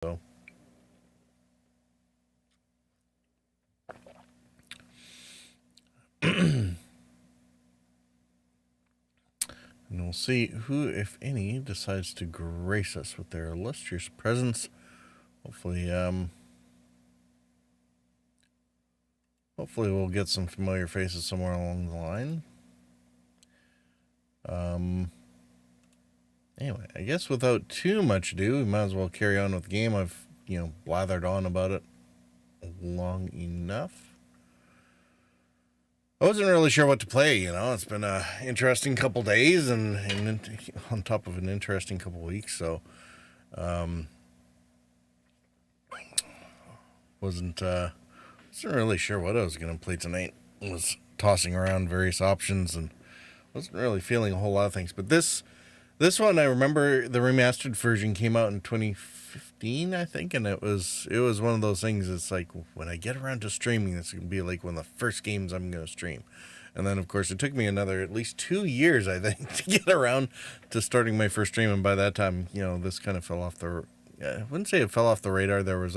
So. And we'll see who, if any, decides to grace us with their illustrious presence. Hopefully, we'll get some familiar faces somewhere along the line. Anyway, I guess without too much ado, we might as well carry on with the game. I've, blathered on about it long enough. I wasn't really sure what to play, It's been an interesting couple days and on top of an interesting couple weeks, so wasn't really sure what I was going to play tonight. I was tossing around various options and wasn't really feeling a whole lot of things. But this one, I remember the remastered version came out in 2015, I think, and it was one of those things. It's like, when I get around to streaming, this is going to be like one of the first games I'm going to stream. And then, of course, it took me another at least 2 years, I think, to get around to starting my first stream. And by that time, this kind of fell off the... I wouldn't say it fell off the radar. There was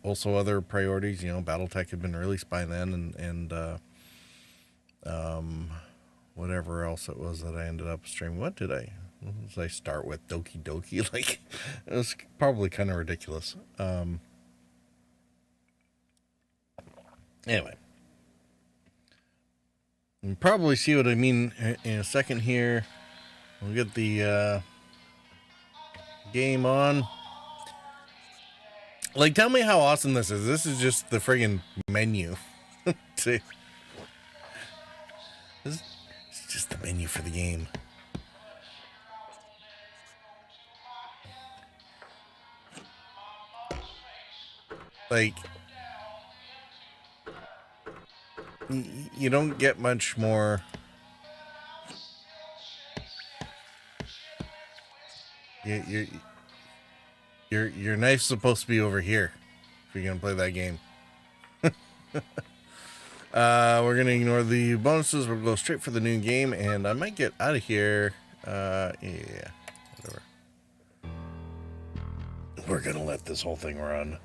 also other priorities. BattleTech had been released by then, and whatever else it was that I ended up streaming. What did I start with? Doki Doki? Like, it was probably kind of ridiculous. Anyway. You'll probably see what I mean in a second here. We'll get the game on. Like, tell me how awesome this is. This is just the friggin' menu. See? It's just the menu for the game. Like, you don't get much more. Your knife's supposed to be over here if you're gonna play that game. We're gonna ignore the bonuses. We'll go straight for the new game, and I might get out of here. Yeah, whatever. We're gonna let this whole thing run.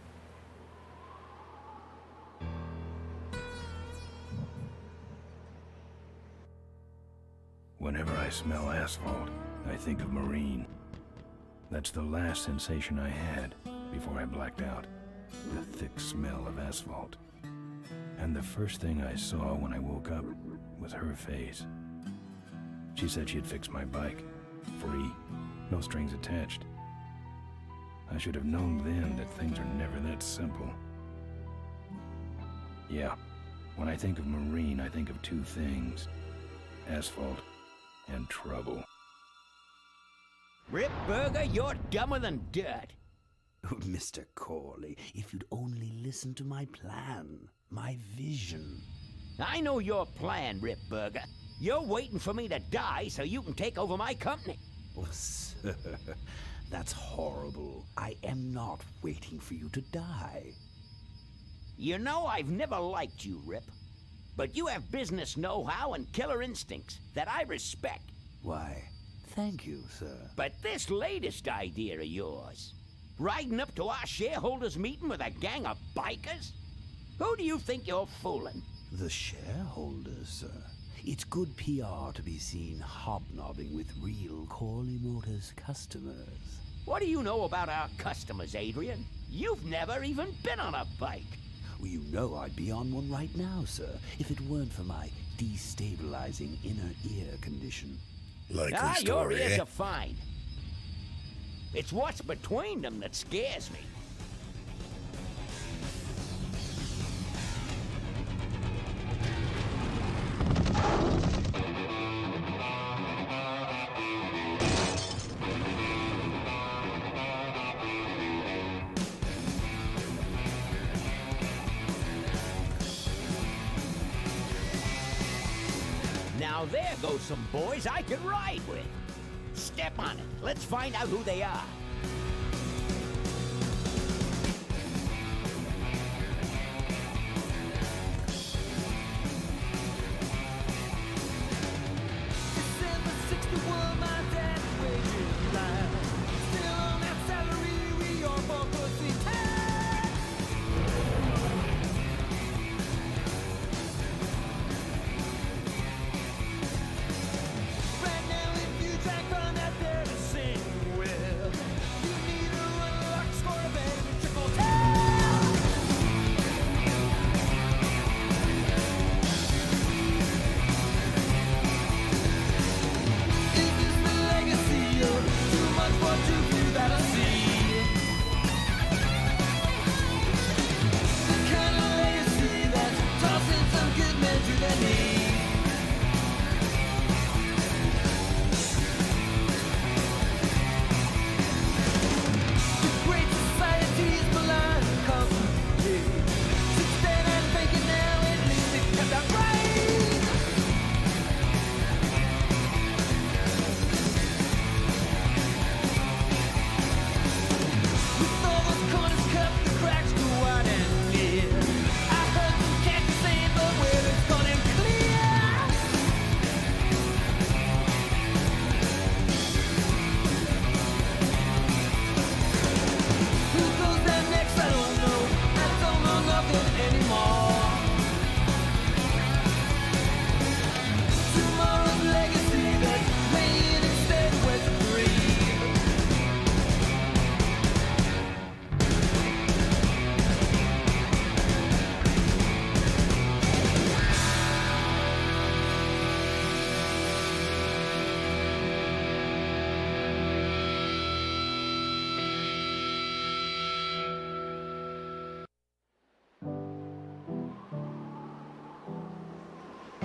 Whenever I smell asphalt, I think of Marine. That's the last sensation I had before I blacked out. The thick smell of asphalt. And the first thing I saw when I woke up was her face. She said she'd fix my bike. Free. No strings attached. I should have known then that things are never that simple. Yeah, when I think of Marine, I think of two things. Asphalt and trouble. Rip Burger, you're dumber than dirt. Oh, Mr. Corley, if you'd only listen to my plan, my vision. I know your plan, Rip Burger. You're waiting for me to die so you can take over my company. Oh, sir, that's horrible. I am not waiting for you to die. You know I've never liked you, Rip. But you have business know-how and killer instincts that I respect. Why, thank you, sir. But this latest idea of yours, riding up to our shareholders' meeting with a gang of bikers? Who do you think you're fooling? The shareholders, sir. It's good PR to be seen hobnobbing with real Corley Motors customers. What do you know about our customers, Adrian? You've never even been on a bike. Well, you know I'd be on one right now, sir, if it weren't for my destabilizing inner ear condition. Likely story, your ears are fine. It's what's between them that scares me. Now there goes some boys I could ride with. Step on it. Let's find out who they are. December 61, my dad wages life. Still on that salary, we are both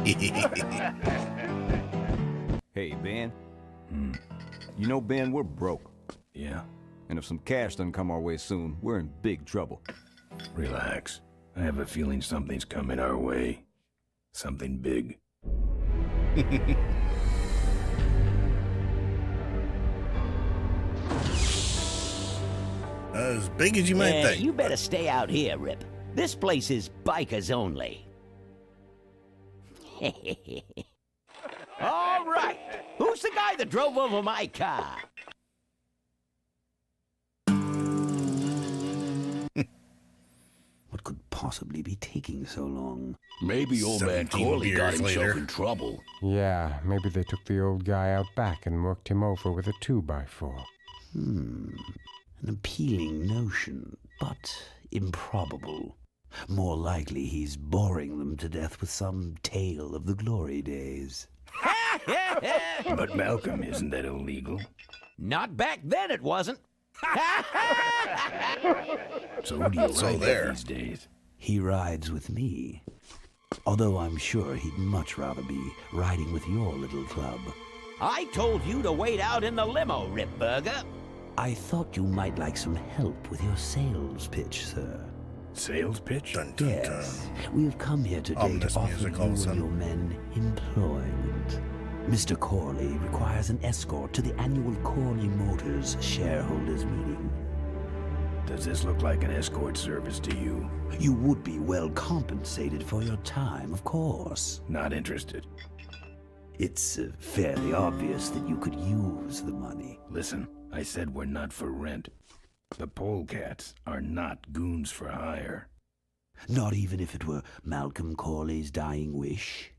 Hey, Ben. You know, Ben, we're broke. Yeah? And if some cash doesn't come our way soon, we're in big trouble. Relax. I have a feeling something's coming our way. Something big. As big as you might think. You better stay out here, Rip. This place is bikers only. All right. Who's the guy that drove over my car? What could possibly be taking so long? Maybe old man 17 Corley got years himself later. in trouble. Yeah, maybe they took the old guy out back and worked him over with a 2x4. An appealing notion, but improbable. More likely he's boring them to death with some tale of the glory days. But Malcolm, isn't that illegal? Not back then, it wasn't. So who do you So ride there. with these days? He rides with me. Although I'm sure he'd much rather be riding with your little club. I told you to wait out in the limo, Rip Burger. I thought you might like some help with your sales pitch, sir. Sales pitch? Dun, dun, Yes, we have come here today Ominous to offer music you all of a and sudden. your men employment. Mr. Corley requires an escort to the annual Corley Motors shareholders meeting. Does this look like an escort service to you? You would be well compensated for your time, of course. Not interested. It's fairly obvious that you could use the money. Listen, I said we're not for rent. The polecats are not goons for hire. Not even if it were Malcolm Corley's dying wish.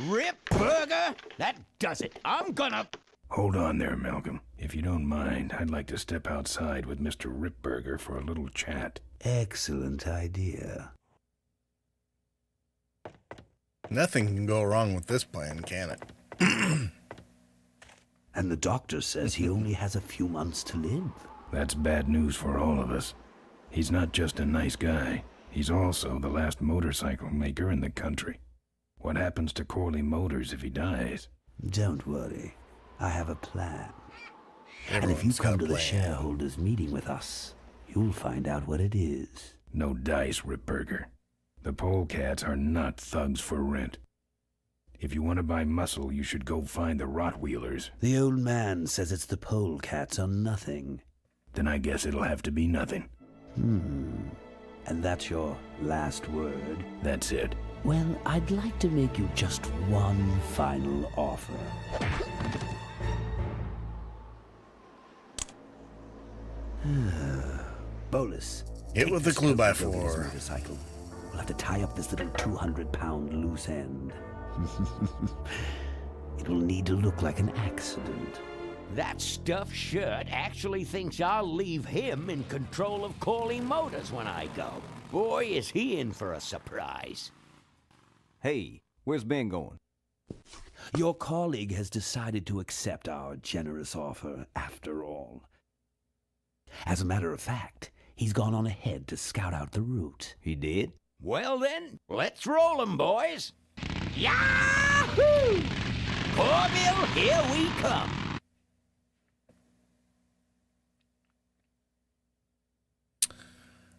Rip Burger? That does it. I'm gonna... Hold on there, Malcolm. If you don't mind, I'd like to step outside with Mr. Ripburger for a little chat. Excellent idea. Nothing can go wrong with this plan, can it? And the doctor says he only has a few months to live. That's bad news for all of us. He's not just a nice guy. He's also the last motorcycle maker in the country. What happens to Corley Motors if he dies? Don't worry. I have a plan. And if you Everyone's got come a to the plan. shareholders meeting with us, you'll find out what it is. No dice, Ripburger. The polecats are not thugs for rent. If you want to buy muscle, you should go find the Rottweilers. The old man says it's the polecats or nothing. Then I guess it'll have to be nothing. And that's your last word? That's it. Well, I'd like to make you just one final offer. Bolus. Hit take with the this clue by over to his four. motorcycle. We'll have to tie up this little 200-pound loose end. It will need to look like an accident. That stuffed shirt actually thinks I'll leave him in control of Corley Motors when I go. Boy, is he in for a surprise. Hey, where's Ben going? Your colleague has decided to accept our generous offer after all. As a matter of fact, he's gone on ahead to scout out the route. He did? Well then, let's roll 'em, boys. Yahoo! Corville, here we come.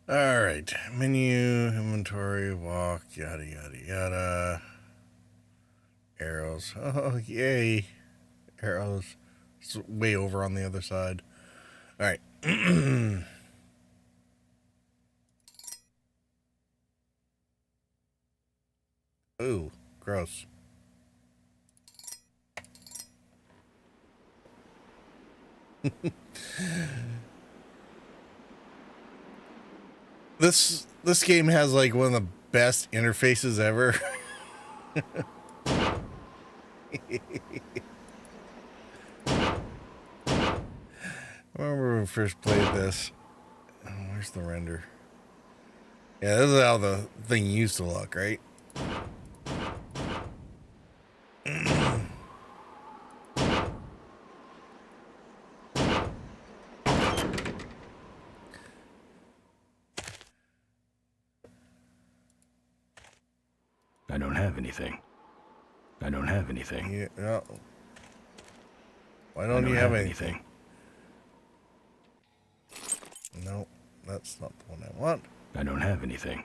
All right. Menu, inventory, walk, yada, yada, yada. Arrows. Oh, yay. Arrows. It's way over on the other side. All right. Ooh, gross. This game has like one of the best interfaces ever. I remember when we first played this. Oh, where's the render? Yeah, this is how the thing used to look, right? I don't have anything. I don't have anything. Yeah. Why I don't you have anything? anything. No, that's not the one I want. I don't have anything.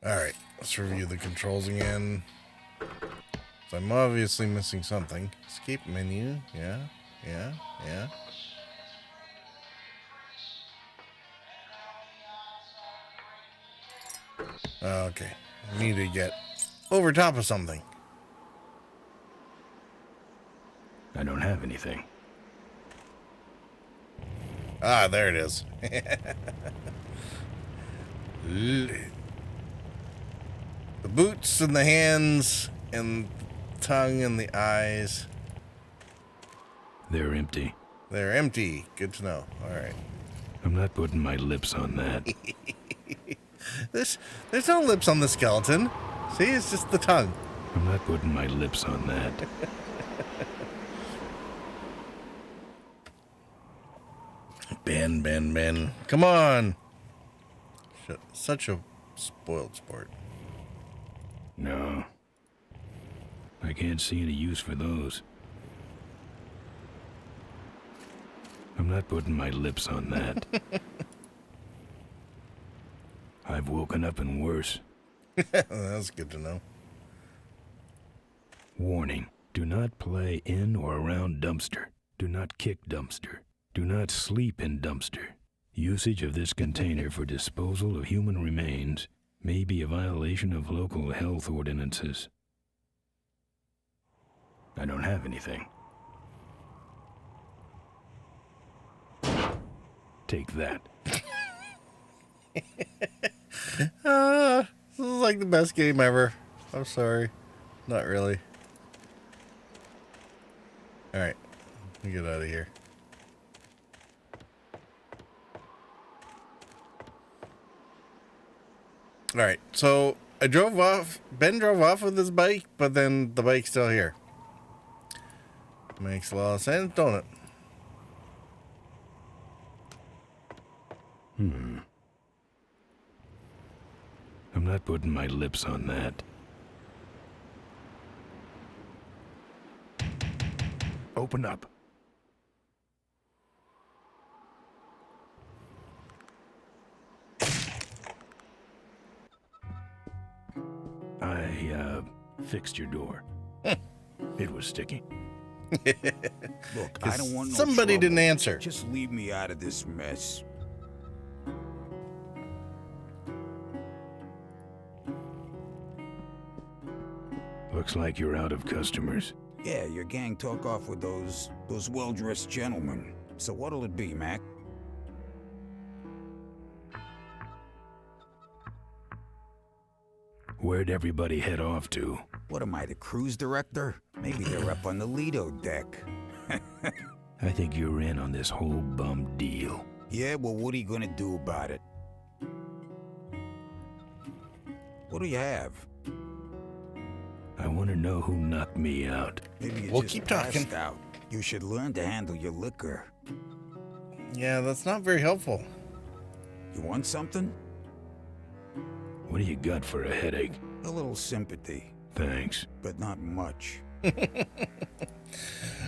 Alright, let's review the controls again. So I'm obviously missing something. Escape menu. Yeah. Okay. I need to get over top of something. I don't have anything. Ah, there it is. The boots and the hands and the tongue and the eyes. They're empty. They're empty. Good to know. All right. I'm not putting my lips on that. There's no lips on the skeleton. See, it's just the tongue. I'm not putting my lips on that. Ben. Come on. Such a spoiled sport. No. I can't see any use for those. I'm not putting my lips on that. I've woken up and worse. That's good to know. Warning. Do not play in or around dumpster. Do not kick dumpster. Do not sleep in dumpster. Usage of this container for disposal of human remains may be a violation of local health ordinances. I don't have anything. Take that. This is like the best game ever. I'm sorry. Not really. Alright. Let me get out of here. Alright, so I drove off. Ben drove off with his bike, but then the bike's still here. Makes a lot of sense, don't it? I'm not putting my lips on that. Open up. I fixed your door. It was sticky. Look, I don't want no Somebody trouble. didn't answer. Just leave me out of this mess. Looks like you're out of customers. Yeah, your gang took off with those well-dressed gentlemen. So what'll it be, Mac? Where'd everybody head off to? What am I, the cruise director? Maybe they're up on the Lido deck. I think you're in on this whole bum deal. Yeah, well, what are you gonna do about it? What do you have? I want to know who knocked me out. Maybe you We'll just keep talking. passed out. You should learn to handle your liquor. Yeah, that's not very helpful. You want something? What do you got for a headache? A little sympathy, Thanks. but not much.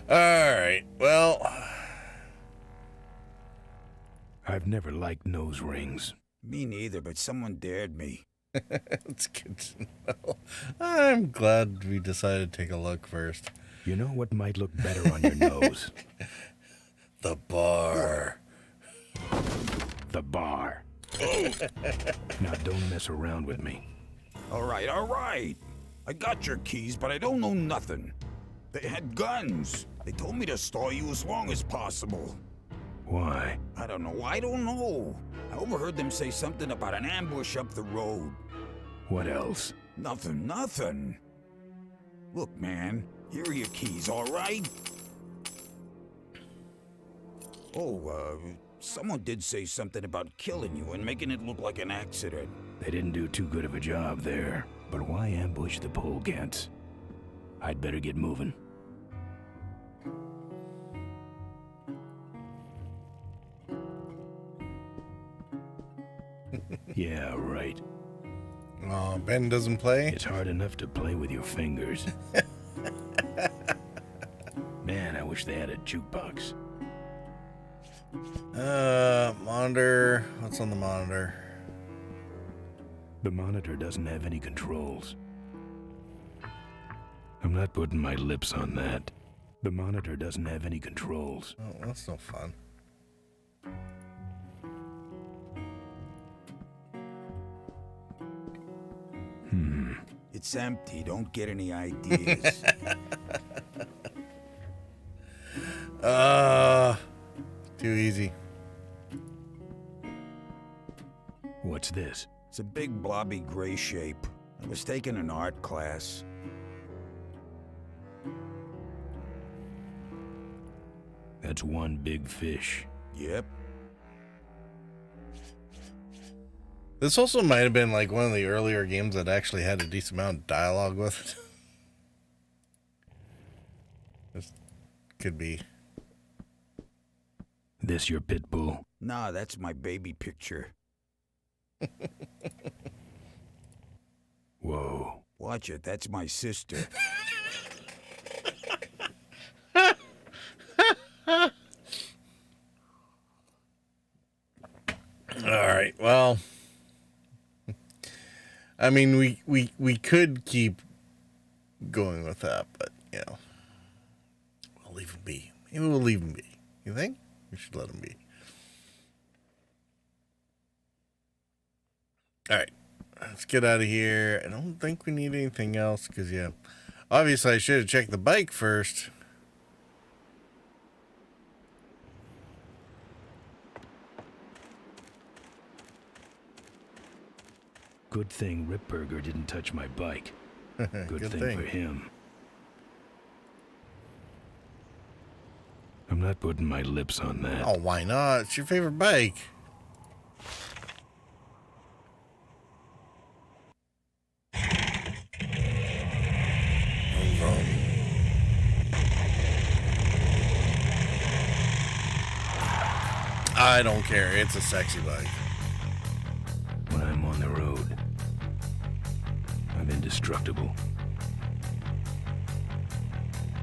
Alright, well. I've never liked nose rings. Me neither, but someone dared me. It's good to know. I'm glad we decided to take a look first. You know what might look better on your nose? The bar. The bar. Now don't mess around with me. All right. I got your keys, but I don't know nothing. They had guns. They told me to stall you as long as possible. Why? I don't know. I overheard them say something about an ambush up the road. What else? Nothing. Look, man, here are your keys, all right? Oh, someone did say something about killing you and making it look like an accident. They didn't do too good of a job there. But why ambush the polegats? I'd better get moving. Yeah, right. Oh, Ben doesn't play? It's hard enough to play with your fingers. Man, I wish they had a jukebox. Monitor. What's on the monitor? The monitor doesn't have any controls. I'm not putting my lips on that. The monitor doesn't have any controls. Oh, that's no fun. It's empty. Don't get any ideas. Too easy. What's this? It's a big blobby gray shape. I was taking an art class. That's one big fish. Yep. This also might have been like one of the earlier games that actually had a decent amount of dialogue with it. This could be. This your pit bull? Nah, that's my baby picture. Whoa. Watch it. That's my sister. All right. Well, I mean, we could keep going with that, but you know, we'll leave him be. Maybe we'll leave him be. You think? We should let him be. All right. Let's get out of here. I don't think we need anything else because, yeah, obviously I should have checked the bike first. Good thing Ripburger didn't touch my bike. Good thing for him. I'm not putting my lips on that. Oh, why not? It's your favorite bike. I don't care. It's a sexy bike. When I'm on the road, I'm indestructible.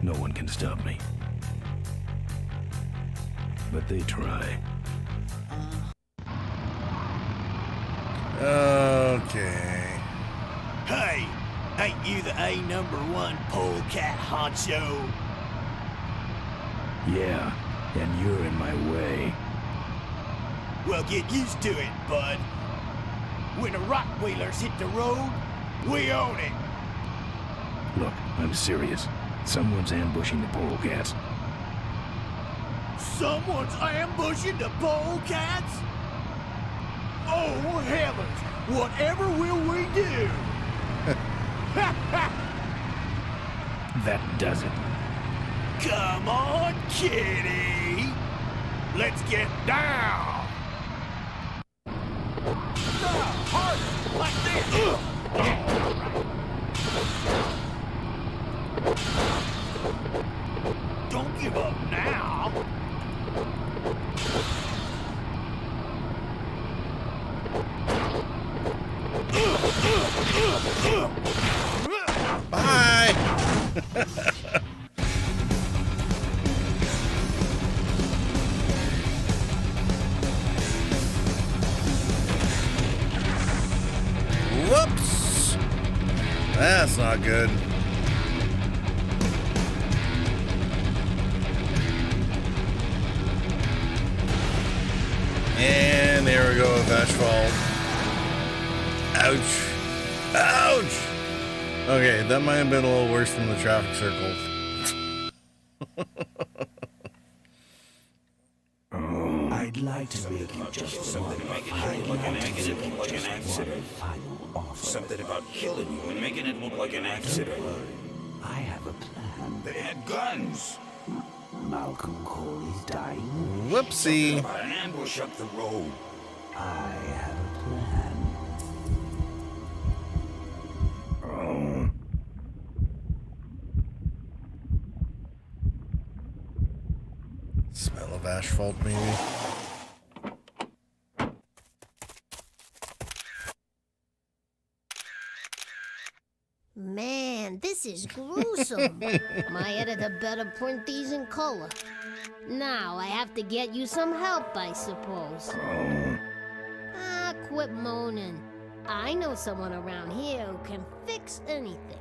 No one can stop me. But they try. Okay. Hey, ain't you the #1 polecat honcho? Yeah, and you're in my way. Well, get used to it, bud. When the Rockwheelers hit the road, we own it. Look, I'm serious. Someone's ambushing the polecats. Someone's ambushing the polecats? Oh, heavens! Whatever will we do? That does it. Come on, kitty! Let's get down! Harder! Like this! Don't give up now! Bye. Whoops. That's not good. And there we go with asphalt. Ouch. Ouch! Okay, that might have been a little worse than the traffic circles. I'd like to make you just one final offer. Something about killing you and making it look like an accident. I have a plan. They had guns. Malcolm Corey's dying. Whoopsie. About an ambush up the road. I have a plan. Smell of asphalt, maybe. This is gruesome. My editor better print these in color. Now I have to get you some help, I suppose. Ah, quit moaning. I know someone around here who can fix anything.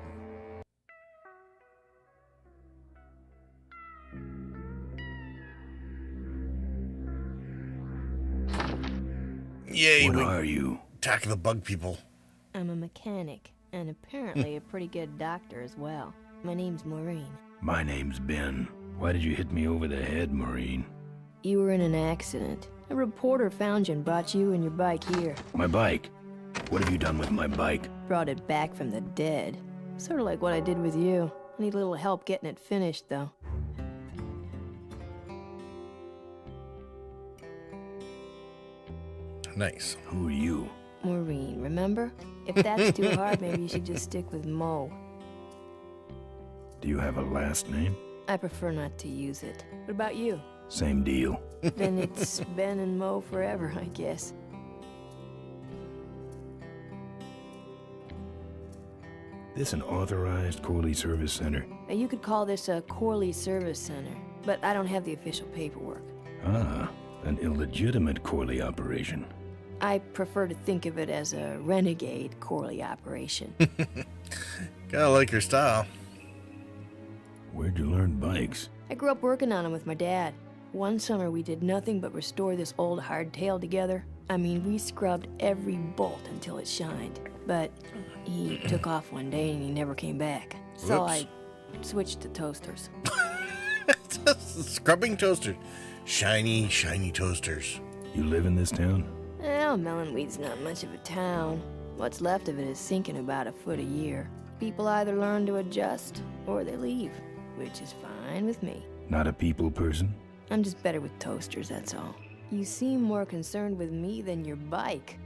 Yay, What we are you? attack the bug people. I'm a mechanic, and apparently a pretty good doctor as well. My name's Maureen. My name's Ben. Why did you hit me over the head, Maureen? You were in an accident. A reporter found you and brought you and your bike here. My bike? What have you done with my bike? Brought it back from the dead. Sort of like what I did with you. I need a little help getting it finished, though. Nice. Who are you? Maureen, remember? If that's too hard, maybe you should just stick with Mo. Do you have a last name? I prefer not to use it. What about you? Same deal. Then it's Ben and Mo forever, I guess. This an authorized Corley Service Center? Now, you could call this a Corley Service Center, but I don't have the official paperwork. Ah, an illegitimate Corley operation. I prefer to think of it as a renegade Corley operation. Kinda like your style. Where'd you learn bikes? I grew up working on them with my dad. One summer we did nothing but restore this old hardtail together. I mean, we scrubbed every bolt until it shined. But he took off one day and he never came back. So Whoops. I switched to toasters. Scrubbing toasters. Shiny, shiny toasters. You live in this town? Well, Melonweed's not much of a town. What's left of it is sinking about a foot a year. People either learn to adjust or they leave, which is fine with me. Not a people person? I'm just better with toasters, that's all. You seem more concerned with me than your bike.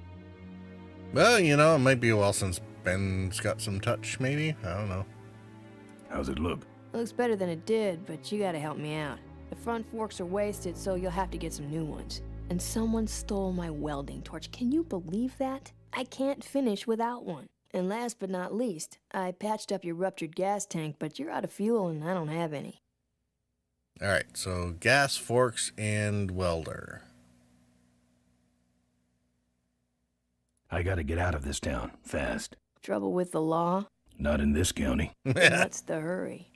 Well, you know, it might be a while since Ben's got some touch, maybe? I don't know. How's it look? It looks better than it did, but you gotta help me out. The front forks are wasted, so you'll have to get some new ones. And someone stole my welding torch. Can you believe that? I can't finish without one. And last but not least, I patched up your ruptured gas tank, but you're out of fuel and I don't have any. Alright, so gas, forks, and welder. I gotta get out of this town, fast. Trouble with the law? Not in this county. What's the hurry?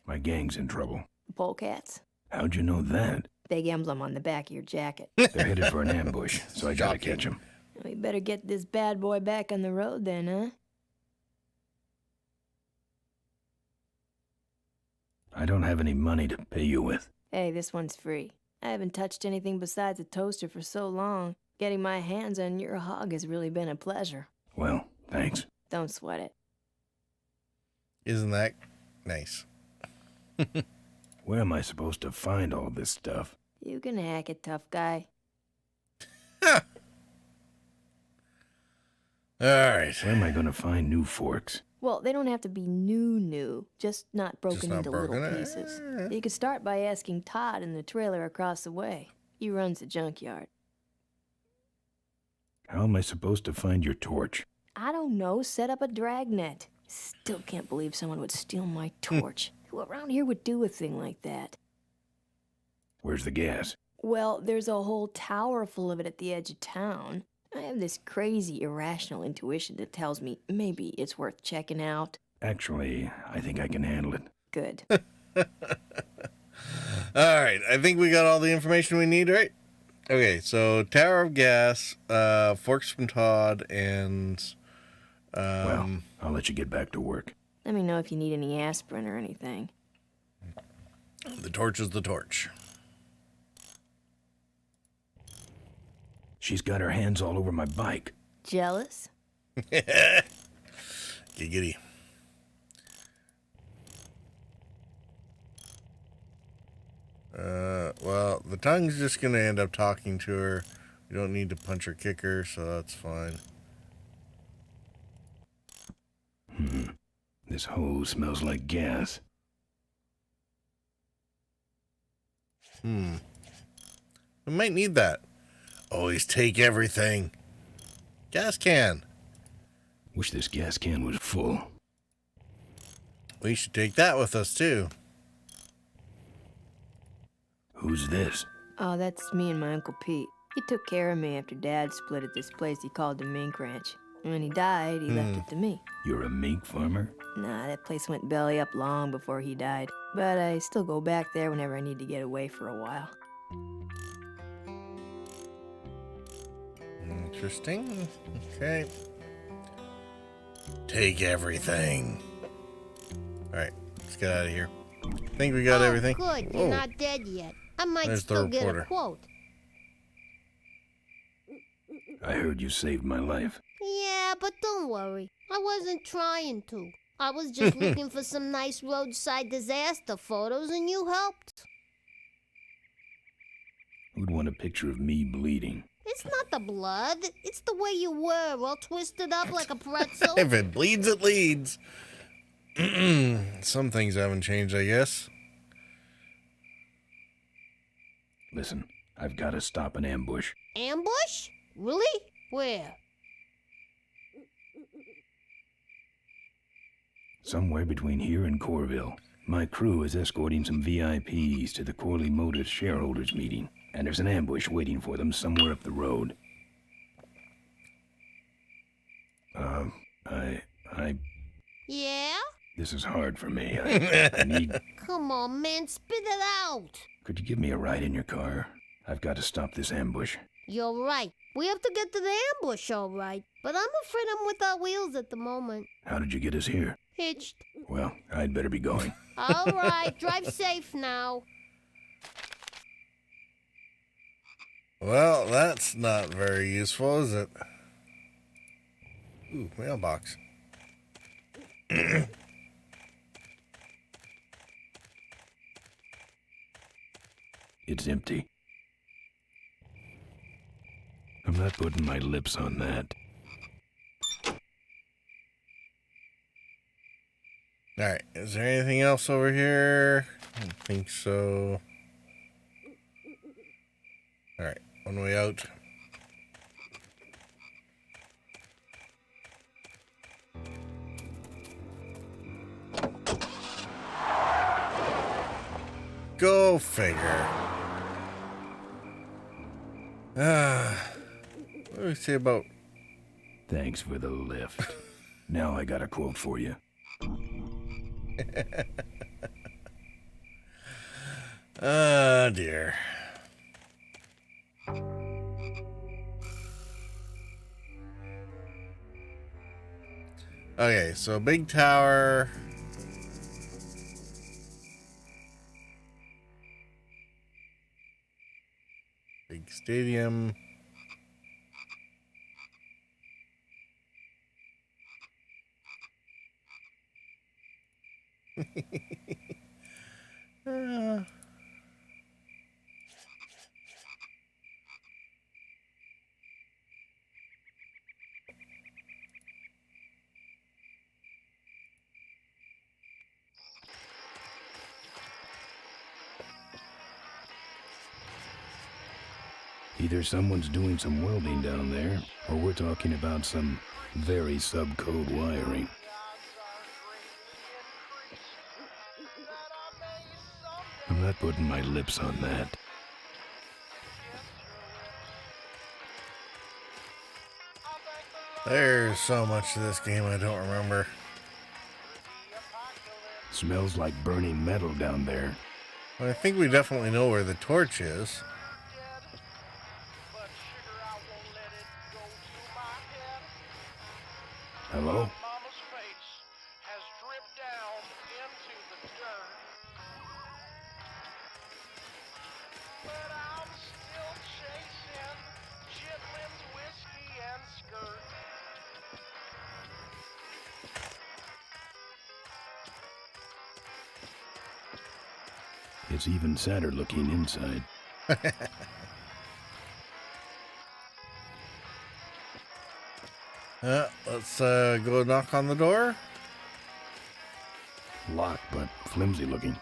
My gang's in trouble. The polecats? How'd you know that? Big emblem on the back of your jacket. They're headed for an ambush, so I gotta Shocking. catch them. We better get this bad boy back on the road then, huh? I don't have any money to pay you with. Hey, this one's free. I haven't touched anything besides a toaster for so long. Getting my hands on your hog has really been a pleasure. Well, thanks. Don't sweat it. Isn't that nice? Where am I supposed to find all this stuff? You can hack it, tough guy. Alright. Where am I gonna find new forks? Well, they don't have to be new, just not broken Just not into broken. little pieces. You could start by asking Todd in the trailer across the way. He runs the junkyard. How am I supposed to find your torch? I don't know, set up a dragnet. Still can't believe someone would steal my torch. Who around here would do a thing like that? Where's the gas? Well, there's a whole tower full of it at the edge of town. I have this crazy, irrational intuition that tells me maybe it's worth checking out. Actually, I think I can handle it. Good. Alright, I think we got all the information we need, right? Okay, so Tower of Gas, Forks from Todd, and... Well, I'll let you get back to work. Let me know if you need any aspirin or anything. The torch is the torch. She's got her hands all over my bike. Jealous? Giggity. Well, the tongue's just gonna end up talking to her. You don't need to punch or kick her, so that's fine. This hose smells like gas. We might need that. Always take everything. Gas can. Wish this gas can was full. We should take that with us, too. Who's this? Oh, that's me and my Uncle Pete. He took care of me after Dad split at this place he called the Mink Ranch. When he died, he left it to me. You're a mink farmer? Nah, that place went belly up long before he died. But I still go back there whenever I need to get away for a while. Interesting. Okay. Take everything. Alright, let's get out of here. Think we got everything? Good, you're not dead yet. I might There's the still get a reporter. quote. I heard you saved my life. Yeah, but don't worry. I wasn't trying to. I was just looking for some nice roadside disaster photos and you helped. Who'd want a picture of me bleeding? It's not the blood. It's the way you were, all twisted up like a pretzel. If it bleeds, it leads. Some things haven't changed, I guess. Listen, I've got to stop an ambush. Ambush? Really? Where? Somewhere between here and Corville. My crew is escorting some VIPs to the Corley Motors shareholders meeting, and there's an ambush waiting for them somewhere up the road. Yeah? This is hard for me. I need... Come on, man, spit it out. Could you give me a ride in your car? I've got to stop this ambush. You're right. We have to get to the ambush, all right. But I'm afraid I'm without wheels at the moment. How did you get us here? Hitched. Well, I'd better be going. All right, drive safe now. Well, that's not very useful, is it? Ooh, mailbox. It's empty. I'm not putting my lips on that. Alright, is there anything else over here? I don't think so. Alright, one way out. Go figure. What do we say about... Thanks for the lift. Now I got a quote for you. Oh, dear. Okay, so big tower. Big stadium. Either someone's doing some welding down there, or we're talking about some very subcode wiring. I'm not putting my lips on that. There's so much to this game I don't remember. Smells like burning metal down there. Well, I think we definitely know where the torch is. Hello? It's even sadder looking inside. Let's go knock on the door. Locked, but flimsy looking.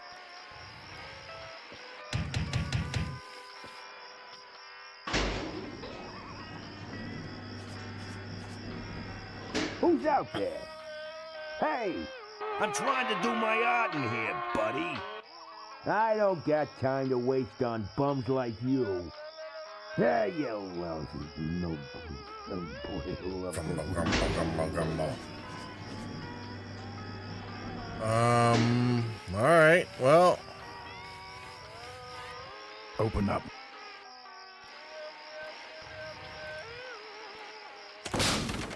Who's out there? Hey, I'm trying to do my art in here, buddy. I don't got time to waste on bums like you. Yeah, you lousy no Alright, well. Open up.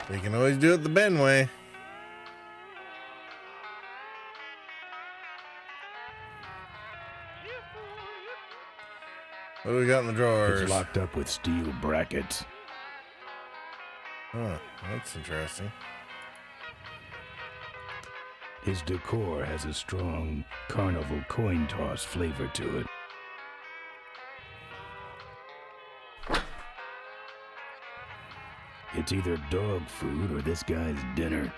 We can always do it the Ben way. What do we got in the drawers? It's locked up with steel brackets. Huh, that's interesting. His decor has a strong carnival coin toss flavor to it. It's either dog food or this guy's dinner.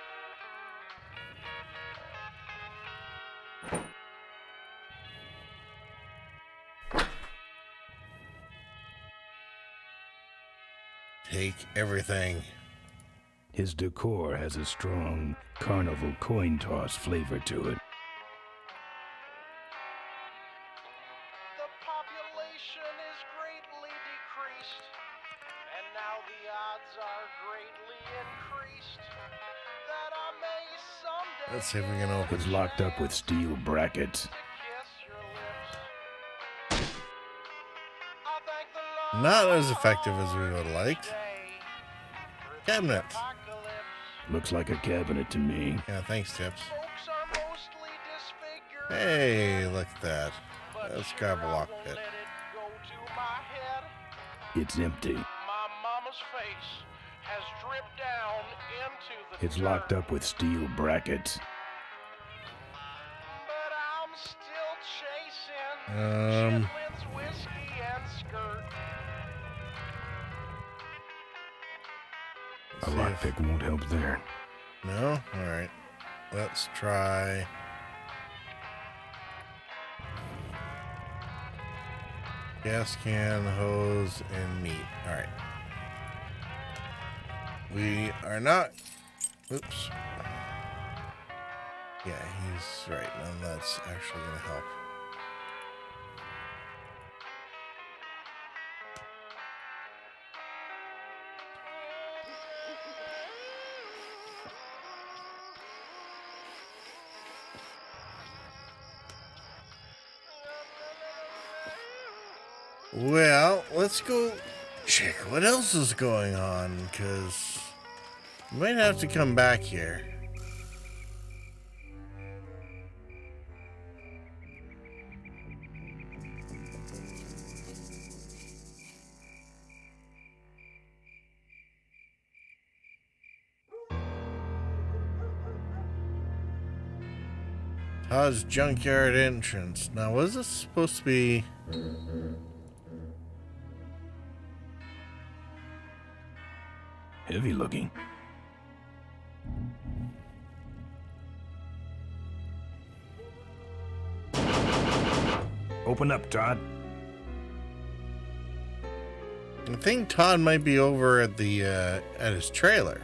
Take everything. His decor has a strong carnival coin toss flavor to it. The population is greatly decreased, and now the odds are greatly increased that I may someday Let's see if we can open. It's locked up with steel brackets. kiss your lips. I thank the Lord Not as effective as we would have liked. today Cabinet. apocalypse. Looks like a cabinet to me. Yeah, thanks, Tips. Folks are mostly disfigured, Hey, look at that. but Let's sure, grab a I lock won't pit. let it go to my head. It's empty. My mama's face has dripped down into the It's locked dirt. up with steel brackets. But I'm still chasing chitlins, whiskey, and skirt. A lockpick won't help there. No? Alright. Let's try. Gas can, hose, and meat. Alright. We are not. Oops. Yeah, he's right. And that's actually going to help. Well, let's go check what else is going on, because we might have to come back here. Todd's junkyard entrance. Now, was this supposed to be... Heavy looking. Open up, Todd. I think Todd might be over at the at his trailer.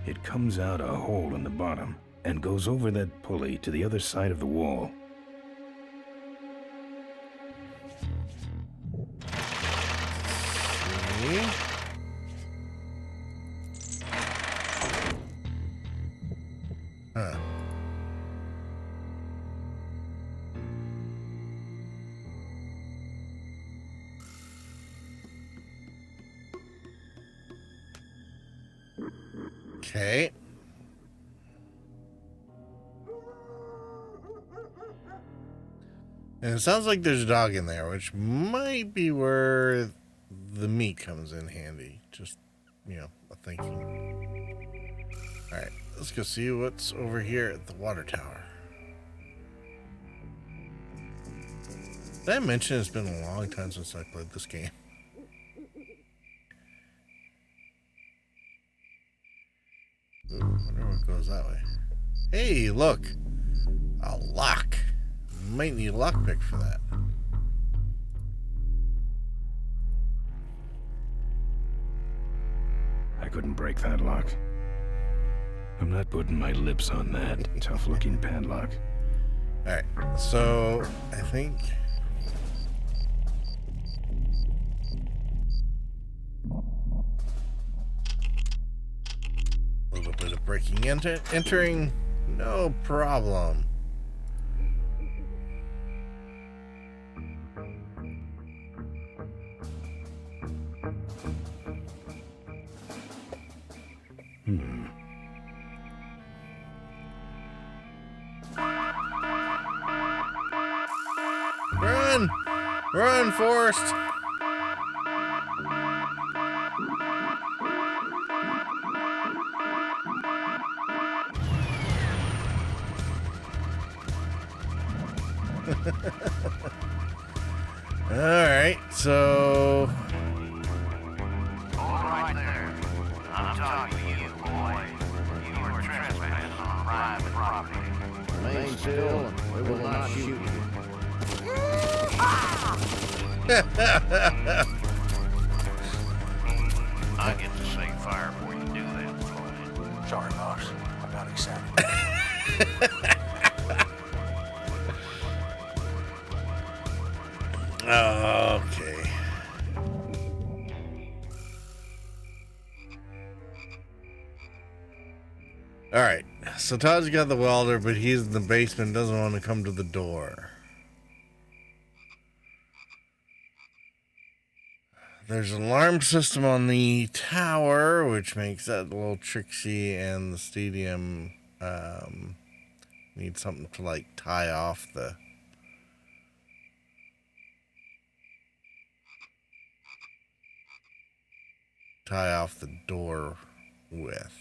It comes out a hole in the bottom and goes over that pulley to the other side of the wall. See? Huh. Okay. And it sounds like there's a dog in there, which might be where the meat comes in handy. Just, you know, a thinking. Alright, let's go see what's over here at the water tower. Did I mention it's been a long time since I played this game? Ooh, I wonder what goes that way. Hey, look! A lock! Might need a lockpick for that. I couldn't break that lock. I'm not putting my lips on that tough-looking padlock. Alright, so I think... a little bit of breaking entering, no problem. Run! Run, Forrest! Alright, so... Hold right there. I'm talking to you, boy. You are trespassing on private property. Remain still, and we will not shoot you. I get to say fire before you do that, Floyd. Sorry, boss. I got excited. Okay. Alright, so Todd's got the welder, but he's in the basement, doesn't want to come to the door. There's an alarm system on the tower, which makes that a little tricksy, and the stadium needs something to like tie off the door with.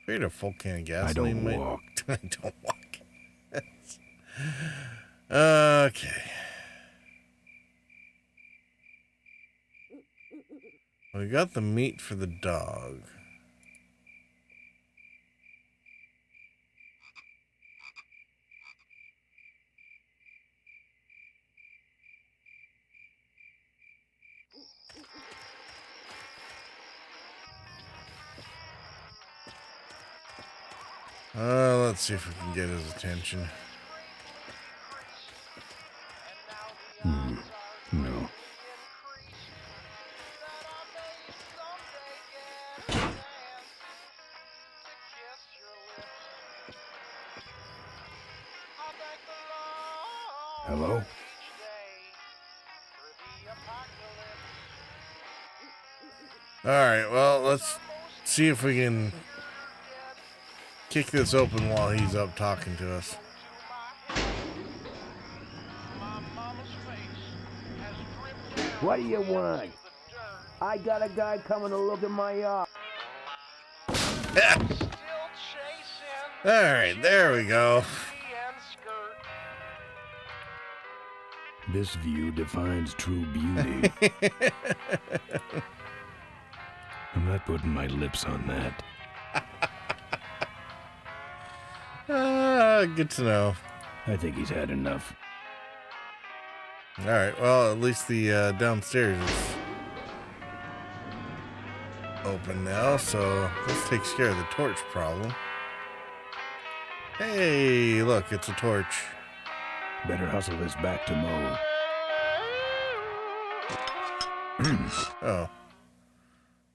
Figured a full can of gasoline. I don't walk. I don't walk. Okay. We got the meat for the dog. Let's see if we can get his attention. No. Hello? Alright, well, let's see if we can kick this open while he's up talking to us. What do you want? I got a guy coming to look at my yard. Alright, there we go. This view defines true beauty. I'm not putting my lips on that. Good to know. I think he's had enough. Alright, well, at least the downstairs is open now, so this takes care of the torch problem. Hey, look, it's a torch. Better hustle this back to mow. Oh.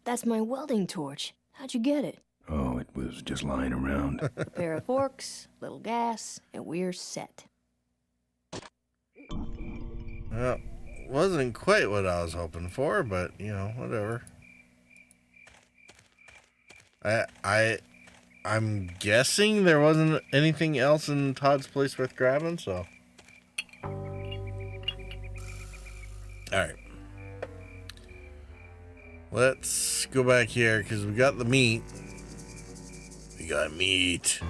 That's my welding torch. How'd you get it? Oh, it was just lying around. A pair of forks, little gas, and we're set. Well, wasn't quite what I was hoping for, but, you know, whatever. I'm guessing there wasn't anything else in Todd's place worth grabbing, so. Alright. Let's go back here, because we got the meat. We got meat.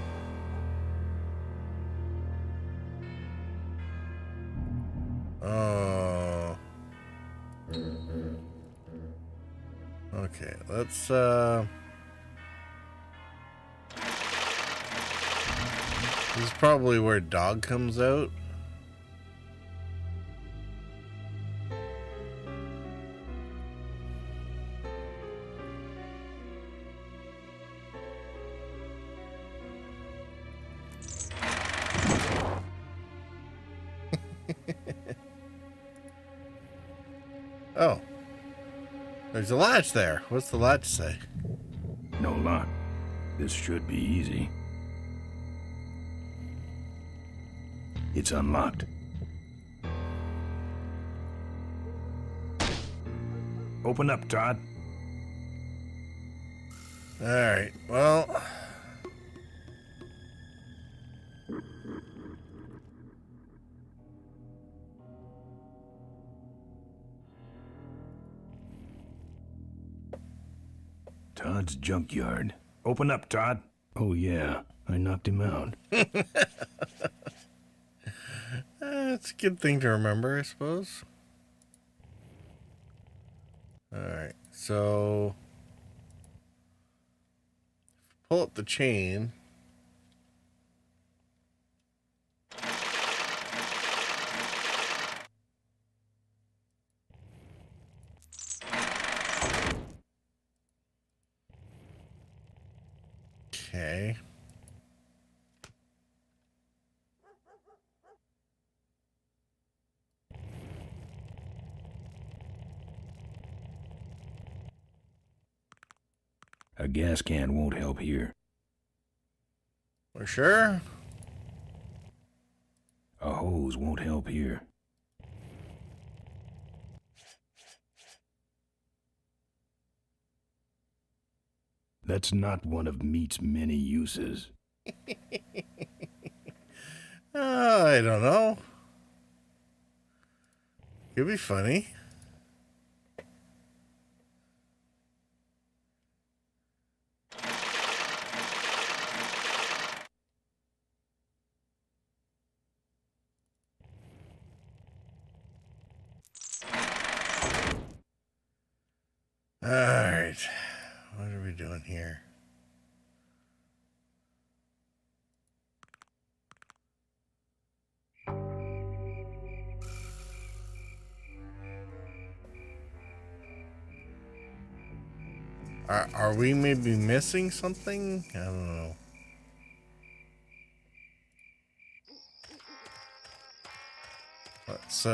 Oh. Okay, let's, this is probably where dog comes out. Oh. There's a latch there. What's the latch say? No lock. This should be easy. It's unlocked. Open up, Todd. Alright, well. Todd's junkyard. Open up, Todd. Oh, yeah. I knocked him out. It's a good thing to remember, I suppose. Alright, so. Pull up the chain. Okay. A gas can won't help here. We're sure? A hose won't help here. That's not one of meat's many uses. I don't know. Could be funny. Alright. What are we doing here? Are we maybe missing something? I don't know. Let's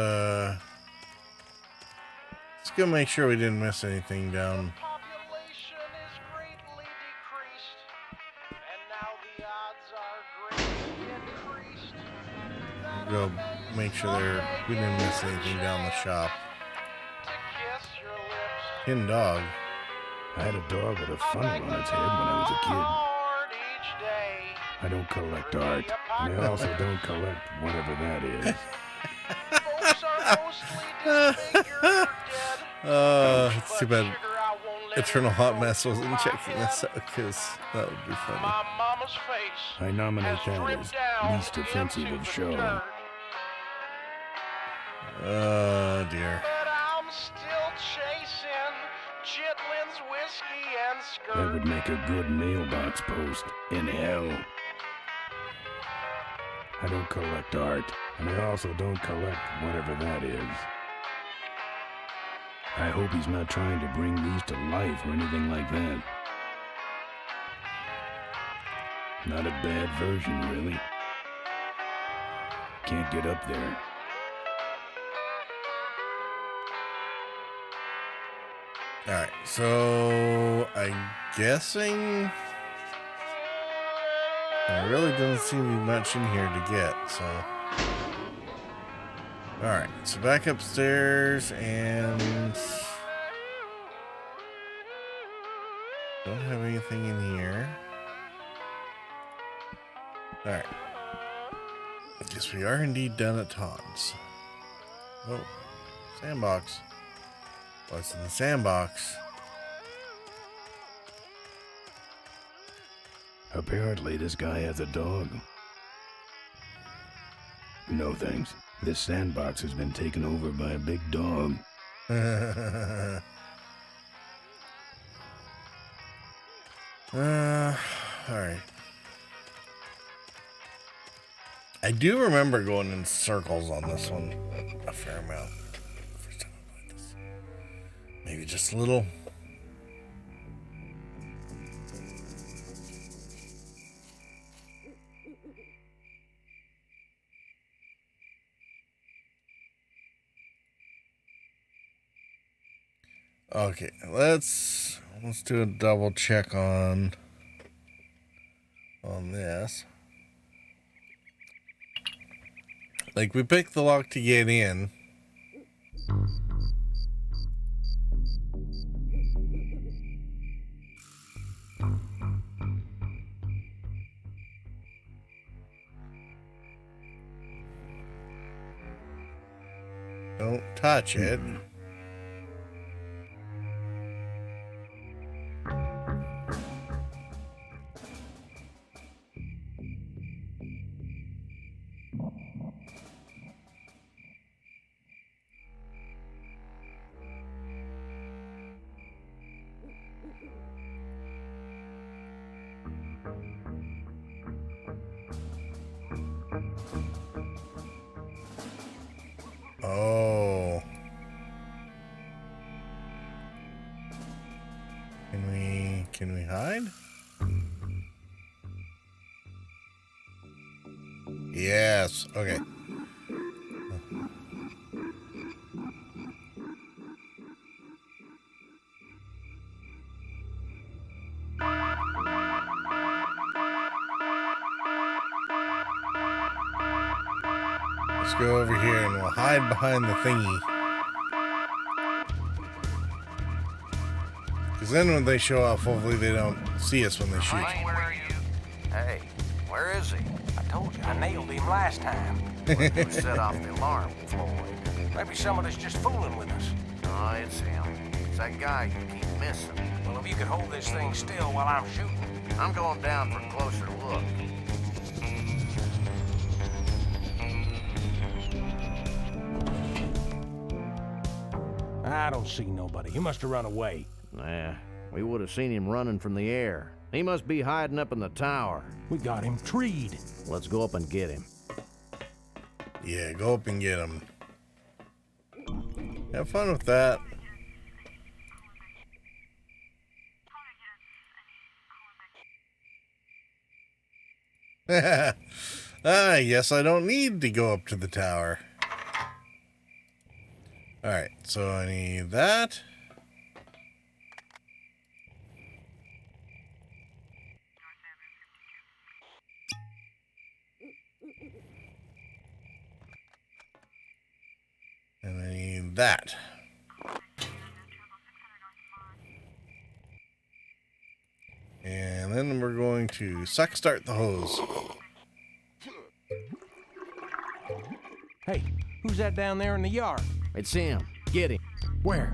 go make sure we didn't miss anything down. Population is greatly decreased, and now the odds are greatly increased. Go make sure we didn't miss anything down the shop. To kiss your lips. Tin dog. I had a dog with a funnel on its head when I was a kid. Lord, each day. I don't collect art, and I also don't collect whatever that is. Folks are mostly disfigured or dead. It's too bad Eternal Hot Mess wasn't checking this out, because that would be funny. My mama's face I nominate has that dripped as down least offensive into of the show. dirt. Oh, dear. But I'm still chasing Chitlin's whiskey and skirt. That would make a good mailbox post in hell. I don't collect art, and I also don't collect whatever that is. I hope he's not trying to bring these to life or anything like that. Not a bad version, really. Can't get up there. Alright, so I'm guessing there really doesn't seem to be much in here to get, so. Alright, so back upstairs and don't have anything in here. Alright. I guess we are indeed done at Todd's. Oh, sandbox. What's in the sandbox? Apparently this guy has a dog. No thanks. This sandbox has been taken over by a big dog. Alright. I do remember going in circles on this one a fair amount. First time I played this. Maybe just a little. Okay, let's do a double check on this. Like, we picked the lock to get in. Don't touch it. Oh. Can we hide? Yes. Okay. Let's go over here and we'll hide behind the thingy. Because then when they show up, hopefully they don't see us when they shoot. Where are you? Hey, where is he? I told you, I nailed him last time. Who set off the alarm, Floyd? Maybe someone is just fooling with us. No, it's him. It's that guy you keep missing. Well, if you could hold this thing still while I'm shooting. I'm going down for a closer look. I don't see nobody. He must have run away. Nah, we would have seen him running from the air. He must be hiding up in the tower. We got him treed. Let's go up and get him. Yeah, go up and get him. Have fun with that. Yes, I don't need to go up to the tower. Alright, so I need that. And I need that. And then we're going to suck start the hose. Hey, who's that down there in the yard? It's him. Get him. Where?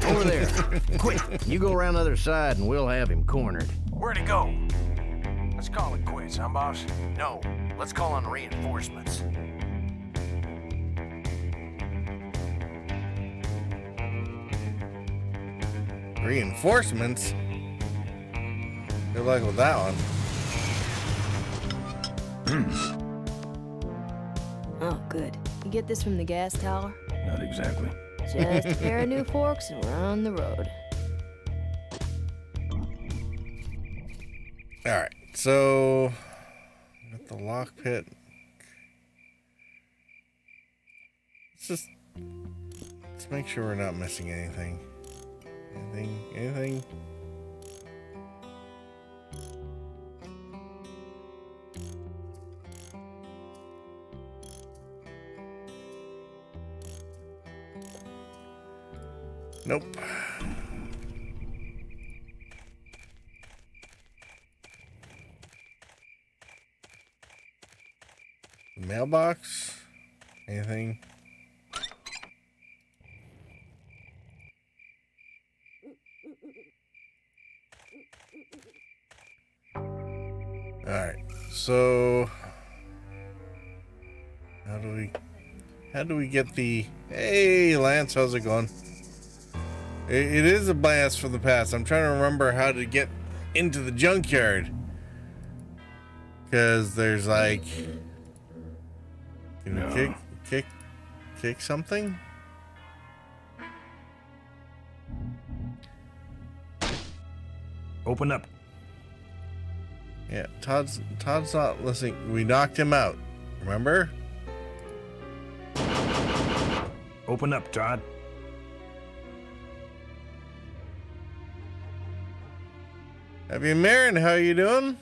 Over there. Quick, you go around the other side and we'll have him cornered. Where'd he go? Let's call it quits, huh, boss? No, let's call on reinforcements. Reinforcements? Good luck with that one. Oh, good. You get this from the gas tower? Not exactly. Just a pair of new forks and we're on the road. Alright, so got the lock pit. Let's make sure we're not missing anything. Anything? Nope. Mailbox? Anything? Alright, so how do we get the... Hey Lance, how's it going? It is a blast from the past. I'm trying to remember how to get into the junkyard. Because there's like... Can you kick something? Open up. Yeah, Todd's not listening. We knocked him out. Remember? Open up, Todd. Happy Marin, how you doing?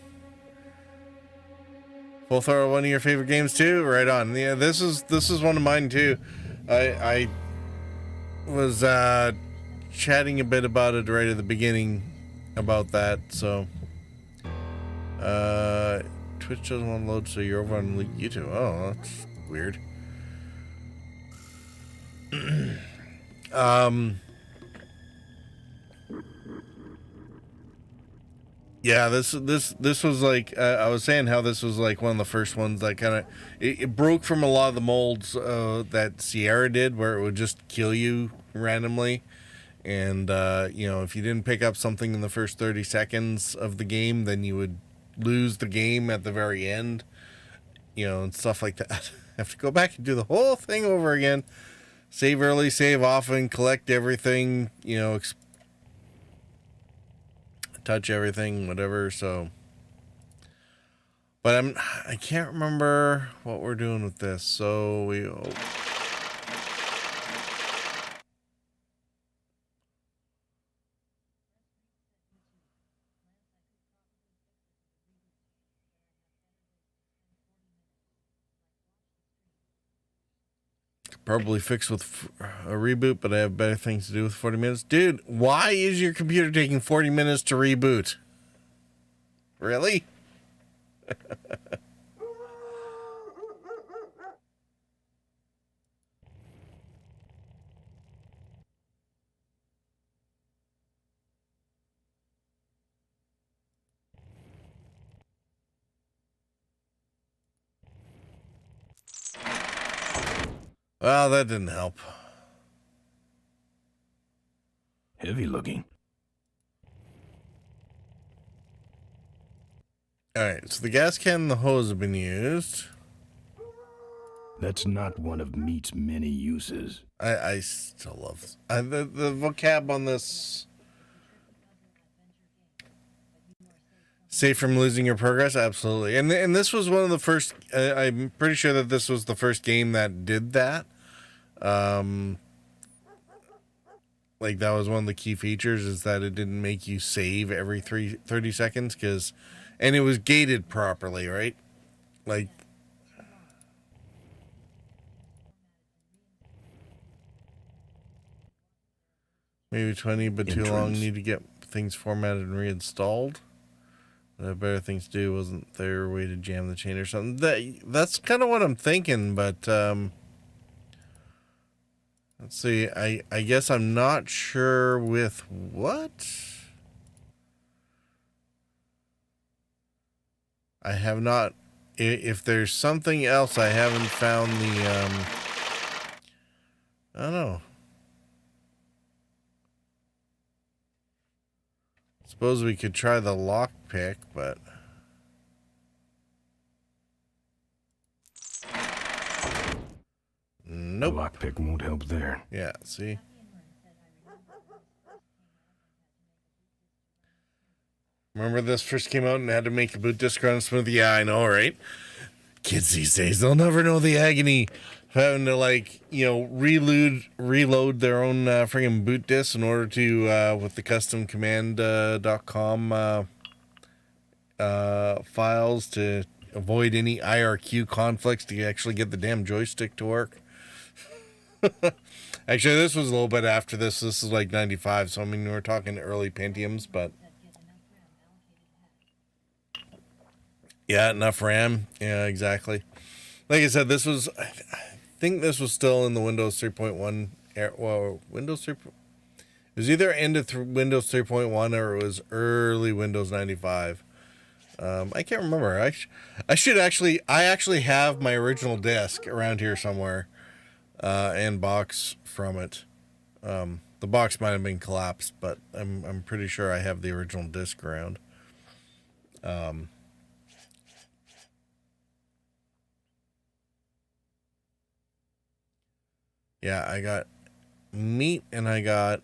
Full Throttle, one of your favorite games too? Right on. Yeah, this is one of mine too. I was chatting a bit about it right at the beginning about that, so Twitch doesn't want to load, so you're over on YouTube. Oh, that's weird. Yeah, this was like I was saying how this was like one of the first ones that kind of it broke from a lot of the molds that Sierra did, where it would just kill you randomly, and you know, if you didn't pick up something in the first 30 seconds of the game, then you would lose the game at the very end, you know, and stuff like that. Have to go back and do the whole thing over again. Save early, save often, collect everything, you know, touch everything, whatever. So, but I can't remember what we're doing with this. So we probably fix with a reboot, but I have better things to do with 40 minutes. Dude, why is your computer taking 40 minutes to reboot? Really? Well, that didn't help. Heavy looking. Alright, so the gas can and the hose have been used. That's not one of meat's many uses. I still love the vocab on this. Safe from losing your progress? Absolutely. And this was one of the first, I'm pretty sure that this was the first game that did that. Like, that was one of the key features, is that it didn't make you save every 30 seconds, and it was gated properly, right? Like, maybe 20, but too long. Need to get things formatted and reinstalled. Better things to do. Wasn't there a way to jam the chain or something? That's kind of what I'm thinking, but let's see. I guess I'm not sure with what. I have not. If there's something else, I haven't found the. I don't know. Suppose we could try the lockpick, but nope. The lockpick won't help there. Yeah, see? Remember this first came out and had to make a boot disk run smooth? Yeah, I know, right? Kids these days, they'll never know the agony of having to, like, you know, reload their own friggin' boot disk in order to, with the custom command.com files to avoid any IRQ conflicts to actually get the damn joystick to work. Actually, this was a little bit after this. This is like 95, so I mean, we're talking early Pentiums, but yeah, enough RAM. Yeah, exactly. Like I said, this was, I think this was still in the Windows 3.1 era. Well, Windows 3. It was either end of Windows 3.1 or it was early Windows 95. I can't remember. I actually have my original disc around here somewhere, and box from it. The box might have been collapsed, but I'm pretty sure I have the original disc around. Yeah, I got meat and I got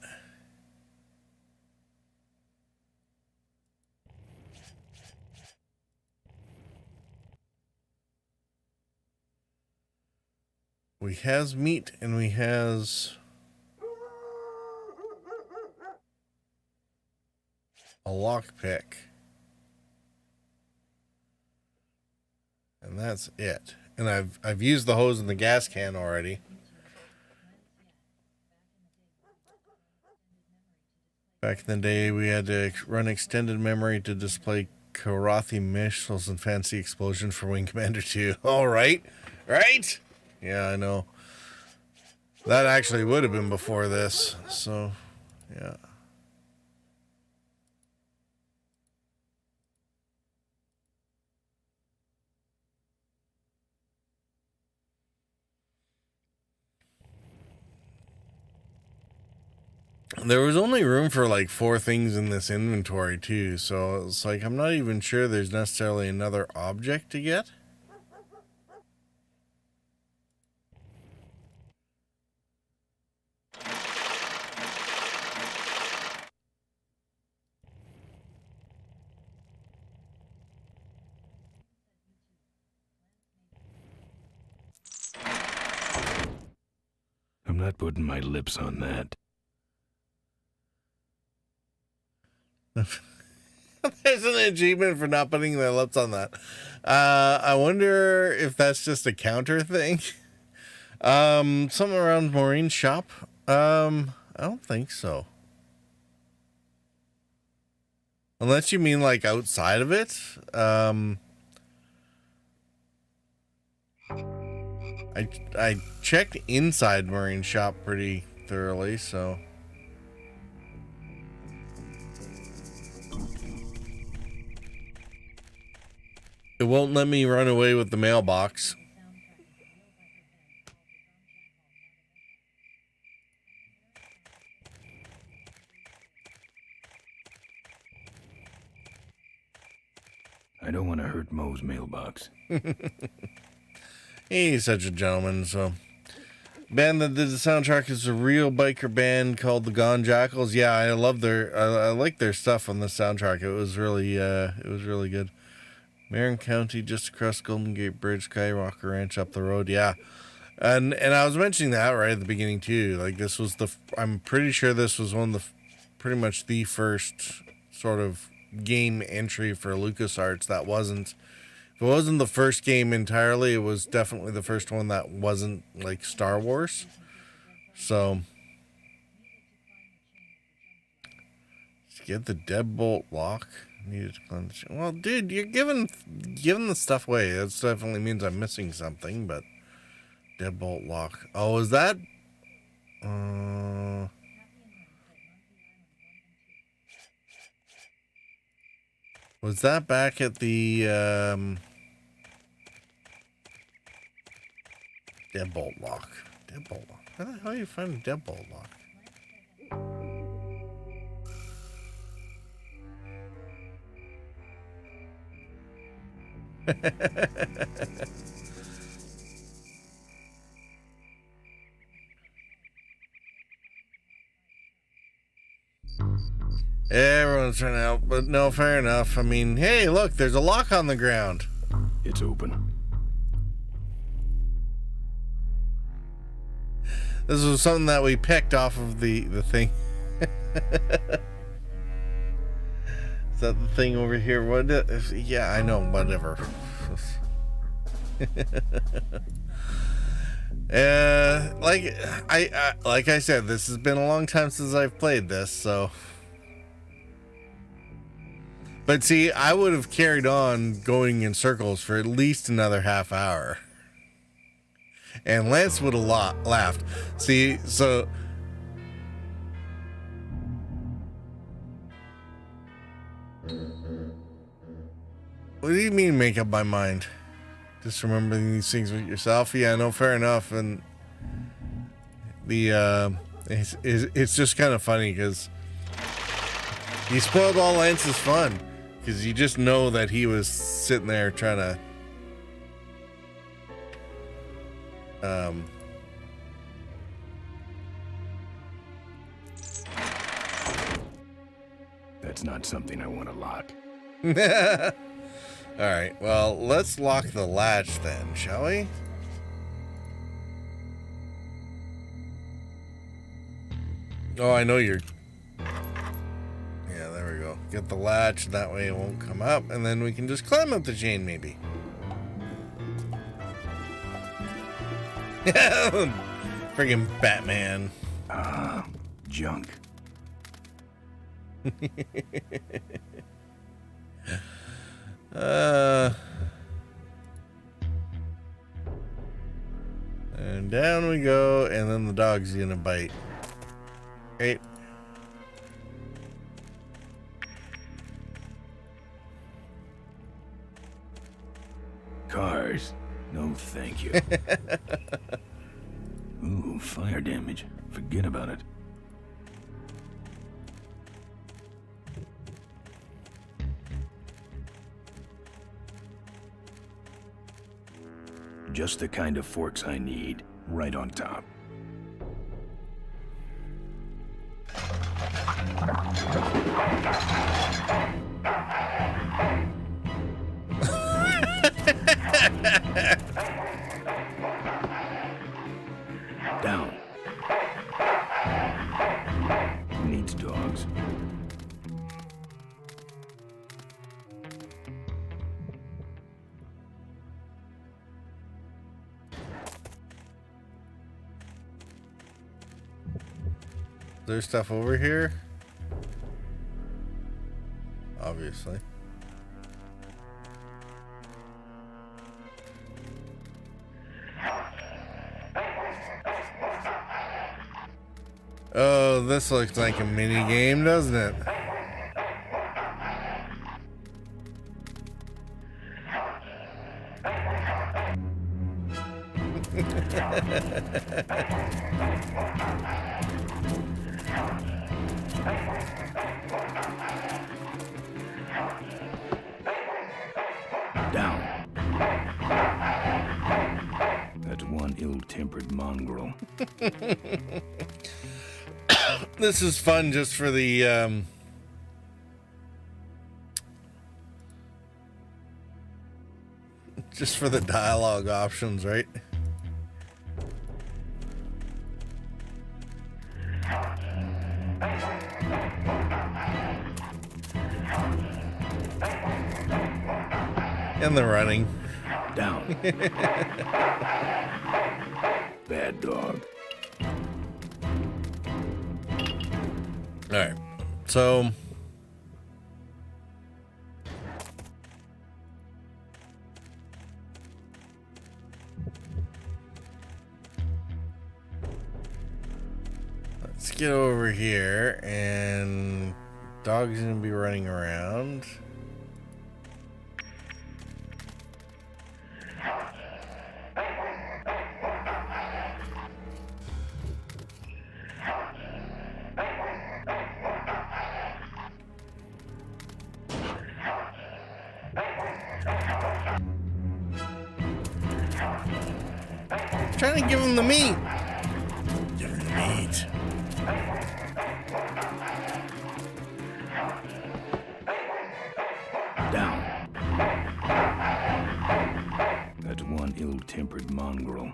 we has meat and we has a lockpick. And that's it. And I've used the hose in the gas can already. Back in the day, we had to run extended memory to display Karathi missiles and fancy explosions for Wing Commander 2. All right. Right? Yeah, I know. That actually would have been before this. So, yeah. There was only room for like 4 things in this inventory too, so it's like I'm not even sure there's necessarily another object to get. I'm not putting my lips on that. There's an achievement for not putting their lips on that. I wonder if that's just a counter thing. Something around Maureen's shop. I don't think so. Unless you mean like outside of it. I checked inside Maureen's shop pretty thoroughly, so. It won't let me run away with the mailbox. I don't want to hurt Moe's mailbox. He's such a gentleman, so. Band that did the soundtrack is a real biker band called the Gone Jackals. Yeah, I love I like their stuff on the soundtrack. It was really good. Marin County, just across Golden Gate Bridge, Skywalker Ranch up the road. Yeah. And I was mentioning that right at the beginning too. Like this was I'm pretty sure this was one of the, pretty much the first sort of game entry for LucasArts that wasn't, if it wasn't the first game entirely, it was definitely the first one that wasn't like Star Wars. So let's get the deadbolt lock. Needed to cleanse. Well, dude, you're giving the stuff away. That definitely means I'm missing something, but deadbolt lock. Oh, is that? Was that back at the deadbolt lock? Deadbolt lock. How the hell do you find a deadbolt lock? Everyone's trying to help, but no, fair enough. I mean, hey, look, there's a lock on the ground. It's open. This was something that we picked off of the thing. Is that the thing over here? What? Yeah, I know. Whatever. Like I said, this has been a long time since I've played this, so. But see, I would have carried on going in circles for at least another half hour, and Lance would have laughed. See, so. What do you mean make up my mind? Just remembering these things with yourself? Yeah, no, fair enough. And it's just kind of funny because you spoiled all Lance's fun because you just know that he was sitting there trying to That's not something I want to lock. All right, well, let's lock the latch then, shall we? Oh, I know you're... Yeah, there we go. Get the latch, that way it won't come up, and then we can just climb up the chain, maybe. Friggin' Batman. Junk. And down we go, and then the dog's gonna bite. Right? Cars. No, thank you. Ooh, fire damage. Forget about it. Just the kind of forks I need, right on top. Down. Needs dogs. There's stuff over here. Obviously. Oh, this looks like a mini game, doesn't it? Down. That's one ill-tempered mongrel. This is fun just for the just for the dialogue options, right? And the running. Down. Bad dog. All right. So let's get over here, and dog's gonna be running around. Trying to give him the meat. Give him the meat. Down. That's one ill-tempered mongrel.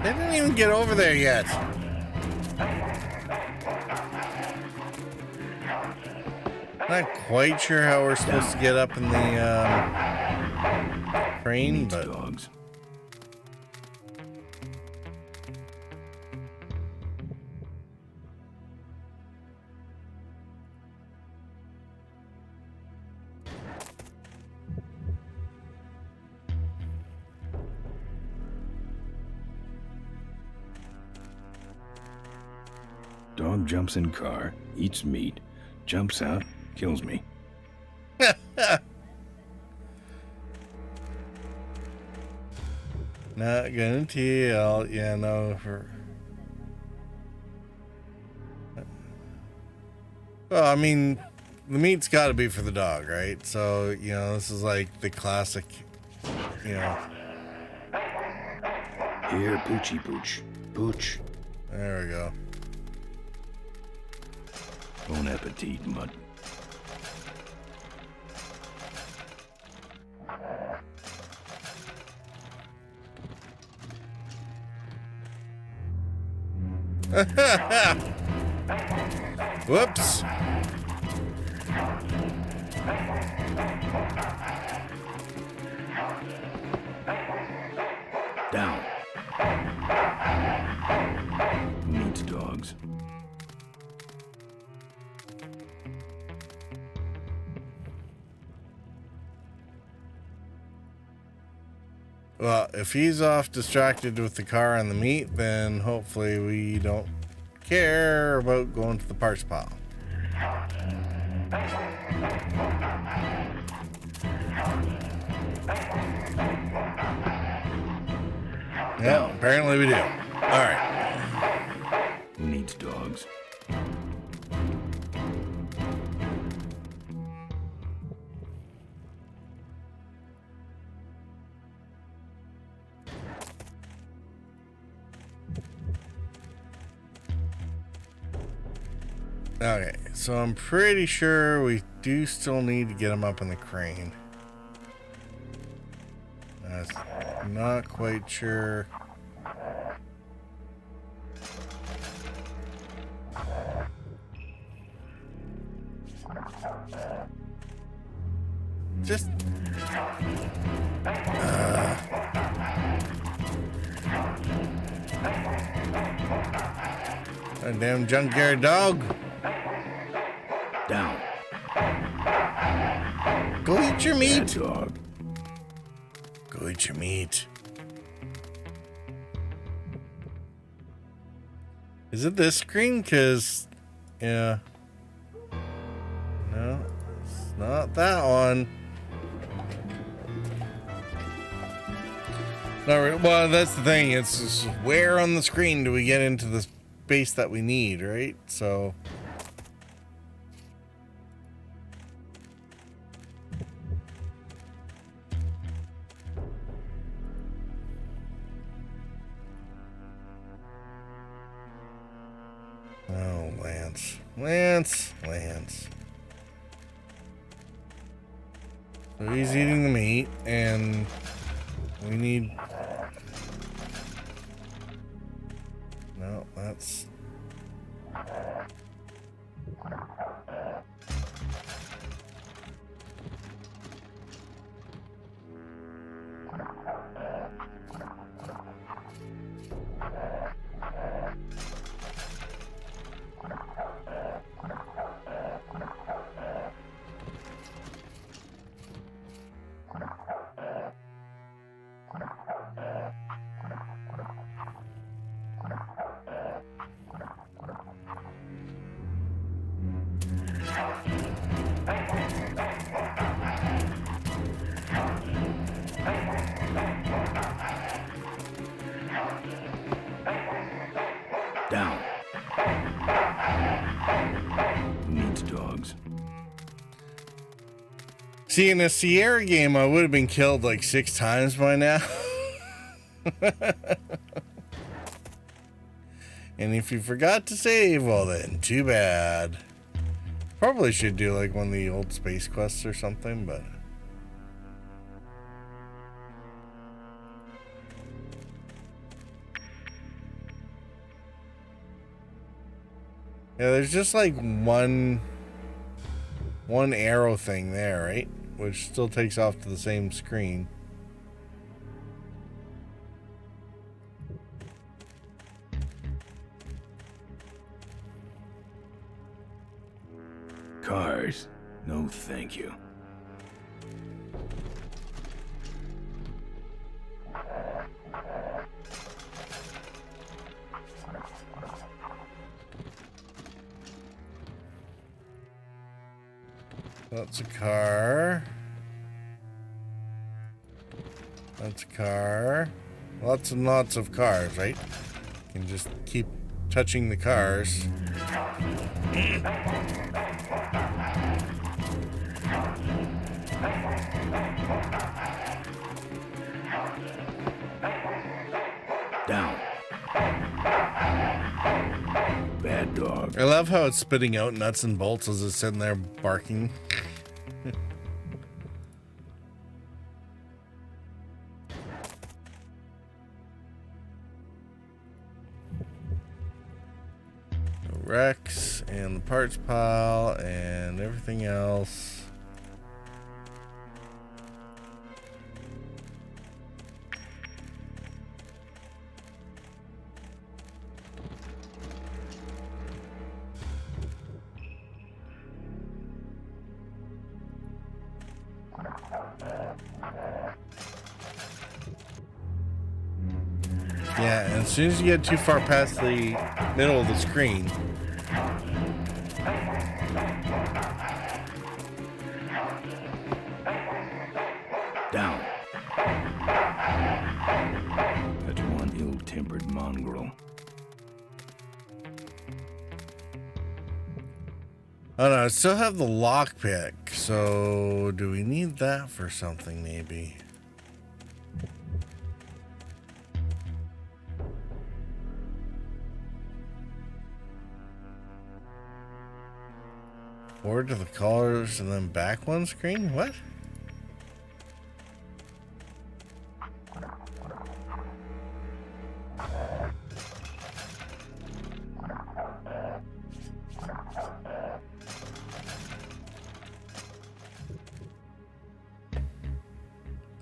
They didn't even get over there yet. Not quite sure how we're supposed to get up in the crane, but dogs. Dog jumps in car, eats meat, jumps out, kills me. Not gonna tell. Yeah, no. Well, I mean, the meat's got to be for the dog, right? So, you know, this is like the classic, you know. Here, Poochie Pooch. Pooch. There we go. Bon appetit, mutt. Whoops. Well, if he's off distracted with the car and the meat, then hopefully we don't care about going to the parts pile. Yeah, apparently we do. All right. Who needs dogs? Okay, so I'm pretty sure we do still need to get him up in the crane. Not quite sure. Just a damn junkyard dog. Down. Go eat your meat. Bad dog. Go eat your meat. Is it this screen? Cause yeah. No, it's not that one. No, well, that's the thing. It's just where on the screen do we get into the space that we need, right? So. Oh, Lance. So he's eating the meat, and we need... No, that's... Down. Who needs dogs? See, in a Sierra game, I would have been killed like 6 times by now. And if you forgot to save, well then, too bad. Probably should do like one of the old space quests or something, but... Yeah, there's just like one arrow thing there, right? Which still takes off to the same screen. Cars? No, thank you. That's a car. That's a car. Lots and lots of cars, right? You can just keep touching the cars. Down. Bad dog. I love how it's spitting out nuts and bolts as it's sitting there barking. Rex and the parts pile and everything else. Yeah, and as soon as you get too far past the middle of the screen, down. That's one ill-tempered mongrel. oh no, I still have the lockpick. So do we need that for something maybe? Forward to the colors and then back one screen? What?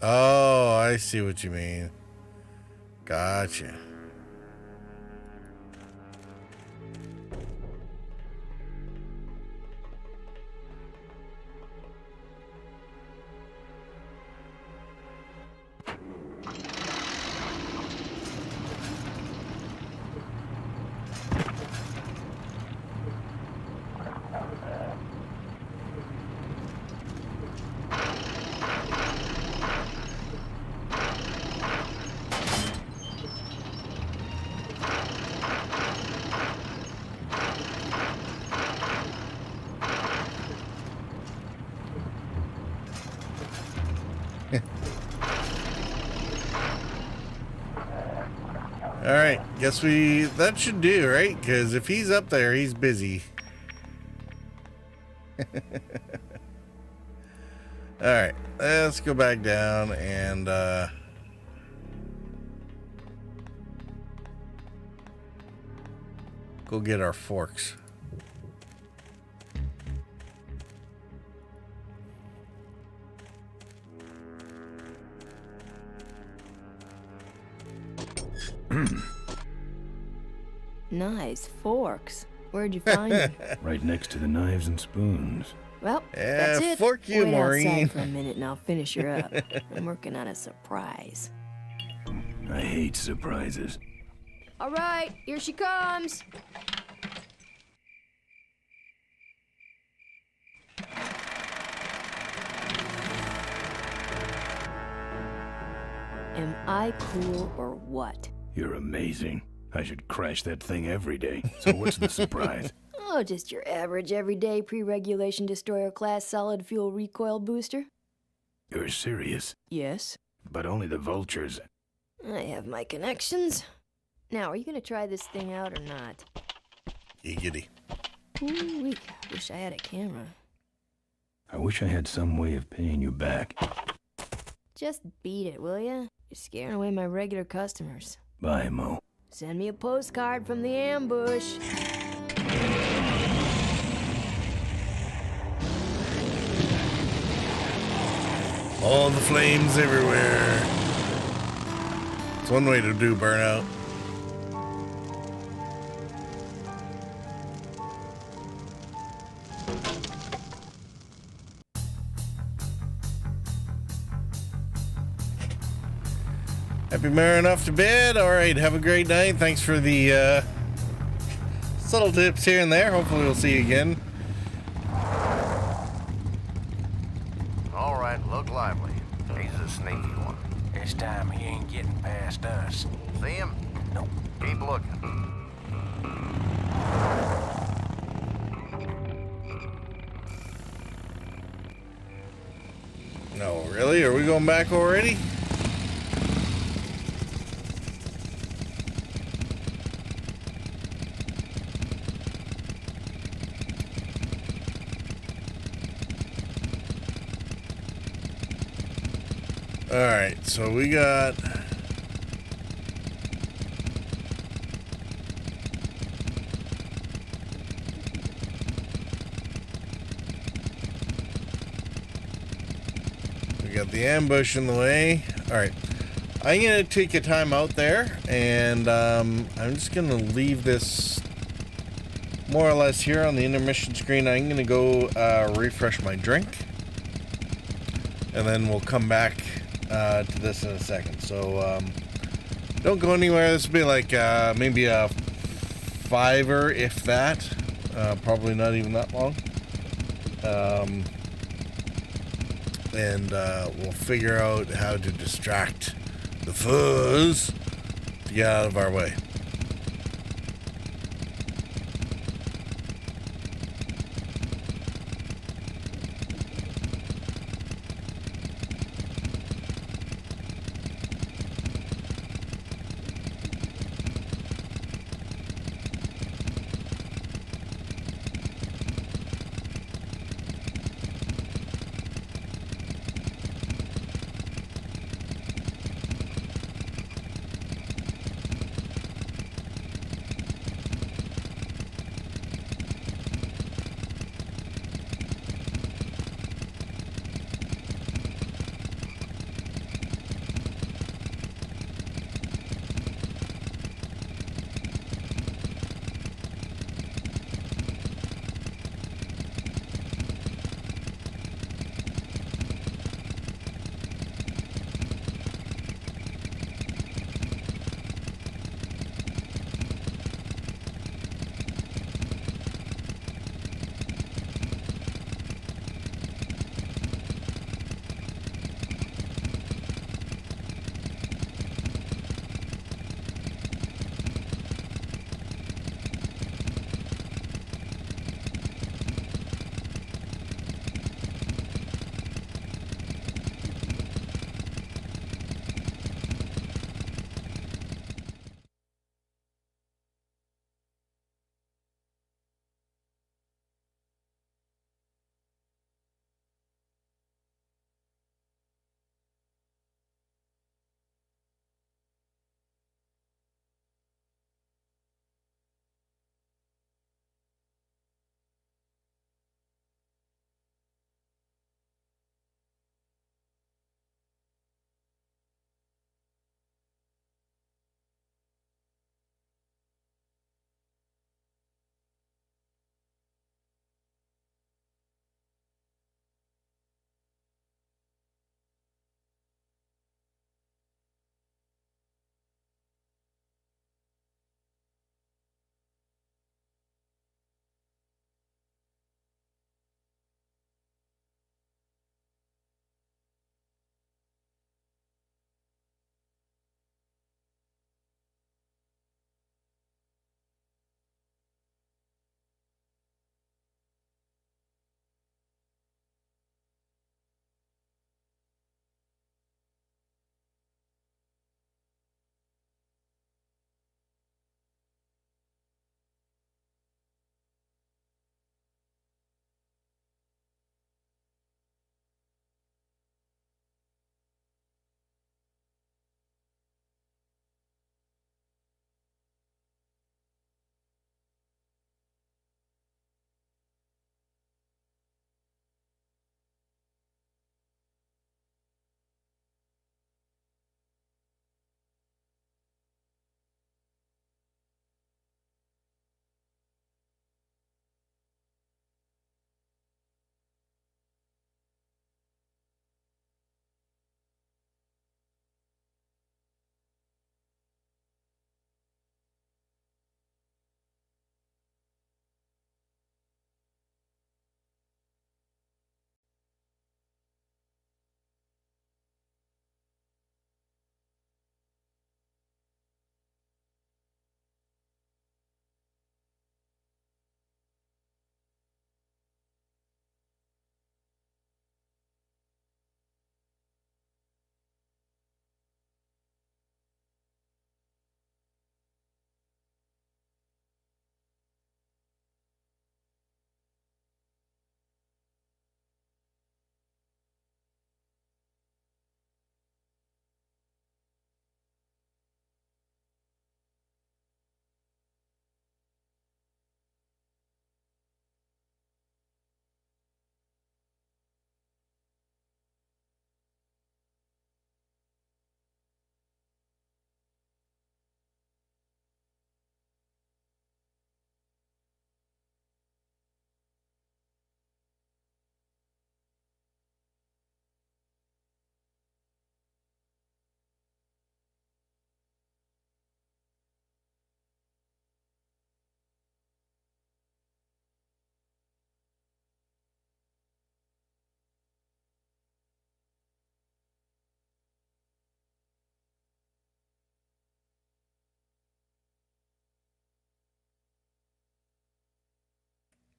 Oh, I see what you mean. Gotcha. All right, guess that should do, right? Because if he's up there, he's busy. All right, let's go back down and go get our forks. Nice forks. Where'd you find them? Right next to the knives and spoons. Well, Yeah, that's it. fork you, Wait Maureen. outside for a minute and I'll finish her up. I'm working on a surprise. I hate surprises. All right, here she comes. Am I cool or what? You're amazing. I should crash that thing every day. So what's the surprise? Oh, just your average everyday pre-regulation destroyer class solid fuel recoil booster. You're serious? Yes. But only the vultures. I have my connections. Now, are you gonna try this thing out or not? Giggity. Ooh, wish I had a camera. I wish I had some way of paying you back. Just beat it, will ya? You're scaring away my regular customers. Bye, Mo. Send me a postcard from the ambush. All the flames everywhere. It's one way to do burnout. Happy marrying off to bed. All right, have a great night. Thanks for the subtle tips here and there. Hopefully we'll see you again. All right, look lively. He's a sneaky one. This time he ain't getting past us. See him? Nope. Keep looking. No, really? Are we going back already? Alright, so we got... We got the ambush in the way. Alright, I'm going to take a time out there, and I'm just going to leave this more or less here on the intermission screen. I'm going to go refresh my drink, and then we'll come back to this in a second. So Don't go anywhere. This will be like maybe a $5, if that. Probably not even that long. And we'll figure out how to distract the fuzz to get out of our way.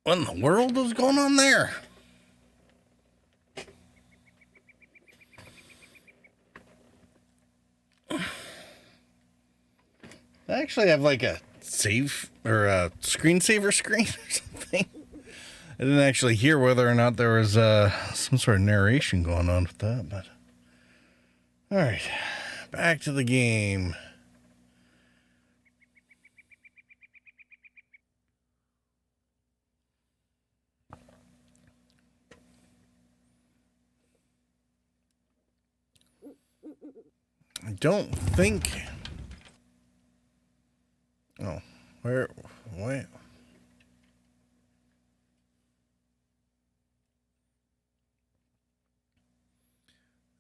What in the world was going on there? I actually have like a save or a screensaver screen or something. I didn't actually hear whether or not there was some sort of narration going on with that, but all right, back to the game. I don't think. Oh, where? Wait.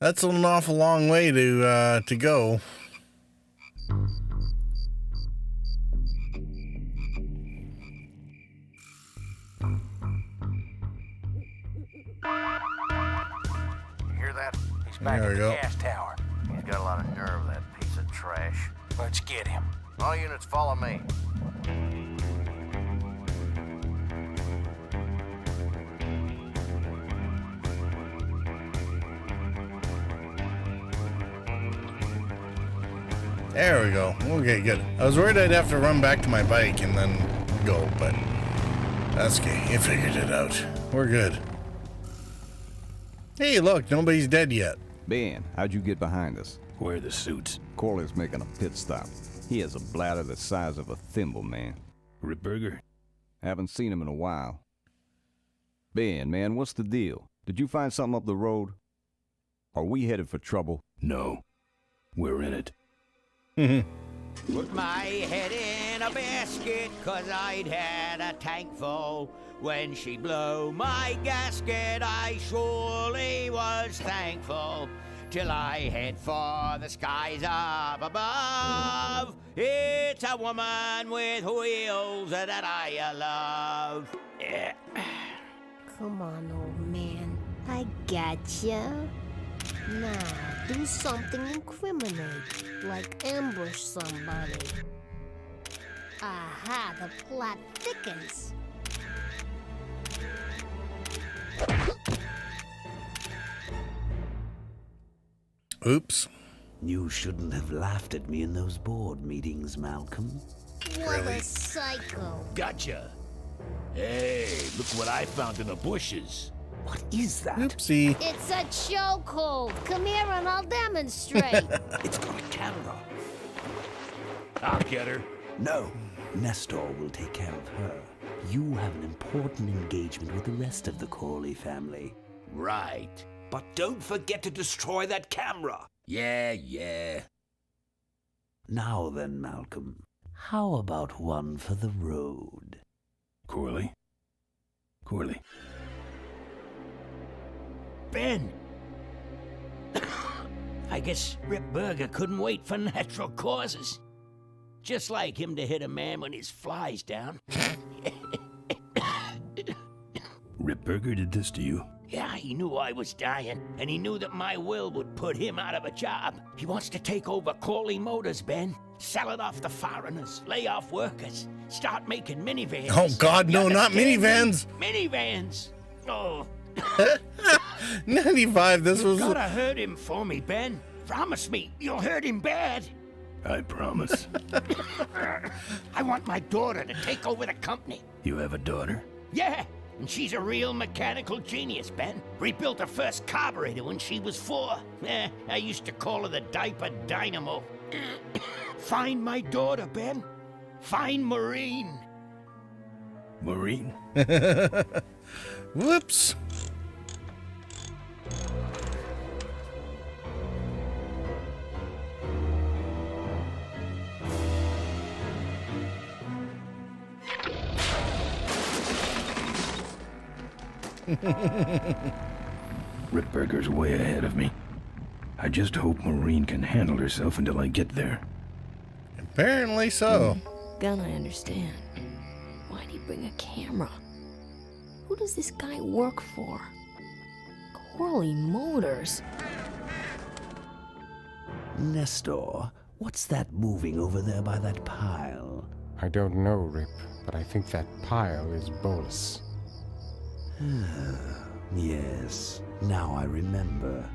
That's an awful long way to go. You hear that? He's back There at we the go. gas tower. He's got a lot of nerve, that piece of trash. Let's get him. All units, follow me. There we go. Okay, good. I was worried I'd have to run back to my bike and then go, but that's okay. You figured it out. We're good. Hey, look, nobody's dead yet. Ben, how'd you get behind us? Where are the suits? Corley's making a pit stop. He has a bladder the size of a thimble, man. Ripburger? Haven't seen him in a while. Ben, man, what's the deal? Did you find something up the road? Are we headed for trouble? No. We're in it. Put my head in a basket, 'cause I'd had a tank full. When she blew my gasket, I surely was thankful. Till I head for the skies up above. It's a woman with wheels that I love. Yeah. Come on, old man. I gotcha. Now, do something incriminating, like ambush somebody. Aha, the plot thickens. Oops. You shouldn't have laughed at me in those board meetings, Malcolm. What a psycho. Gotcha. Hey, look what I found in the bushes. What is that? Oopsie. It's a chokehold. Come here and I'll demonstrate. It's got a camera. I'll get her. No. Nestor will take care of her. You have an important engagement with the rest of the Corley family. Right. But don't forget to destroy that camera. Yeah. Now then, Malcolm, how about one for the road? Corley? Ben! I guess Rip Burger couldn't wait for natural causes. Just like him to hit a man when his fly's down. Ripburger did this to you? Yeah, he knew I was dying, and he knew that my will would put him out of a job. He wants to take over Corley Motors, Ben. Sell it off to foreigners, lay off workers, start making minivans. Oh, God, no, not minivans. Minivans. Oh. 95, this was... You gotta hurt him for me, Ben. Promise me you'll hurt him bad. I promise. I want my daughter to take over the company. You have a daughter? Yeah, and she's a real mechanical genius, Ben. Rebuilt her first carburetor when she was 4. I used to call her the diaper dynamo. Find my daughter, Ben. Find Maureen. Maureen? Whoops. Ripburger's way ahead of me. I just hope Maureen can handle herself until I get there. Apparently so. Gonna understand. Why'd he bring a camera? Who does this guy work for? Corley Motors. Nestor, what's that moving over there by that pile? I don't know, Rip, but I think that pile is Bolus. Yes, now I remember.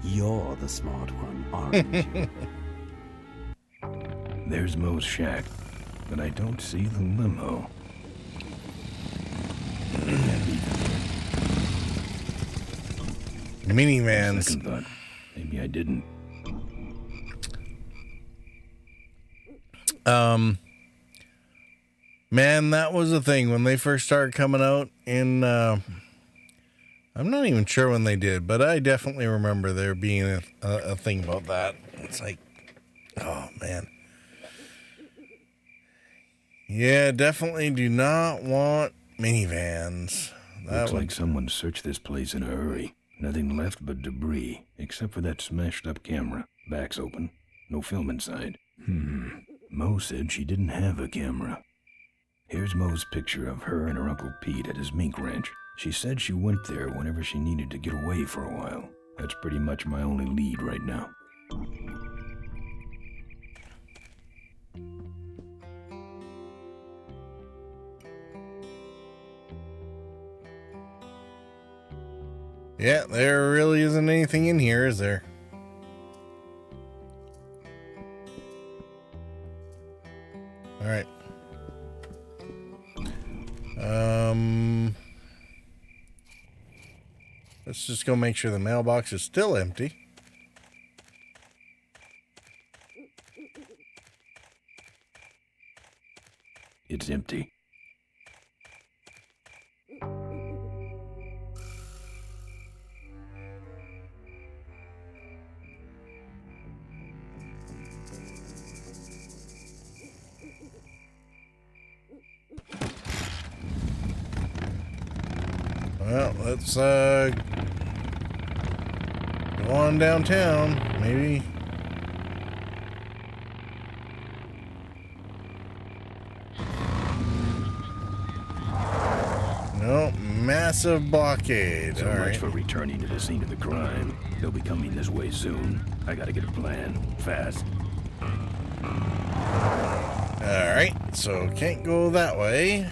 You're the smart one, aren't you? There's Mo's shack, but I don't see the limo. Minivans. Second thought, maybe I didn't. Man, that was a thing when they first started coming out in, I'm not even sure when they did, but I definitely remember there being a thing about that. It's like, oh man. Yeah, definitely do not want minivans. Looks like someone searched this place in a hurry. Nothing left but debris, except for that smashed up camera. Back's open. No film inside. Mo said she didn't have a camera. Here's Mo's picture of her and her Uncle Pete at his mink ranch. She said she went there whenever she needed to get away for a while. That's pretty much my only lead right now. Yeah, there really isn't anything in here, is there? All right. Let's just go make sure the mailbox is still empty. It's empty. Well, let's go on downtown, maybe. No, massive blockade. So All much right. for returning to the scene of the crime. They'll be coming this way soon. I gotta get a plan. Fast. All right, so can't go that way.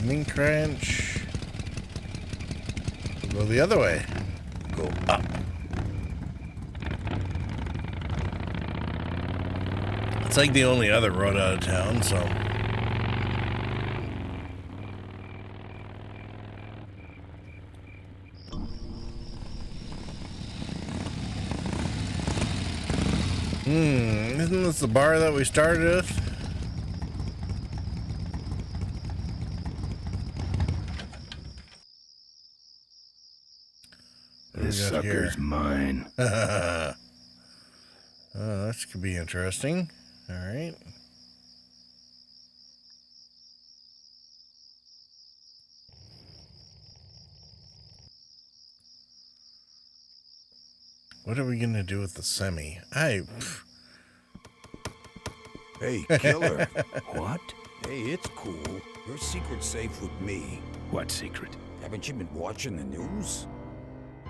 Mink Ranch. We'll go the other way. Go up. It's like the only other road out of town, so. Isn't this the bar that we started with? This sucker's mine. This could be interesting. All right. What are we going to do with the semi? Hey, killer. What? Hey, it's cool. Your secret's safe with me. What secret? Haven't you been watching the news?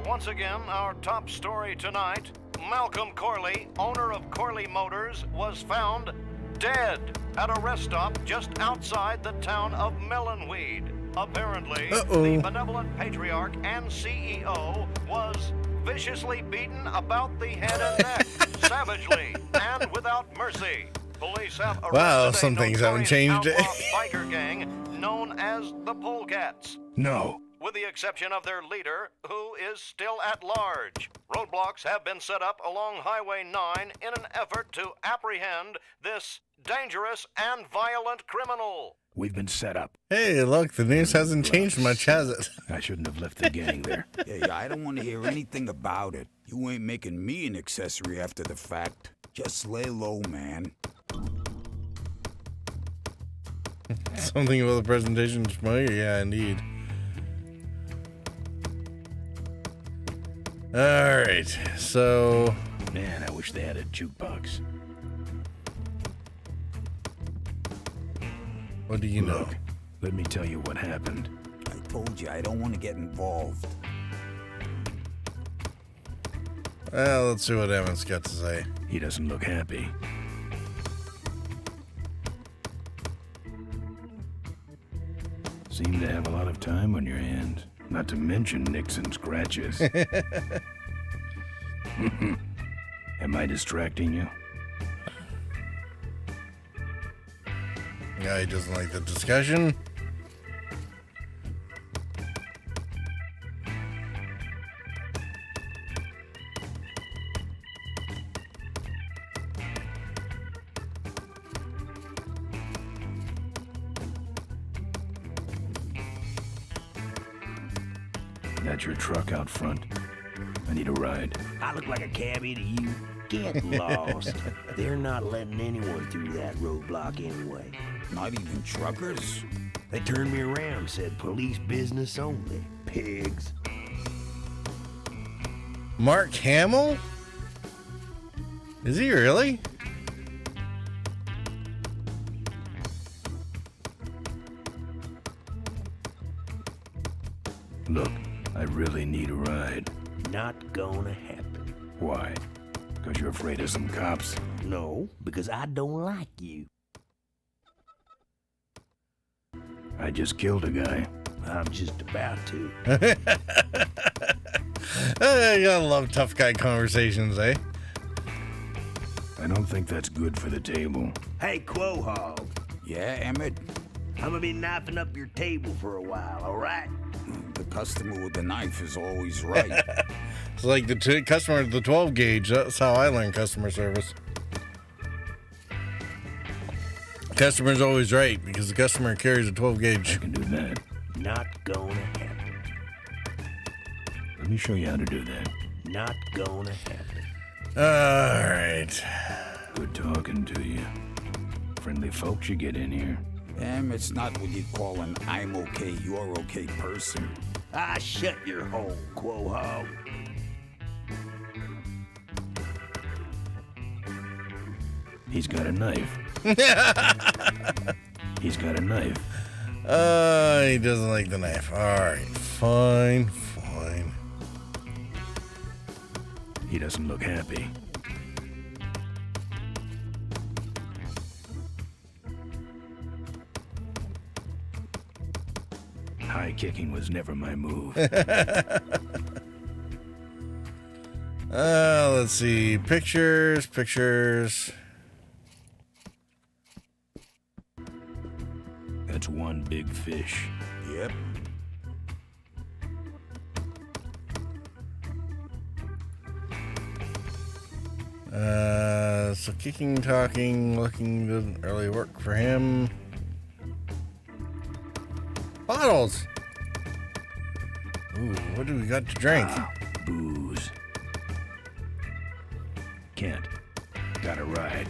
Once again, our top story tonight, Malcolm Corley, owner of Corley Motors, was found dead at a rest stop just outside the town of Melonweed. Apparently, the benevolent patriarch and CEO was viciously beaten about the head and neck, savagely and without mercy. Police have arrested some things haven't changed. biker gang known as the Polecats. No. With the exception of their leader, who is still at large. Roadblocks have been set up along Highway 9 in an effort to apprehend this dangerous and violent criminal. We've been set up. Hey, look, the news hasn't changed much, has it? I shouldn't have left the gang there. Hey, I don't want to hear anything about it. You ain't making me an accessory after the fact. Just lay low, man. Something about the presentation is familiar? Yeah, indeed. All right, so... Man, I wish they had a jukebox. What do you know? Look, let me tell you what happened. I told you I don't want to get involved. Well, let's see what Evan's got to say. He doesn't look happy. Seem to have a lot of time on your hands. Not to mention nicks and scratches. Am I distracting you? Yeah, he doesn't like the discussion. That's your truck out front. I need a ride. I look like a cabbie to you. Get lost. They're not letting anyone through that roadblock anyway. Not even truckers? They turned me around, said police business only. Pigs. Mark Hamill? Is he really? Look, I really need a ride. Not gonna happen. Why? Because you're afraid of some cops? No, because I don't like you. I just killed a guy. I'm just about to. You gotta love tough guy conversations, eh? I don't think that's good for the table. Hey, Quahog. Yeah, Emmett? I'm gonna be knifing up your table for a while, all right? The customer with the knife is always right. It's like the customer at the 12 gauge. That's how I learn customer service. Customer's always right because the customer carries a 12 gauge. I can do that. Not gonna happen. Let me show you how to do that. Not gonna happen. All right. Good talking to you. Friendly folks you get in here. It's not what you'd call an I'm okay, you're okay person. Ah, shut your hole, Quahog. He's got a knife. He's got a knife. He doesn't like the knife. All right, fine. He doesn't look happy. High kicking was never my move. Let's see. Pictures. That's one big fish. Yep. So kicking, talking, looking doesn't really work for him. Bottles. Ooh, what do we got to drink? Booze. Can't. Gotta ride.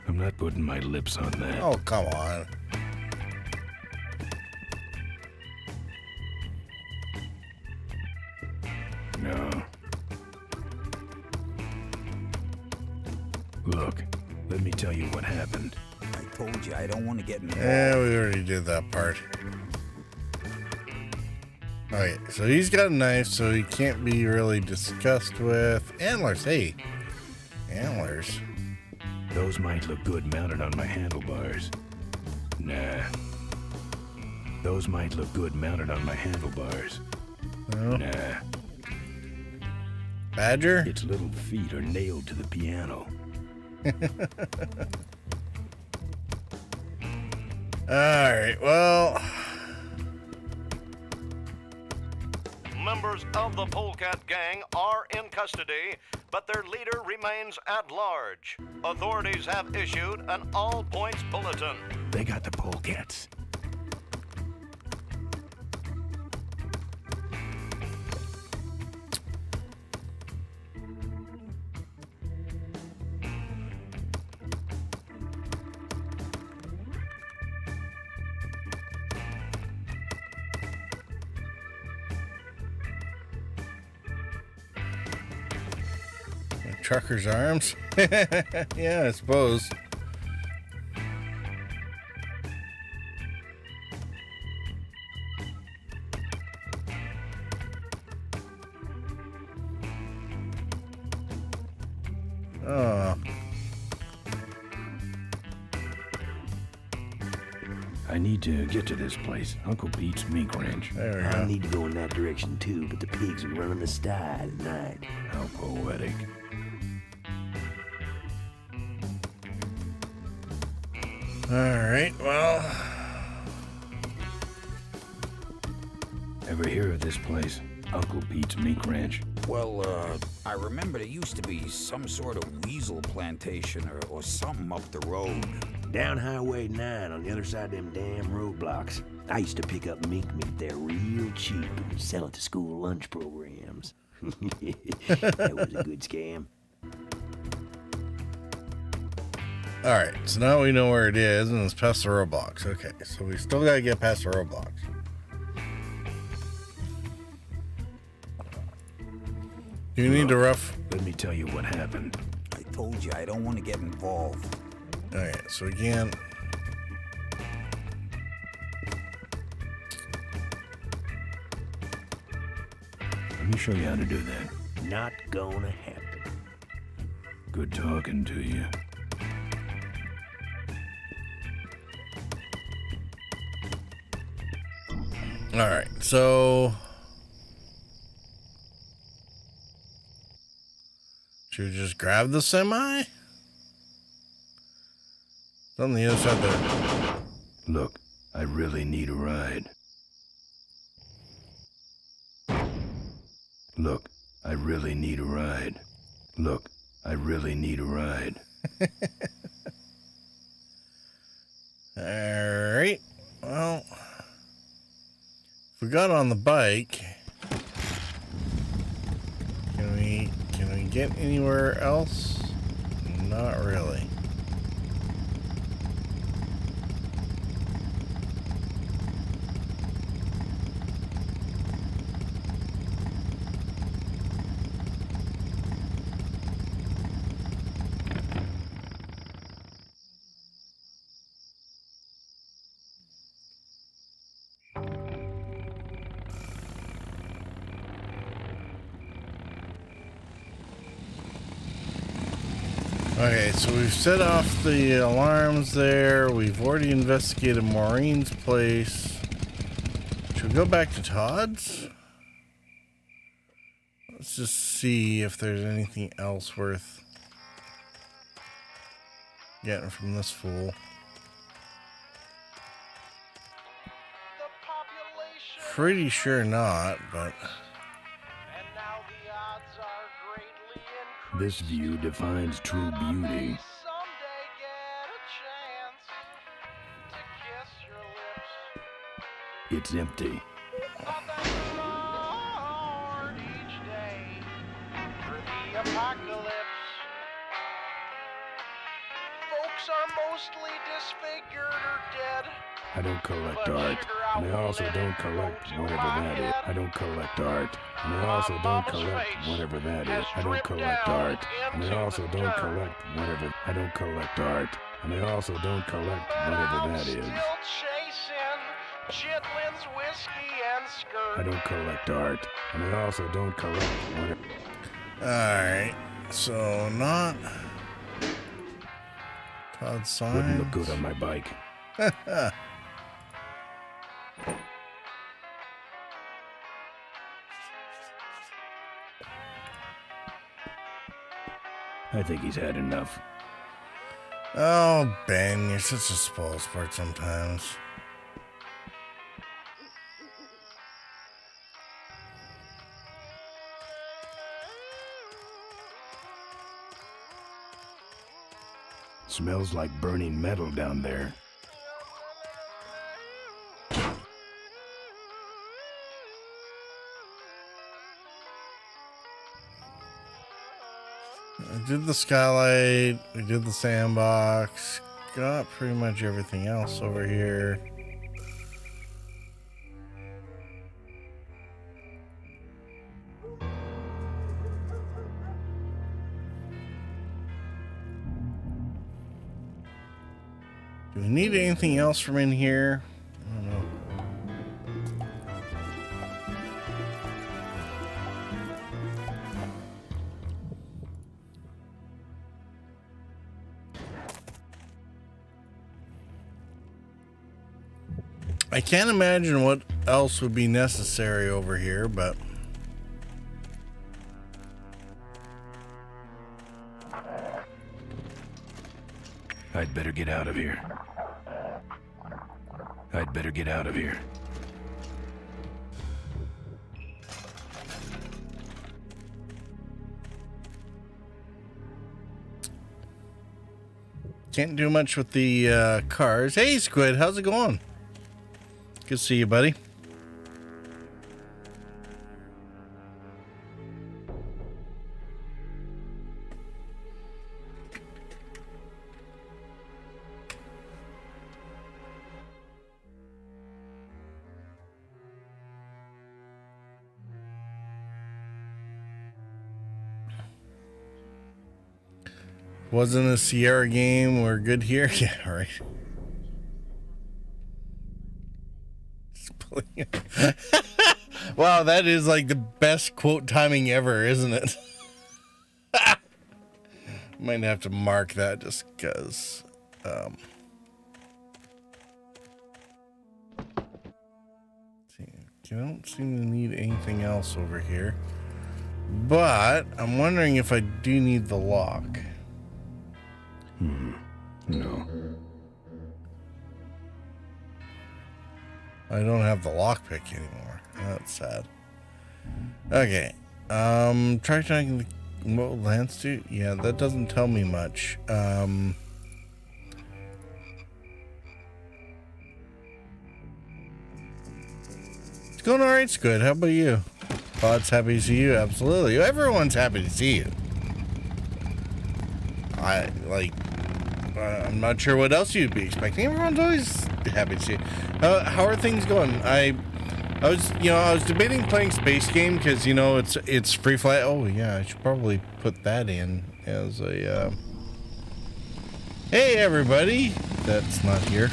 I'm not putting my lips on that. Oh, come on. No. Look, let me tell you what happened. I told you I don't want to get involved. Yeah, we already did that part. Okay, so he's got a knife, so he can't be really discussed with. Antlers, hey. Antlers. Those might look good mounted on my handlebars. Nah. Those might look good mounted on my handlebars. No. Nah. Badger? Its little feet are nailed to the piano. Alright, well. Members of the Polecat Gang are in custody, but their leader remains at large. Authorities have issued an all-points bulletin. They got the polecats. Trucker's arms? Yeah, I suppose. Oh. I need to get to this place. Uncle Pete's Mink Ranch. There we I go. need to go in that direction too, but the pigs are running the sty at night. How poetic. Alright, well. Ever hear of this place? Uncle Pete's Mink Ranch. Well, I remember there used to be some sort of weasel plantation or something up the road. Down Highway 9 on the other side of them damn roadblocks. I used to pick up mink meat there real cheap and sell it to school lunch programs. That was a good scam. Alright, so now we know where it is, and it's past the roadblocks. Okay, so we still gotta get past the roadblocks. You need to rough. Let me tell you what happened. I told you I don't want to get involved. Alright, so again. Let me show you how to do that. Not gonna happen. Good talking to you. Alright, so. Should we just grab the semi? It's on the other side there. Look, I really need a ride. Look, I really need a ride. Look, I really need a ride. Alright, well. If we got on the bike, can we get anywhere else? Not really. Okay, so we've set off the alarms there. We've already investigated Maureen's place. Should we go back to Todd's? Let's just see if there's anything else worth getting from this fool. Pretty sure not, but... This view defines true beauty. It's empty. Folks are mostly disfigured or dead. I don't collect art, and I also don't collect whatever that is. I don't collect art, and I also don't collect whatever that is. I don't collect art, and I also don't collect whatever. I don't collect art, and I also don't collect whatever that is. Chitlin's whiskey and skirt. I don't collect art, and I also don't collect whatever. Alright, so not Todd signs. Wouldn't look good on my bike. I think he's had enough. Oh, Ben, you're such a spoil sport sometimes. Smells like burning metal down there. I did the skylight, we did the sandbox, got pretty much everything else over here. Do we need anything else from in here? I don't know. I can't imagine what else would be necessary over here, but I'd better get out of here. I'd better get out of here. can't do much with the cars. Hey, Squid, how's it going? Good to see you, buddy. Wasn't a Sierra game. We're good here. Yeah, right. Wow, that is like the best quote timing ever, isn't it? Might have to mark that just because. I don't seem to need anything else over here. But I'm wondering if I do need the lock. No. I don't have the lockpick anymore. That's sad. Okay. Try talking to what will Lance do? Yeah, that doesn't tell me much. It's going alright, it's good. How about you? Pod's happy to see you. Absolutely. Everyone's happy to see you. I'm not sure what else you'd be expecting. Everyone's always happy to see you. How are things going? I was debating playing Space Game because it's free flight. Oh yeah, I should probably put that in as a. Hey everybody, that's not here.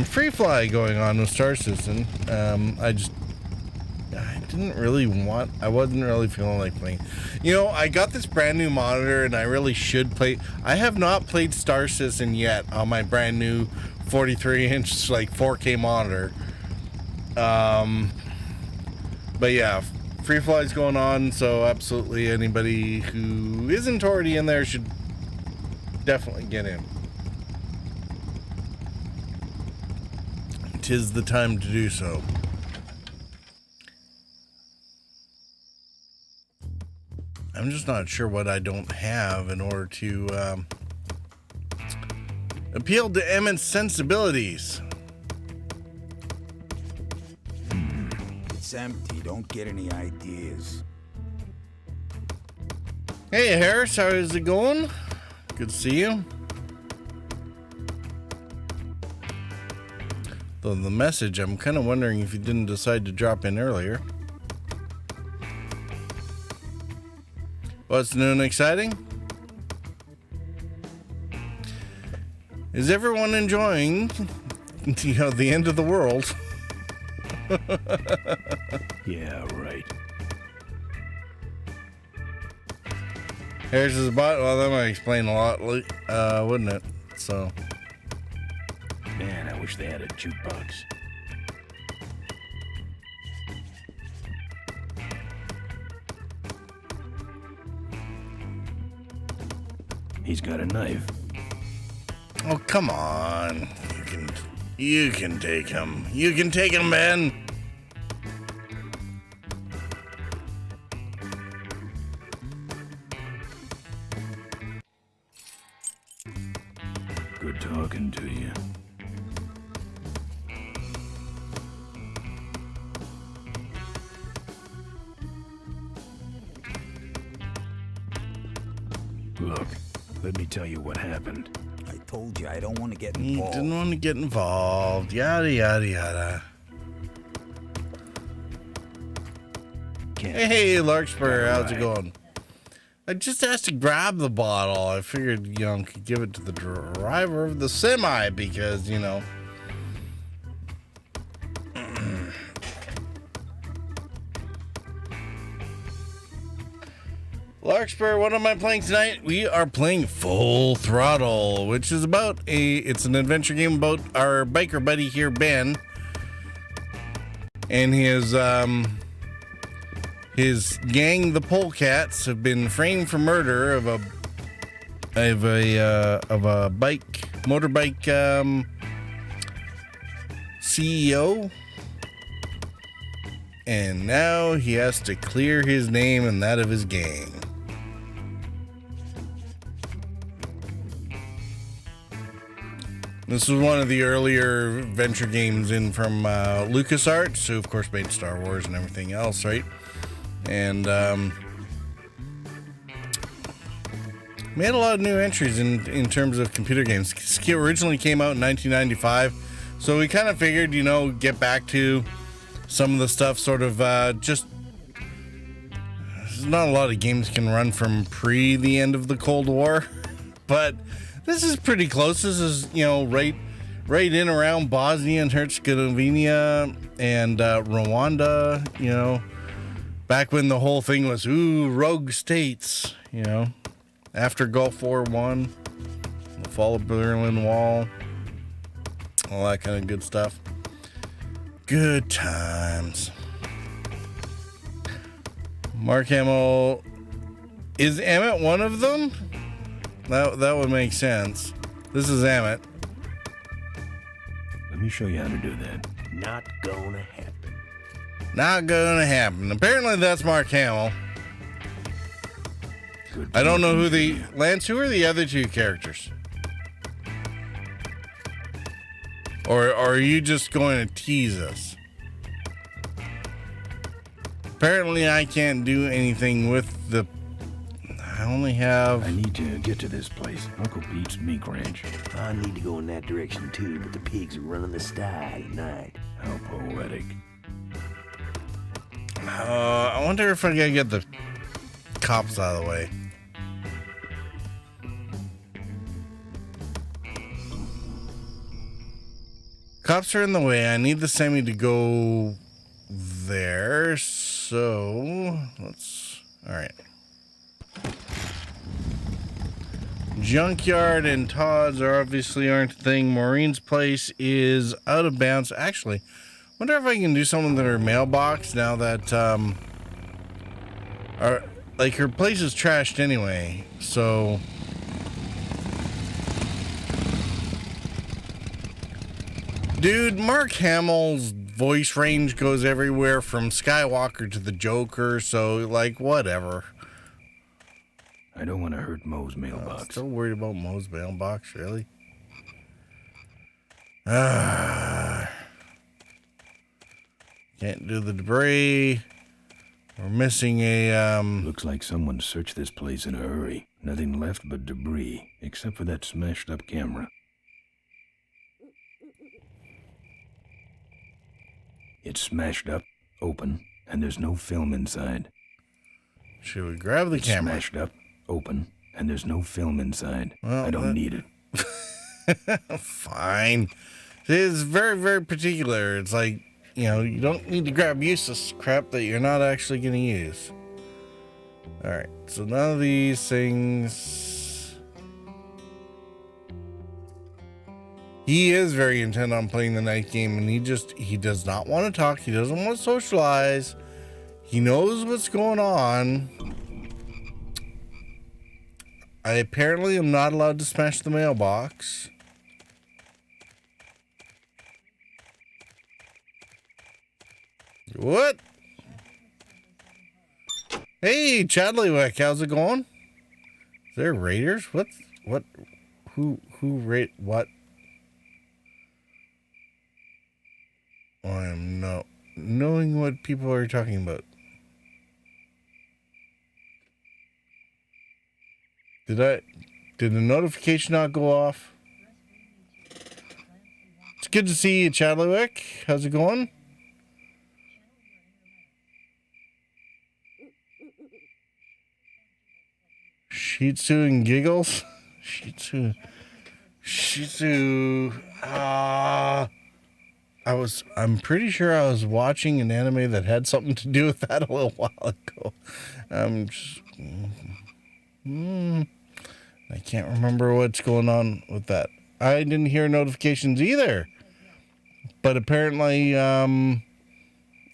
Free fly going on with Star Citizen. I wasn't really feeling like playing. I got this brand new monitor and I really should play. I have not played Star Citizen yet on my brand new 43-inch like 4K monitor. But yeah, free fly's going on, so absolutely anybody who isn't already in there should definitely get in. 'Tis the time to do so. I'm just not sure what I don't have in order to appeal to Emmett's sensibilities. It's empty. Don't get any ideas. Hey Harris, how is it going? Good to see you. Though the message, I'm kind of wondering if you didn't decide to drop in earlier. What's new and exciting? Is everyone enjoying, the end of the world? Yeah, right. Harris is a bot. Well, that might explain a lot, wouldn't it? So. Man, I wish they had a jukebox. He's got a knife. Oh, come on. You can take him. You can take him, Ben. Good talking to you. Look, let me tell you what happened. I told you I don't want to get He involved. didn't want to get involved. Yada, yada, yada. Hey, Larkspur, how's it going? I just asked to grab the bottle. I figured, could give it to the driver of the semi because, Larkspur, what am I playing tonight? We are playing Full Throttle, which is it's an adventure game about our biker buddy here, Ben, and his gang, the Polecats, have been framed for murder of a motorbike CEO. And now he has to clear his name and that of his gang. This was one of the earlier venture games in from LucasArts, who of course made Star Wars and everything else, right? And made a lot of new entries in terms of computer games. It originally came out in 1995, so we kind of figured, get back to some of the stuff sort of just... Not a lot of games can run from the end of the Cold War, but this is pretty close. This is, right in around Bosnia and Herzegovina and Rwanda, back when the whole thing was, rogue states, after Gulf War I, the fall of Berlin Wall, all that kind of good stuff. Good times. Mark Hamill. Is Emmett one of them? That would make sense. This is Emmett. Let me show you how to do that. Not gonna happen. Not gonna happen. Apparently that's Mark Hamill. I don't know who who are the other two characters? Or are you just going to tease us? Apparently I can't do anything with the... I only have... I need to get to this place. Uncle Pete's Meat Ranch. I need to go in that direction too, but the pigs are running the style at night. How poetic. I wonder if I gotta get the cops out of the way. Cops are in the way. I need the semi to go there, so let's... Alright. Junkyard and Todd's obviously aren't a thing. Maureen's place is out of bounds. Actually, wonder if I can do something with her mailbox now that her place is trashed anyway. So dude, Mark Hamill's voice range goes everywhere from Skywalker to the Joker, so whatever. I don't want to hurt Moe's mailbox. Still worried about Moe's mailbox, really? Can't do the debris. We're missing a, Looks like someone searched this place in a hurry. Nothing left but debris, except for that smashed up camera. It's smashed up, open, and there's no film inside. Should we grab the camera? Smashed up, open, and there's no film inside. Well, I don't need it. Fine. It's very, very particular. It's like, you don't need to grab useless crap that you're not actually going to use. Alright, so none of these things... He is very intent on playing the night game, and he does not want to talk. He doesn't want to socialize. He knows what's going on. I apparently am not allowed to smash the mailbox. What? Hey, Chadleywick, how's it going? Is there raiders? What? Who raid what? I am not knowing what people are talking about. Did the notification not go off? It's good to see you, Chadleywick. How's it going? Shih Tzu and giggles? Shih Tzu. I'm pretty sure I was watching an anime that had something to do with that a little while ago. I can't remember what's going on with that. I didn't hear notifications either. But apparently,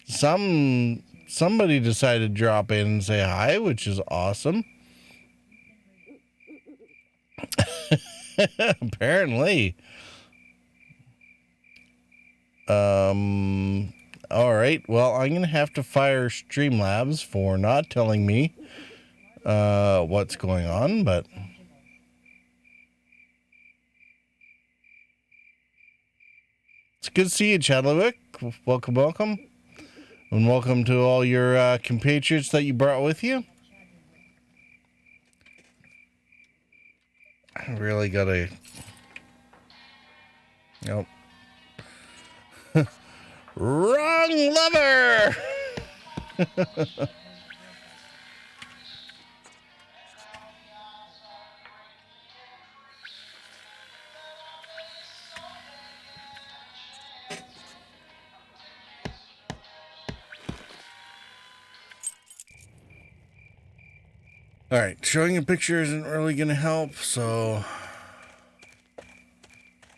somebody decided to drop in and say hi, which is awesome. Apparently. All right. Well, I'm going to have to fire Streamlabs for not telling me what's going on, but it's good to see you, Chadwick. Welcome. And welcome to all your compatriots that you brought with you. I really gotta... Nope. Wrong lever! All right, showing a picture isn't really going to help, so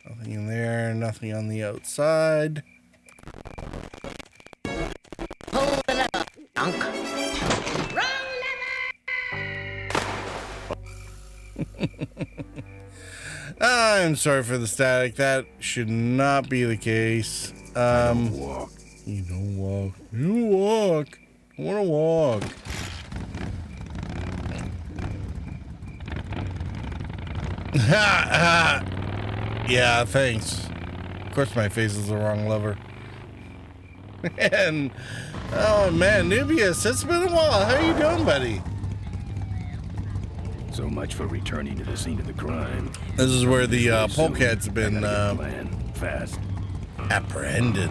nothing in there, nothing on the outside. Pull the lever, Unc. I'm sorry for the static. That should not be the case. You don't walk. You walk. I want to walk. Yeah, thanks. Of course my face is the wrong lever. And oh man, Nubius, it's been a while. How you doing, buddy? So much for returning to the scene of the crime. This is where the polecats have been fast apprehended.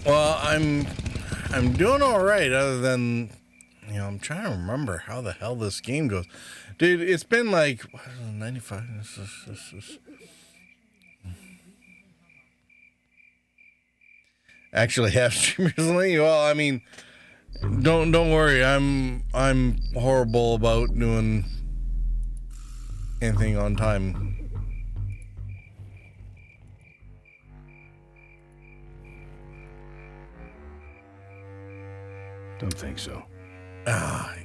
Well, I'm doing all right, other than, you know, I'm trying to remember how the hell this game goes. Dude, it's been like 95. Actually have streamed recently. Well, I mean, don't worry. I'm horrible about doing anything on time. Don't think so.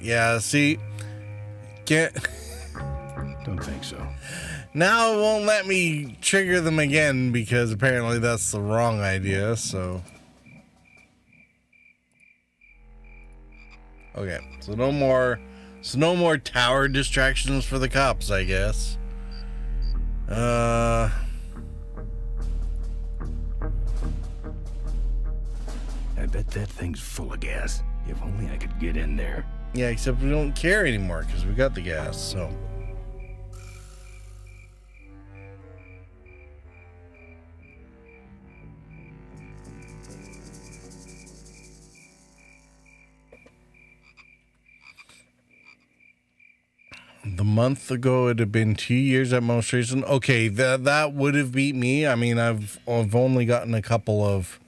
Yeah, see, can't. Don't think so. Now it won't let me trigger them again because apparently that's the wrong idea, so. Okay, so no more tower distractions for the cops, I guess. I bet that thing's full of gas. If only I could get in there. Yeah, except we don't care anymore because we got the gas, so. The month ago, it had been 2 years at most recent. Okay, that would have beat me. I mean, I've only gotten a couple of,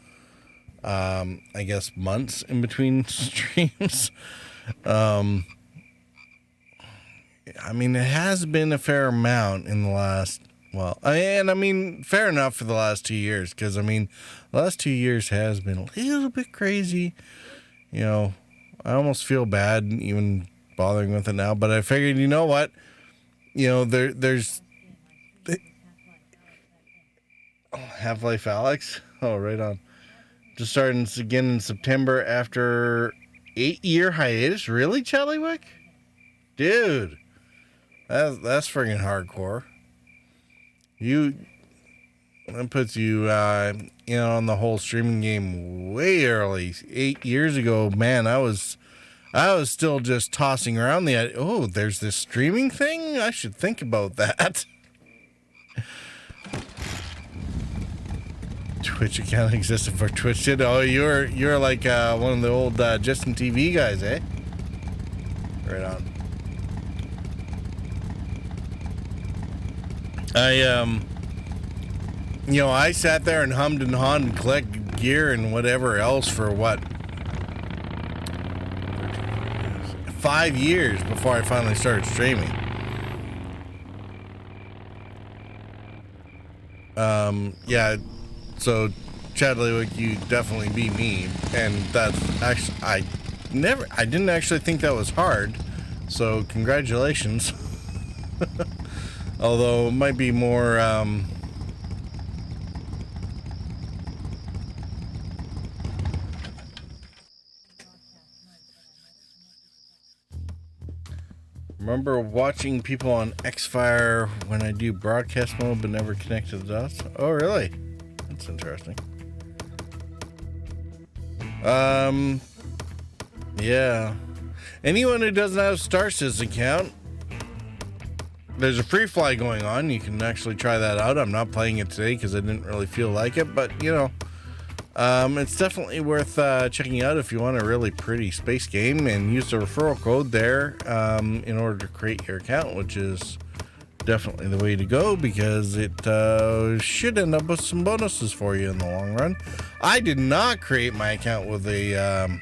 I guess, months in between streams. I mean, it has been a fair amount in the last. Well, I mean, fair enough for the last 2 years, because I mean, the last 2 years has been a little bit crazy. You know, I almost feel bad even bothering with it now, but I figured, you know what, you know, there's Half-Life Alyx. Oh, right on. Just starting again in September after 8-year hiatus. Really, Challywick? Dude, that's friggin' hardcore. That puts you, you know, on the whole streaming game way early. 8 years ago, man, I was still just tossing around the idea. Oh, there's this streaming thing? I should think about that. Twitch account existed for Twitch. Did oh, you're like one of the old Justin TV guys, eh? Right on. You know, I sat there and hummed and hawed and collected gear and whatever else for what? 5 years before I finally started streaming. Yeah, so Chadley, you definitely beat me, and that's actually, I didn't actually think that was hard, so congratulations. Although it might be more, remember watching people on Xfire when I do broadcast mode but never connected the dots? Oh, really? That's interesting. Yeah. Anyone who doesn't have Starsys account, there's a free fly going on. You can actually try that out. I'm not playing it today because I didn't really feel like it, but you know, it's definitely worth checking out if you want a really pretty space game, and use the referral code there in order to create your account, which is definitely the way to go because it should end up with some bonuses for you in the long run. I did not create my account with a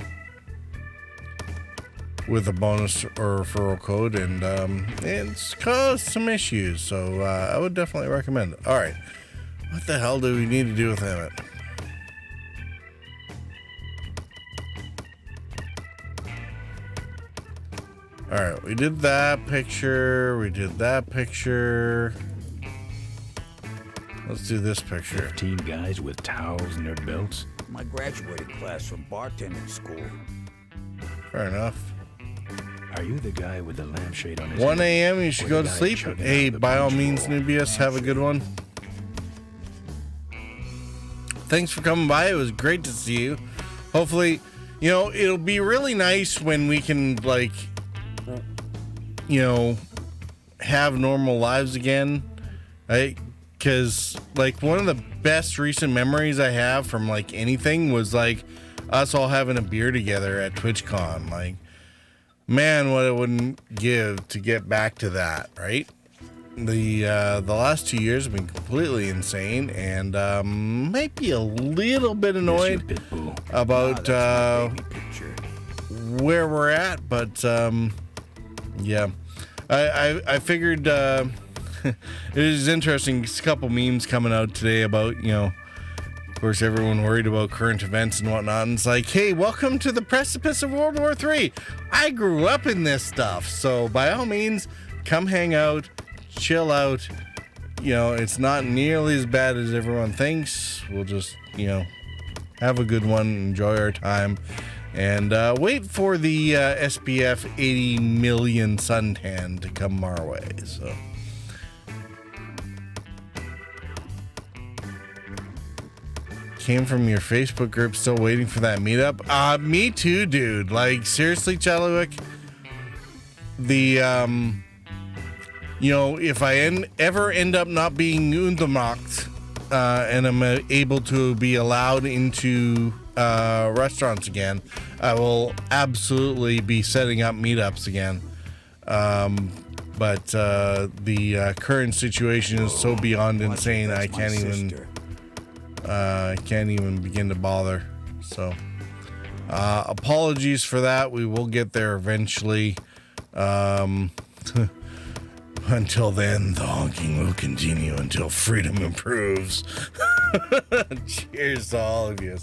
bonus or referral code, and it's caused some issues, so I would definitely recommend it. All right, what the hell do we need to do with Emmett? All right, we did that picture. We did that picture. Let's do this picture. 15 guys with towels in their belts. My graduating class from bartending school. Fair enough. Are you the guy with the lampshade on his 1 head? a.m. You should Or go the to guy sleep. chugging Hey, out the by all punch means, bowl? Nubius, have a good one. Thanks for coming by. It was great to see you. Hopefully, you know, it'll be really nice when we can, like, you know, have normal lives again, right? Because, like, one of the best recent memories I have from, like, anything was, like, us all having a beer together at TwitchCon. Like, man, what it wouldn't give to get back to that, right? The last 2 years have been completely insane, and might be a little bit annoyed about where we're at, but yeah, I figured it was interesting. There's a couple memes coming out today about, you know, of course, everyone worried about current events and whatnot, and it's like, hey, welcome to the precipice of World War III. I grew up in this stuff, so by all means, come hang out, chill out. You know, it's not nearly as bad as everyone thinks. We'll just, you know, have a good one, enjoy our time, and wait for the SPF 80 million suntan to come our way. So. Came from your Facebook group, still waiting for that meetup. Me too, dude. Like, seriously, Chadwick, the you know, if I ever end up not being Untermacht, and I'm able to be allowed into restaurants again, I will absolutely be setting up meetups again. But the current situation is so beyond insane, I can't even begin to bother. So apologies for that. We will get there eventually. Until then, the honking will continue until freedom improves. Cheers to all of you.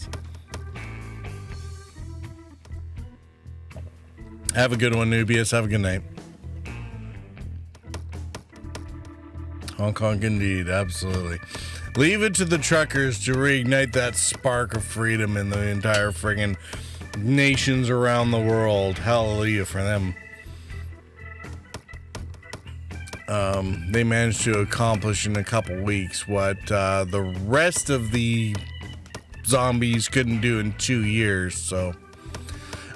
Have a good one, Nubius. Have a good night. Hong Kong indeed, absolutely. Leave it to the truckers to reignite that spark of freedom in the entire friggin' nations around the world. Hallelujah for them. They managed to accomplish in a couple weeks what the rest of the zombies couldn't do in 2 years. So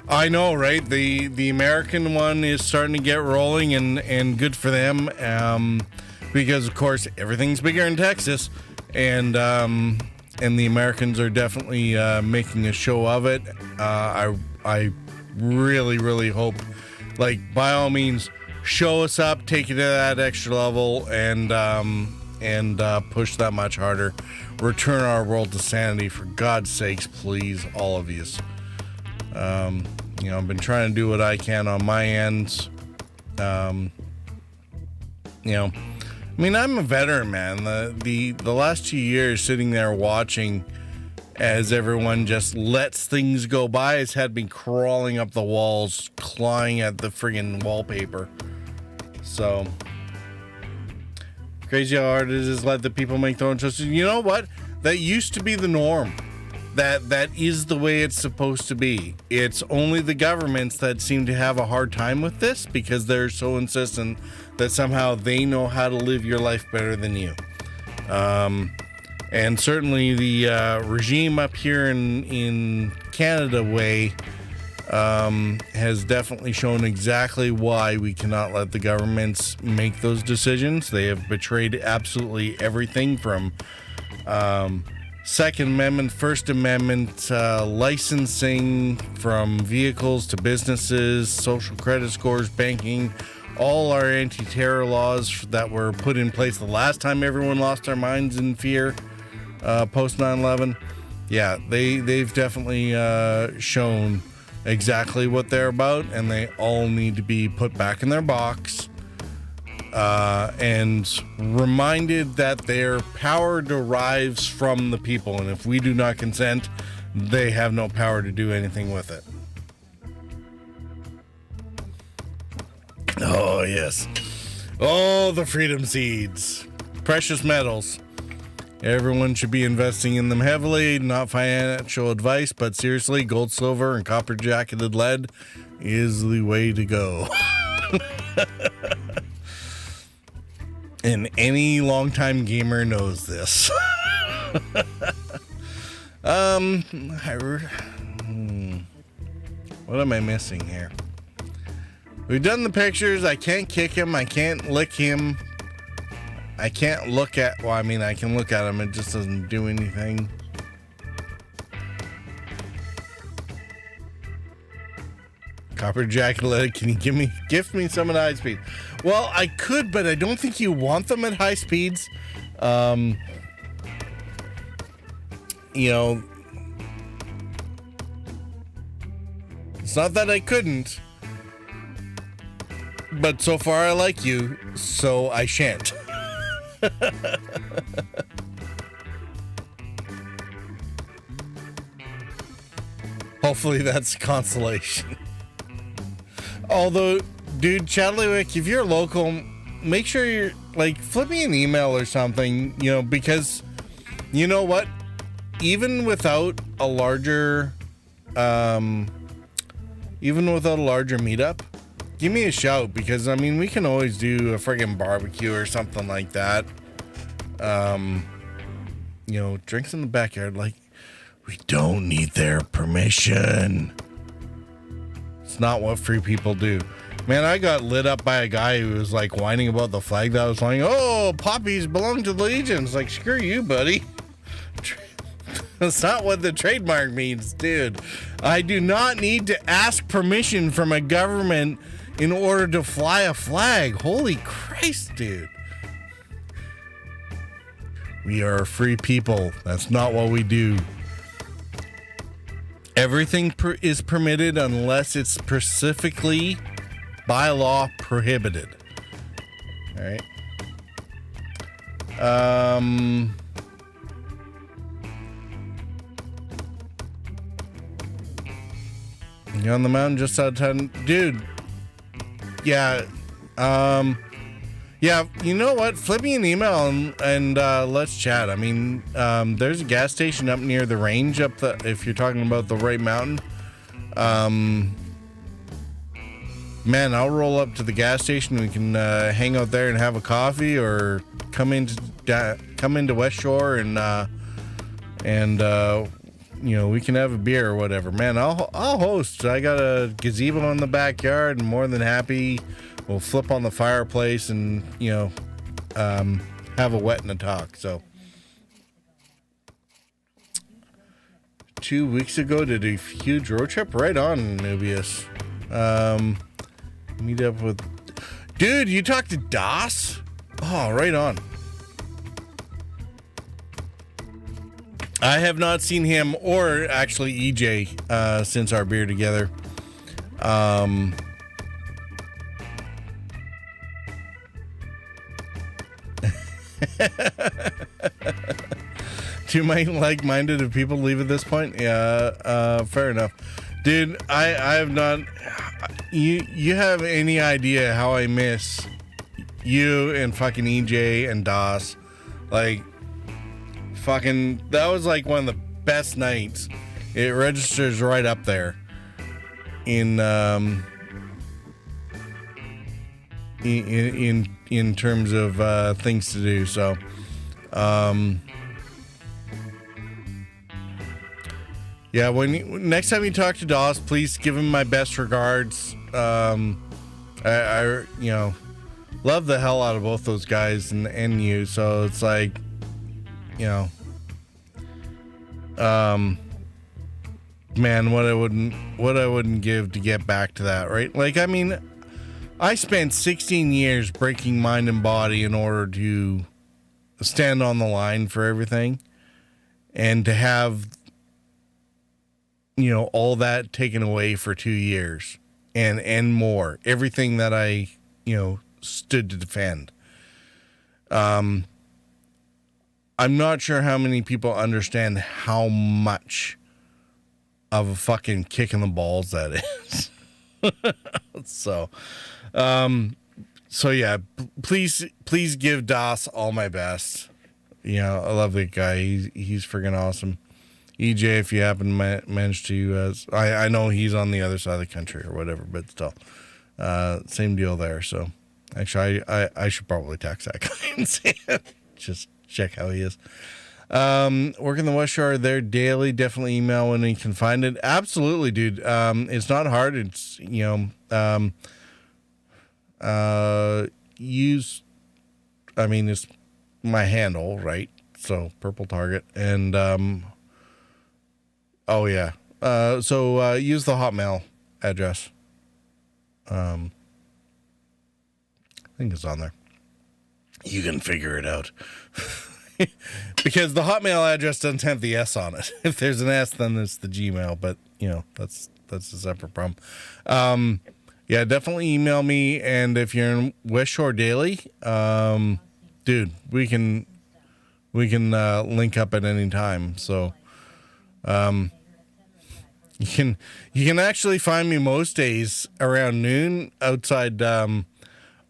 I know, right? The American one is starting to get rolling, and good for them, because of course everything's bigger in Texas, and the Americans are definitely making a show of it. I really hope, like, by all means, show us up, take it to that extra level, and and push that much harder. Return our world to sanity, for God's sakes, please, all of you. I've been trying to do what I can on my end. I'm a veteran, man. The last 2 years sitting there watching as everyone just lets things go by has had me crawling up the walls, clawing at the friggin' wallpaper. So, crazy how hard it is to let the people make their own choices. You know what? That used to be the norm. That is the way it's supposed to be. It's only the governments that seem to have a hard time with this because they're so insistent that somehow they know how to live your life better than you. And certainly the regime up here in Canada way has definitely shown exactly why we cannot let the governments make those decisions. They have betrayed absolutely everything from Second Amendment, First Amendment, licensing, from vehicles to businesses, social credit scores, banking, all our anti-terror laws that were put in place the last time everyone lost their minds in fear post 9/11. Yeah, they've definitely shown exactly what they're about, and they all need to be put back in their box and reminded that their power derives from the people, and if we do not consent, they have no power to do anything with it. Oh, yes. Oh, the freedom seeds. Precious metals. Everyone should be investing in them heavily. Not financial advice, but seriously, gold, silver, and copper jacketed lead is the way to go. And any longtime gamer knows this. What am I missing here? We've done the pictures. I can't kick him. I can't lick him. I can't look at... Well, I mean, I can look at him. It just doesn't do anything. Copper jacket lead. Can you gift me some at high speed? Well, I could, but I don't think you want them at high speeds. It's not that I couldn't. But so far I like you, so I shan't. Hopefully that's consolation. Although, dude, Chadleywick, if you're local, make sure you're, flip me an email or something, because you know what? Even without a larger meetup, give me a shout, because, we can always do a friggin' barbecue or something like that. Drinks in the backyard, we don't need their permission. It's not what free people do. Man, I got lit up by a guy who was, whining about the flag that I was flying. Oh, poppies belong to the Legion. It's screw you, buddy. That's not what the trademark means, dude. I do not need to ask permission from a government in order to fly a flag. Holy Christ, dude. We are free people. That's not what we do. Everything is permitted unless it's specifically by law prohibited. All right. You're on the mountain just outside, dude. Yeah. Yeah, you know what? Flip me an email and let's chat. There's a gas station up near the range if you're talking about the right mountain. Man, I'll roll up to the gas station. We can hang out there and have a coffee, or come into West Shore and we can have a beer or whatever. Man, I'll host. I got a gazebo in the backyard, and more than happy. We'll flip on the fireplace and, have a wet and a talk. So, 2 weeks ago, did a huge road trip. Right on, Nubius. Meet up with... Dude, you talked to Das? Oh, right on. I have not seen him or actually EJ since our beer together. Too like-minded of people leave at this point? Yeah, fair enough. Dude, I have not... You have any idea how I miss you and fucking EJ and DOS? Like, fucking... That was like one of the best nights. It registers right up there. In terms of things to do. So, yeah, next time you talk to Dawes, please give him my best regards. I love the hell out of both those guys and you. So it's like, man, what I wouldn't give to get back to that, right? Like, I mean, I spent 16 years breaking mind and body in order to stand on the line for everything, and to have, all that taken away for 2 years and more, everything that I, stood to defend. I'm not sure how many people understand how much of a fucking kick in the balls that is. So yeah, please give Das all my best. I love that guy. He's friggin' awesome. EJ, if you happen to manage to, I know he's on the other side of the country or whatever, but still, same deal there. So actually, I should probably text that guy and say it. Just check how he is. Working the West Shore there daily. Definitely email when you can find it. Absolutely, dude. It's not hard. It's, it's my handle, right? So Purple Target. And, use the Hotmail address. I think it's on there. You can figure it out. Because the Hotmail address doesn't have the S on it. If there's an S, then it's the Gmail, but that's a separate problem. Yeah, definitely email me, and if you're in West Shore Daily, dude, we can link up at any time. So, you can actually find me most days around noon outside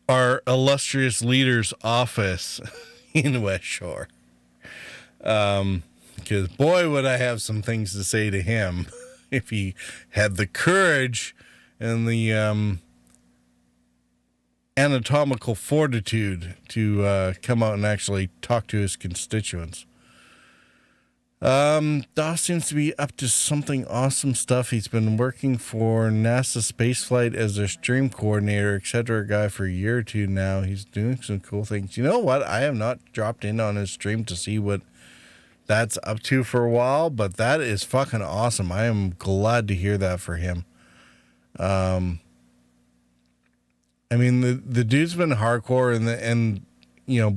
our illustrious leader's office in West Shore. Because boy, would I have some things to say to him if he had the courage and the anatomical fortitude to come out and actually talk to his constituents. Doss seems to be up to something awesome stuff. He's been working for NASA spaceflight as a stream coordinator, etc. guy for a year or two now. He's doing some cool things. You know what? I have not dropped in on his stream to see what that's up to for a while, but that is fucking awesome. I am glad to hear that for him. I mean, the dude's been hardcore, and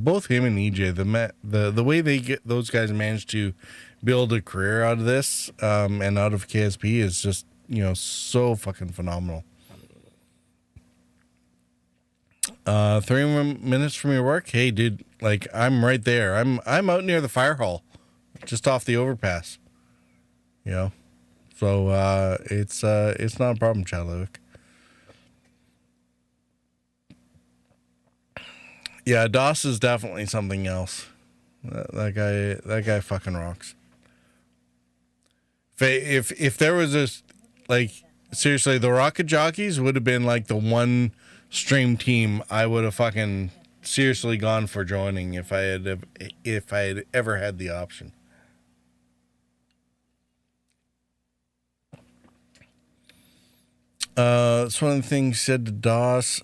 both him and EJ, the way those guys managed to build a career out of this and out of KSP is just so fucking phenomenal. 3 minutes from your work, hey dude, like I'm right there. I'm out near the fire hall, just off the overpass. So it's not a problem, Chadwick. Yeah, Doss is definitely something else. That guy fucking rocks. If there was this, like, seriously, the Rocket Jockeys would have been like the one stream team I would have fucking seriously gone for joining if I had ever had the option. It's one of the things said to Doss.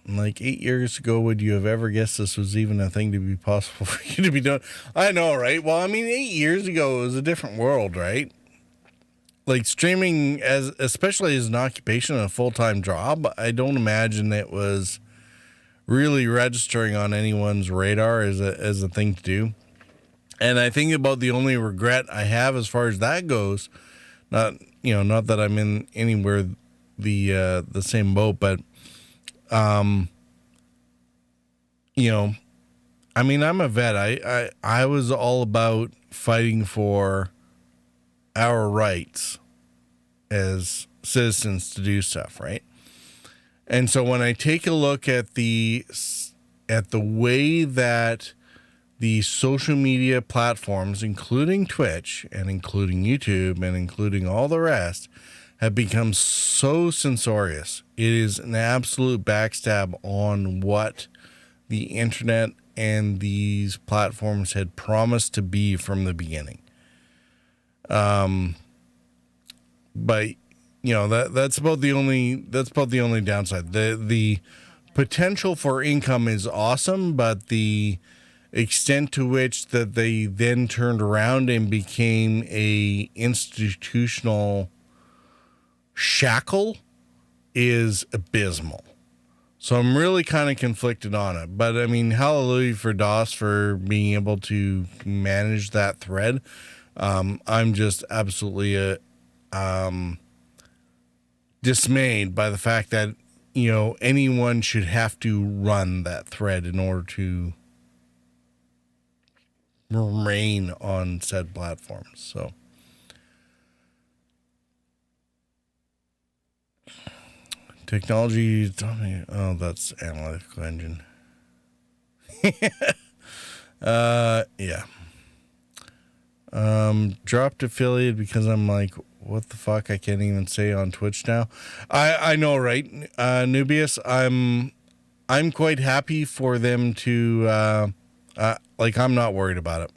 Like 8 years ago, would you have ever guessed this was even a thing to be possible for you to be doing? I know, right? Well, I mean, 8 years ago it was a different world, right? Like streaming, especially as an occupation and a full-time job, I don't imagine it was really registering on anyone's radar as a thing to do. And I think about the only regret I have as far as that goes, not that I'm in anywhere the same boat, but I mean, I'm a vet. I was all about fighting for our rights as citizens to do stuff, right? And so when I take a look at the way that the social media platforms, including Twitch and including YouTube and including all the rest, have become so censorious, it is an absolute backstab on what the internet and these platforms had promised to be from the beginning. But that's about the only downside. The potential for income is awesome, but the extent to which that they then turned around and became a institutional shackle is abysmal. So I'm really kind of conflicted on it. But I mean, hallelujah for DOS for being able to manage that thread. I'm just absolutely dismayed by the fact that anyone should have to run that thread in order to remain on said platforms. So technology, that's analytical engine. Yeah. Dropped affiliate because I'm like, what the fuck? I can't even say on Twitch now. I know, right? Nubius, I'm quite happy for them to, I'm not worried about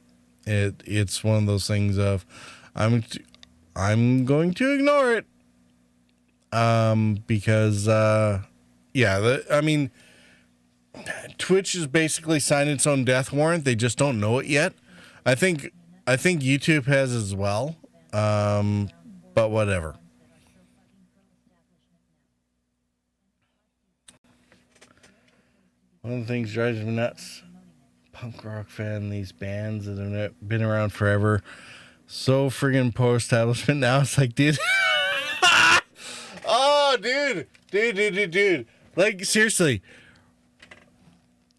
it. It's one of those things of, I'm going to ignore it. Because, Twitch has basically signed its own death warrant. They just don't know it yet. I think YouTube has as well. But whatever. One of the things drives me nuts. Punk rock fan, these bands that have been around forever. So friggin' post-establishment now. It's like, dude. Oh, dude. Like, seriously.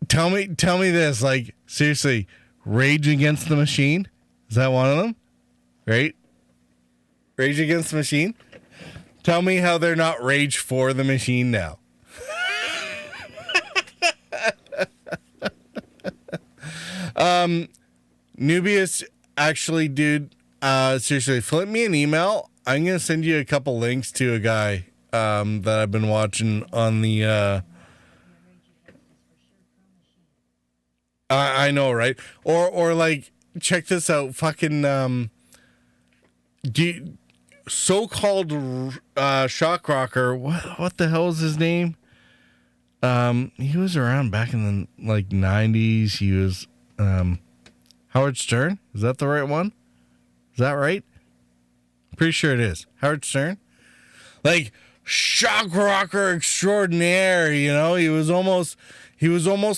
Tell me this. Like, seriously. Rage Against the Machine? Is that one of them? Right? Rage Against the Machine? Tell me how they're not Rage for the Machine now. Nubius, actually, dude, seriously, flip me an email. I'm going to send you a couple links to a guy that I've been watching on the... I know, right? Or like, check this out. Fucking... so-called shock rocker, what the hell is his name? He was around back in the 90s. He was Howard Stern. Is that the right one? Is that right? Pretty sure it is. Howard Stern. Like, shock rocker extraordinaire, he was almost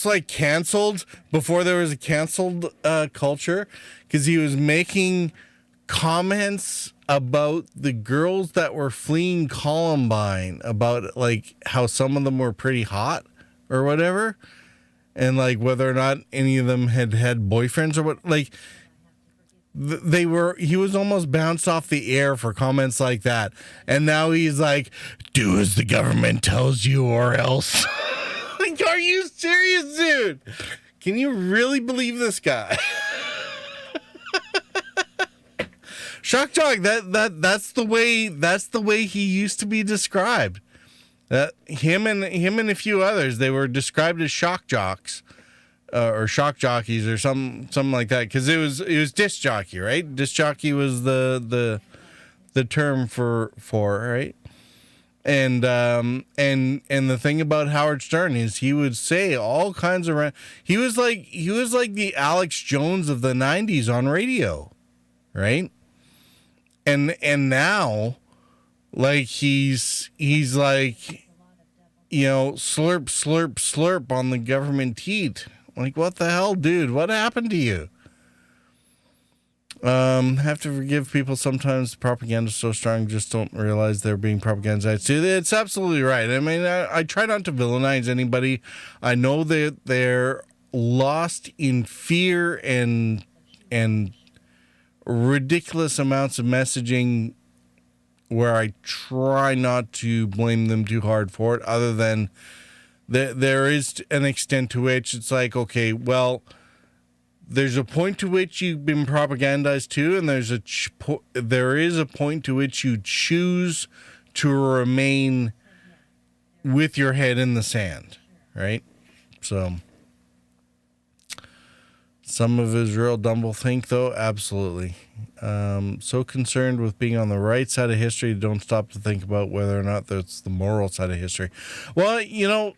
like canceled before there was a canceled culture, because he was making comments about the girls that were fleeing Columbine, about like how some of them were pretty hot or whatever, and like whether or not any of them had boyfriends or what. Like he was almost bounced off the air for comments like that, and now he's like, do as the government tells you or else. Like, are you serious, dude? Can you really believe this guy? Shock jock, that's the way he used to be described. Him and a few others, they were described as shock jocks, or shock jockeys, or something like that. Because it was disc jockey, right? Disc jockey was the term for right. And the thing about Howard Stern is he would say all kinds of he was like the Alex Jones of the 90s on radio, right? And now, like, he's like, slurp, slurp, slurp on the government teat. Like, what the hell, dude? What happened to you? Have to forgive people sometimes. Propaganda is so strong, just don't realize they're being propagandized too. It's absolutely right. I mean, I try not to villainize anybody. I know that they're lost in fear and ridiculous amounts of messaging where I try not to blame them too hard for it, other than there is an extent to which it's like, okay, well, there's a point to which you've been propagandized too, and there is a point to which you choose to remain with your head in the sand, right? So, some of his real doublethink, though, absolutely. So concerned with being on the right side of history, don't stop to think about whether or not that's the moral side of history. Well,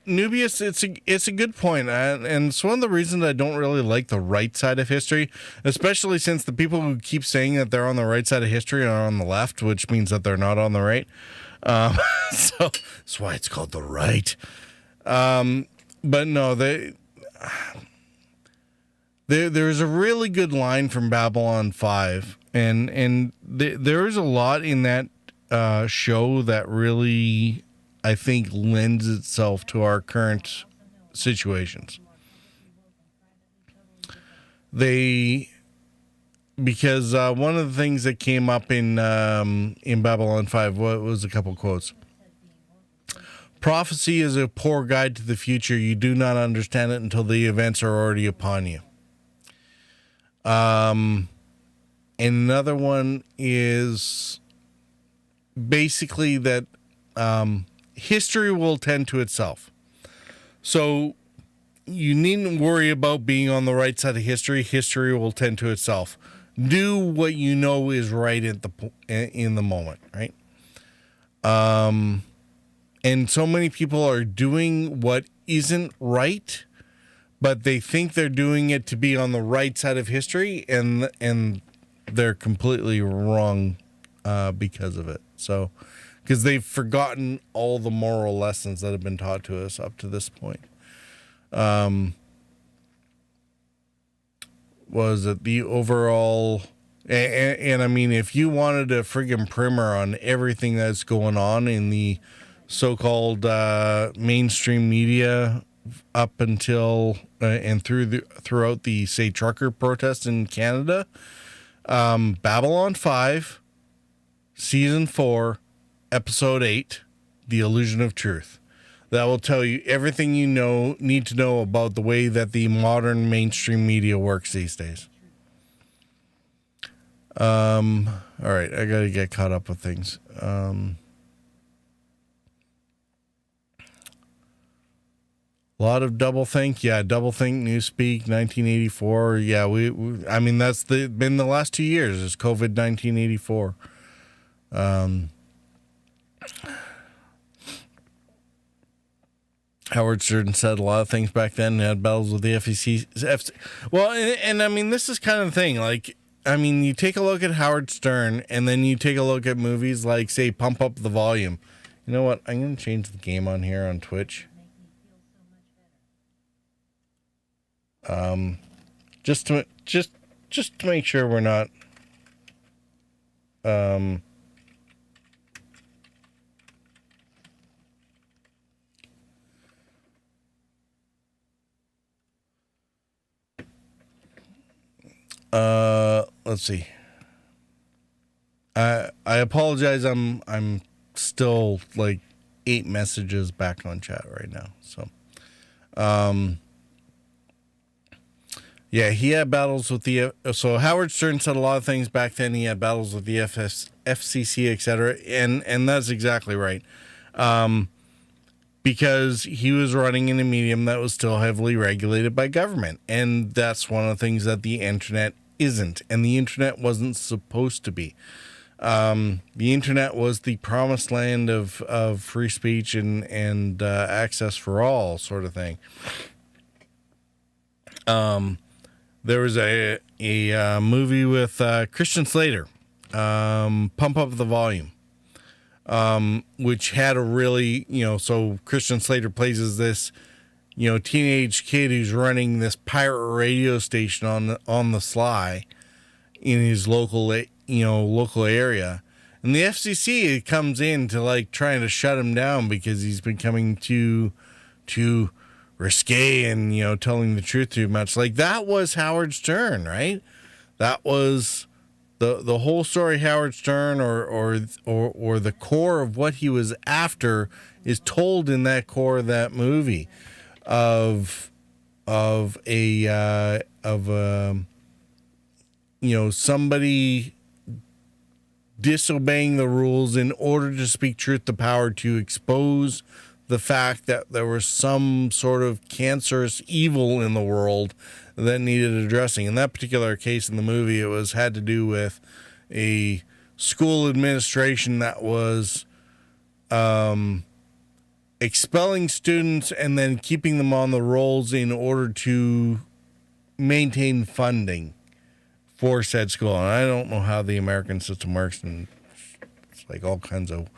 Nubius, it's a good point, and it's one of the reasons I don't really like the right side of history, especially since the people who keep saying that they're on the right side of history are on the left, which means that they're not on the right. So that's why it's called the right. But no, There's a really good line from Babylon 5, and there is a lot in that show that really, I think, lends itself to our current situations. Because one of the things that came up in Babylon 5 was a couple quotes. Prophecy is a poor guide to the future. You do not understand it until the events are already upon you. Another one is basically that history will tend to itself. So you needn't worry about being on the right side of history. History will tend to itself. Do what you know is right in the moment, right? And so many people are doing what isn't right, but they think they're doing it to be on the right side of history, and they're completely wrong because of it. So, because they've forgotten all the moral lessons that have been taught to us up to this point. Was it the overall... And I mean, if you wanted a friggin' primer on everything that's going on in the so-called mainstream media up until and throughout the, say, trucker protests in Canada, Babylon 5, Season 4, Episode 8, The Illusion of Truth. That will tell you everything you need to know about the way that the modern mainstream media works these days. All right, I gotta get caught up with things. A lot of doublethink. Yeah, doublethink, Newspeak, 1984. Yeah, I mean, that's been the last 2 years. It's COVID 1984. Howard Stern said a lot of things back then. They had battles with the FCC. Well, and I mean, this is kind of the thing. Like, I mean, you take a look at Howard Stern, and then you take a look at movies like, say, Pump Up the Volume. You know what? I'm going to change the game on here on Twitch. Just to make sure we're not let's see. I apologize. I'm still like 8 messages back on chat right now. So, yeah, he had battles with the... So Howard Stern said a lot of things back then. He had battles with the FCC, etc. And that's exactly right. Because he was running in a medium that was still heavily regulated by government. And that's one of the things that the internet isn't. And the internet wasn't supposed to be. The internet was the promised land of free speech and access for all sort of thing. There was a movie with Christian Slater, Pump Up the Volume, which had a really, so Christian Slater plays as this, teenage kid who's running this pirate radio station on the sly, in his local area. And the FCC comes in to like trying to shut him down because he's becoming too risque and, telling the truth too much. Like that was Howard Stern, right? That was the whole story. Howard Stern or the core of what he was after is told in that core of that movie of somebody disobeying the rules in order to speak truth to power, to expose the fact that there was some sort of cancerous evil in the world that needed addressing. In that particular case in the movie, it had to do with a school administration that was expelling students and then keeping them on the rolls in order to maintain funding for said school. And I don't know how the American system works, and it's like all kinds of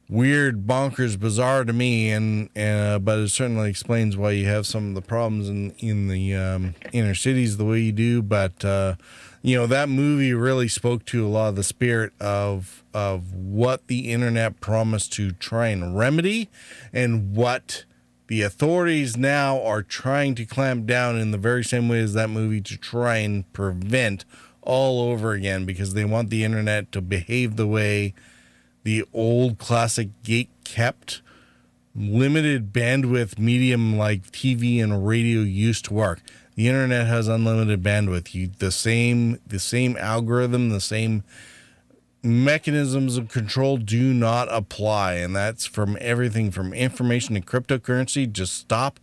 weird, bonkers, bizarre to me, but it certainly explains why you have some of the problems in the inner cities the way you do. But that movie really spoke to a lot of the spirit of what the internet promised to try and remedy, and what the authorities now are trying to clamp down in the very same way as that movie to try and prevent all over again, because they want the internet to behave the way the old classic gate-kept, limited bandwidth medium like TV and radio used to work. The internet has unlimited bandwidth. The same algorithm, the same mechanisms of control do not apply, and that's from everything from information to cryptocurrency. Just stop.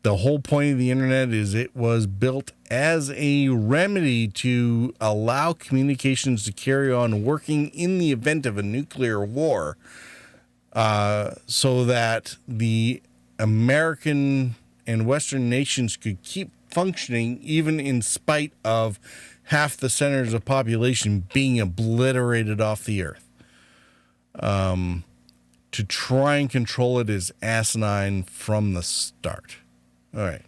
The whole point of the internet is it was built as a remedy to allow communications to carry on working in the event of a nuclear war, so that the American and Western nations could keep functioning even in spite of half the centers of population being obliterated off the earth. To try and control it is asinine from the start. All right.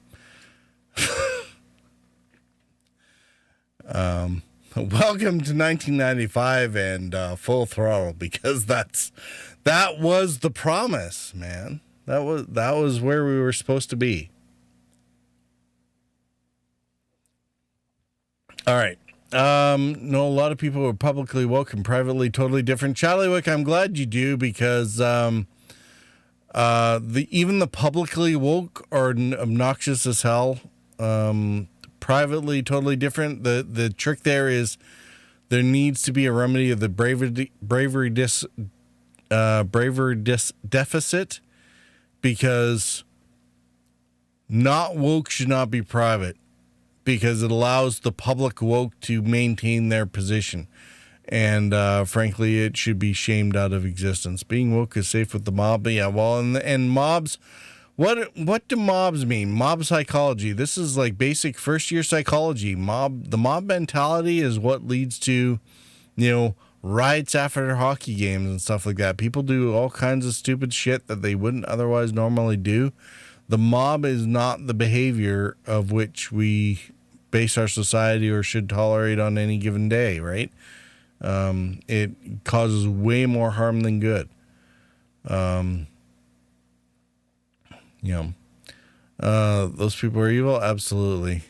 Welcome to 1995 and Full Throttle, because that was the promise, man. That was where we were supposed to be. All right. No, a lot of people are publicly woke and privately totally different. Charlie Wick, I'm glad you do, because even the publicly woke are obnoxious as hell. Privately totally different. The trick there is there needs to be a remedy of the bravery deficit, because not woke should not be private, because it allows the public woke to maintain their position. And frankly, it should be shamed out of existence. Being woke is safe with the mob. But yeah, well, and mobs, what do mobs mean? Mob psychology. This is like basic first-year psychology. The mob mentality is what leads to, riots after hockey games and stuff like that. People do all kinds of stupid shit that they wouldn't otherwise normally do. The mob is not the behavior of which we base our society or should tolerate on any given day, right? It causes way more harm than good. Those people are evil, absolutely.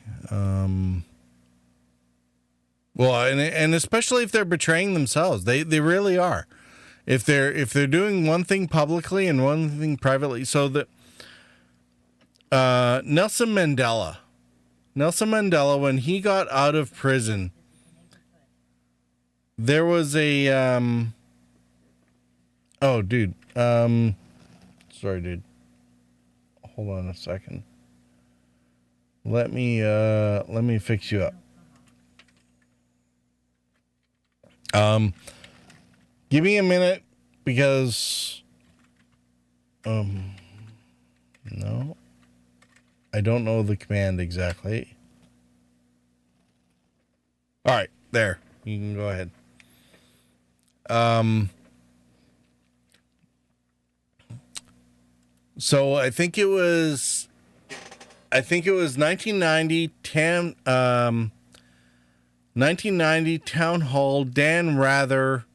Well, and especially if they're betraying themselves, they really are. If they're doing one thing publicly and one thing privately, so that Nelson Mandela, when he got out of prison, there was a sorry, dude. Hold on a second. Let me fix you up. Give me a minute, because no, I don't know the command exactly. All right, there. You can go ahead. So I think it was 1990, 1990 Town Hall, Dan Rather,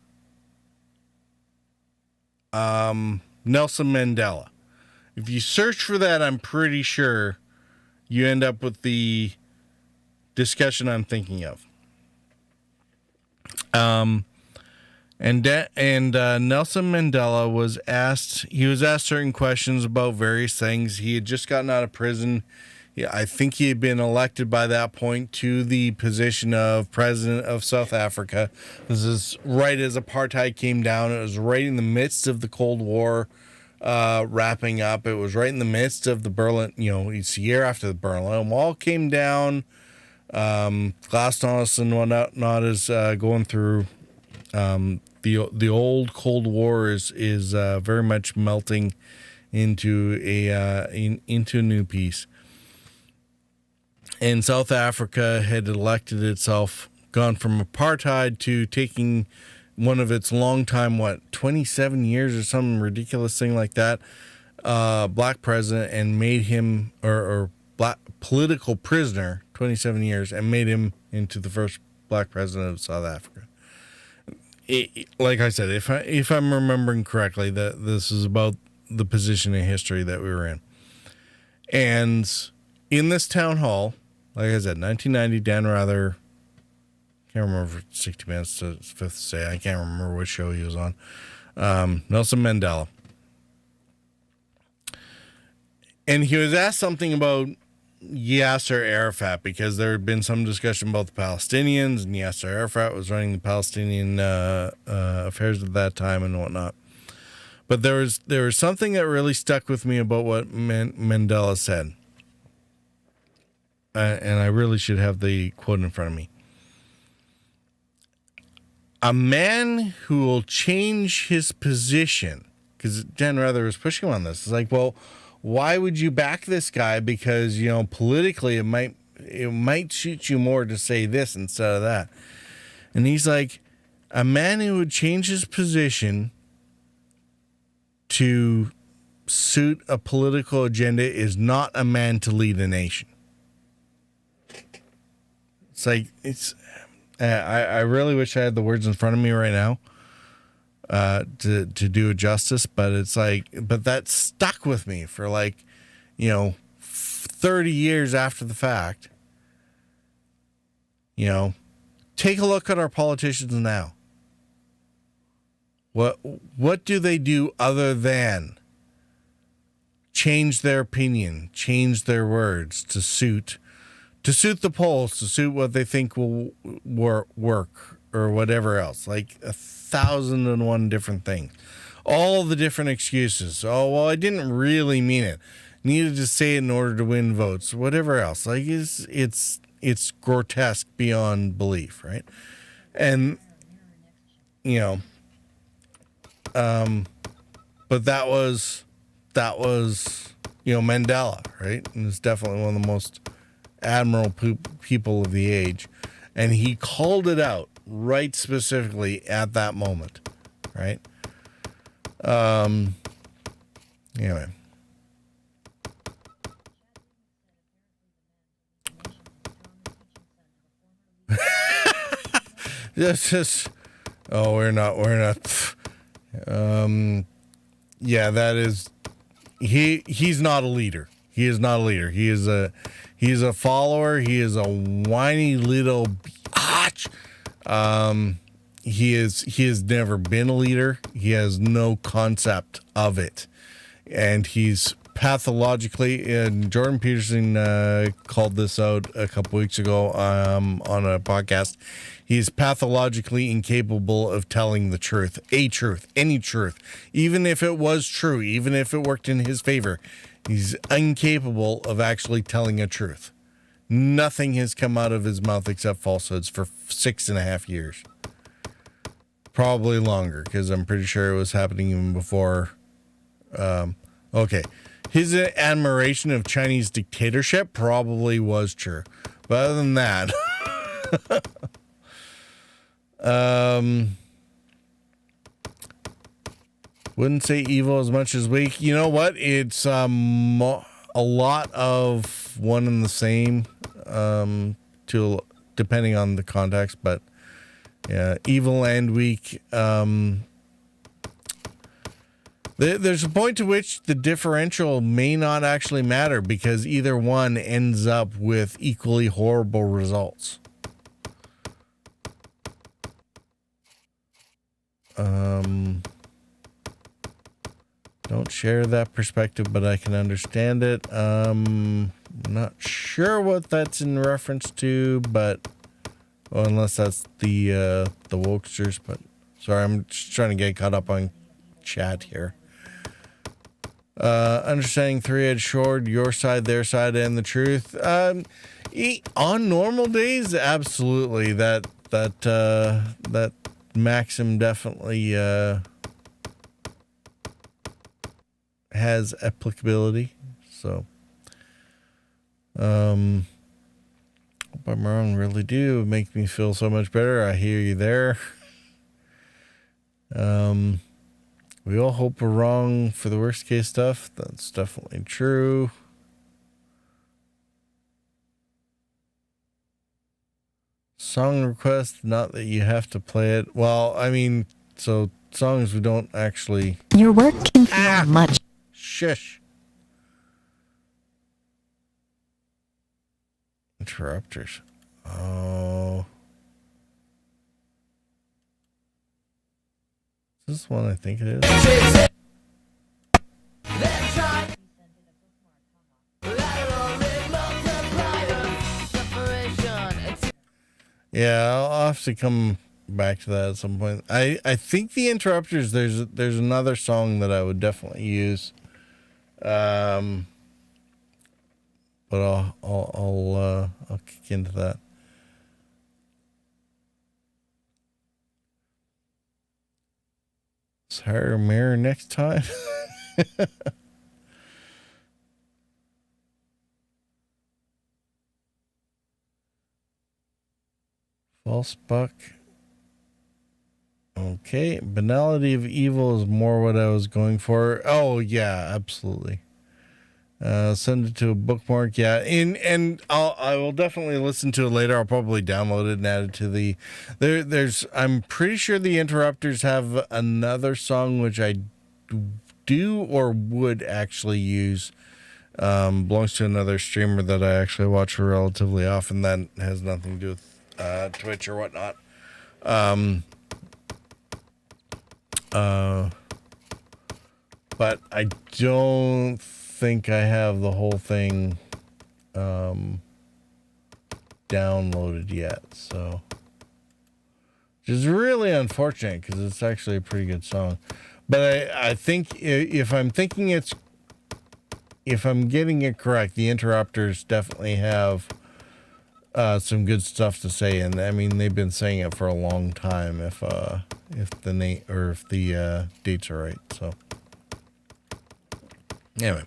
Nelson Mandela. If you search for that, I'm pretty sure you end up with the discussion I'm thinking of. And Nelson Mandela was asked certain questions about various things. He had just gotten out of prison. I think he had been elected by that point to the position of president of South Africa. This is right as apartheid came down. It was right in the midst of the Cold War wrapping up. It was right in the midst of the Berlin, it's a year after the Berlin Wall came down. Glasnost and whatnot is going through. The old Cold War is very much melting into into a new peace. And South Africa had elected itself, gone from apartheid to taking one of its longtime, 27 years or some ridiculous thing like that, black president, and made him, or black political prisoner, 27 years, and made him into the first black president of South Africa. Like I said, if I'm remembering correctly, that this is about the position in history that we were in. And in this town hall, like I said, 1990, Dan Rather, can't remember if it's 60 Minutes to Fifth Say, I can't remember which show he was on, Nelson Mandela. And he was asked something about Yasser Arafat, because there had been some discussion about the Palestinians, and Yasser Arafat was running the Palestinian affairs at that time and whatnot. But there was something that really stuck with me about what Mandela said. And I really should have the quote in front of me. A man who will change his position, because Dan Rather was pushing him on this. It's like, well, why would you back this guy? Because, politically it might suit you more to say this instead of that. And he's like, a man who would change his position to suit a political agenda is not a man to lead a nation. It's like, I really wish I had the words in front of me right now to do it justice, but it's like, but that stuck with me for 30 years after the fact. Take a look at our politicians now. What do they do other than change their opinion, change their words to suit the polls, to suit what they think will work or whatever else, like 1,001 different things, all the different excuses. Oh, well, I didn't really mean it. Needed to say it in order to win votes, whatever else. Like it's grotesque beyond belief, right? And but that was Mandela, right? And it's definitely one of the most admirable people of the age, and he called it out right specifically at that moment, right? Anyway. We're not yeah, that is, he's not a leader. He is not a leader. He's a follower. He is a whiny little biatch. He has never been a leader. He has no concept of it. And he's pathologically, and Jordan Peterson called this out a couple weeks ago on a podcast. He's pathologically incapable of telling the truth, any truth, even if it was true, even if it worked in his favor. He's incapable of actually telling a truth. Nothing has come out of his mouth except falsehoods for 6.5 years. Probably longer, because I'm pretty sure it was happening even before. Okay. His admiration of Chinese dictatorship probably was true. But other than that, wouldn't say evil as much as weak. You know what? It's a lot of one and the same to depending on the context, but yeah, evil and weak. There's a point to which the differential may not actually matter because either one ends up with equally horrible results. Don't share that perspective, but I can understand it. Not sure what that's in reference to, but well, unless that's the wokesters. But sorry, I'm just trying to get caught up on chat here. Understanding three-edged sword, your side, their side, and the truth. On normal days, absolutely. That maxim definitely has applicability. So, hope I'm wrong. Really do make me feel so much better. I hear you there. We all hope we're wrong for the worst case stuff. That's definitely true. Song request, not that you have to play it. Well, I mean, so songs we don't actually... Your work can feel much... Shush. Interrupters. Oh... Is this one I think it is? Yeah, I'll have to come back to that at some point. I think the Interrupters, there's another song that I would definitely use. But I'll kick into that. Hire a mirror next time. False buck. Okay, banality of evil is more what I was going for. Oh yeah, absolutely. Send it to a bookmark. Yeah, and I will definitely listen to it later. I'll probably download it and add it to the. There's. I'm pretty sure the Interrupters have another song which I do or would actually use. Belongs to another streamer that I actually watch relatively often. That has nothing to do with Twitch or whatnot. But I don't think I have the whole thing downloaded yet, so which is really unfortunate because it's actually a pretty good song. But I think if I'm getting it correct, the Interrupters definitely have some good stuff to say, and I mean they've been saying it for a long time. If the name or if the dates are right, so anyway.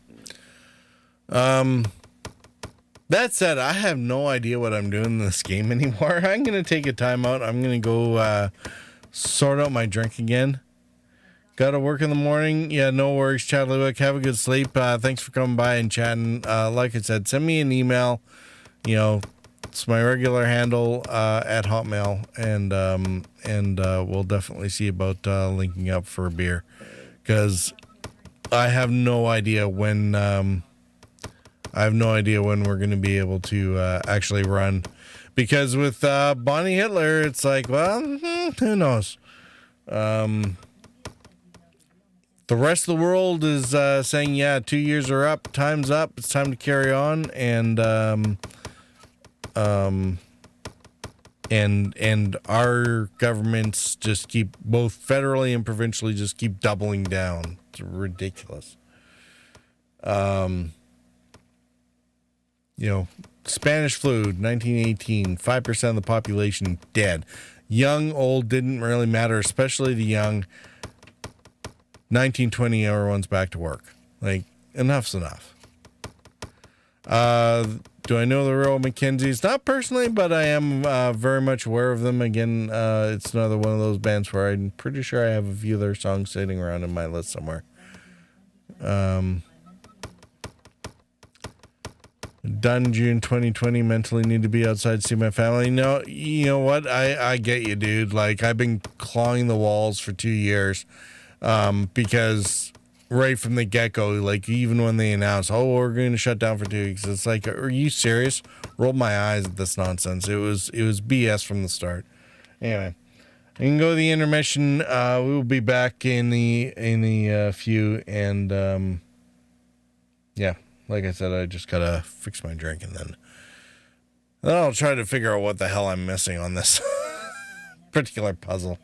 That said, I have no idea what I'm doing in this game anymore. I'm going to take a time out. I'm going to go sort out my drink again. Got to work in the morning. Yeah, no worries, Chadleywick. Have a good sleep. Thanks for coming by and chatting. Like I said, send me an email. You know, it's my regular handle at Hotmail, and we'll definitely see about linking up for a beer, because I have no idea when we're going to be able to actually run, because with Bonnie Hitler, it's like, well, who knows? The rest of the world is saying, yeah, 2 years are up, time's up, it's time to carry on, and our governments just keep, both federally and provincially, just keep doubling down. It's ridiculous. You know, Spanish flu, 1918, 5% of the population dead. Young, old, didn't really matter, especially the young. 1920, everyone's back to work. Like, enough's enough. Do I know the real Mackenzies? Not personally, but I am very much aware of them. Again, it's another one of those bands where I'm pretty sure I have a few of their songs sitting around in my list somewhere. Done June 2020. Mentally need to be outside, see my family. No, you know what? I get you, dude. Like, I've been clawing the walls for 2 years, because right from the get-go, like, even when they announced, oh, we're going to shut down for 2 weeks, it's like, are you serious? Rolled my eyes at this nonsense. It was BS from the start. Anyway, you can go to the intermission. We will be back in the few, and yeah. Like I said, I just gotta fix my drink, and then I'll try to figure out what the hell I'm missing on this particular puzzle.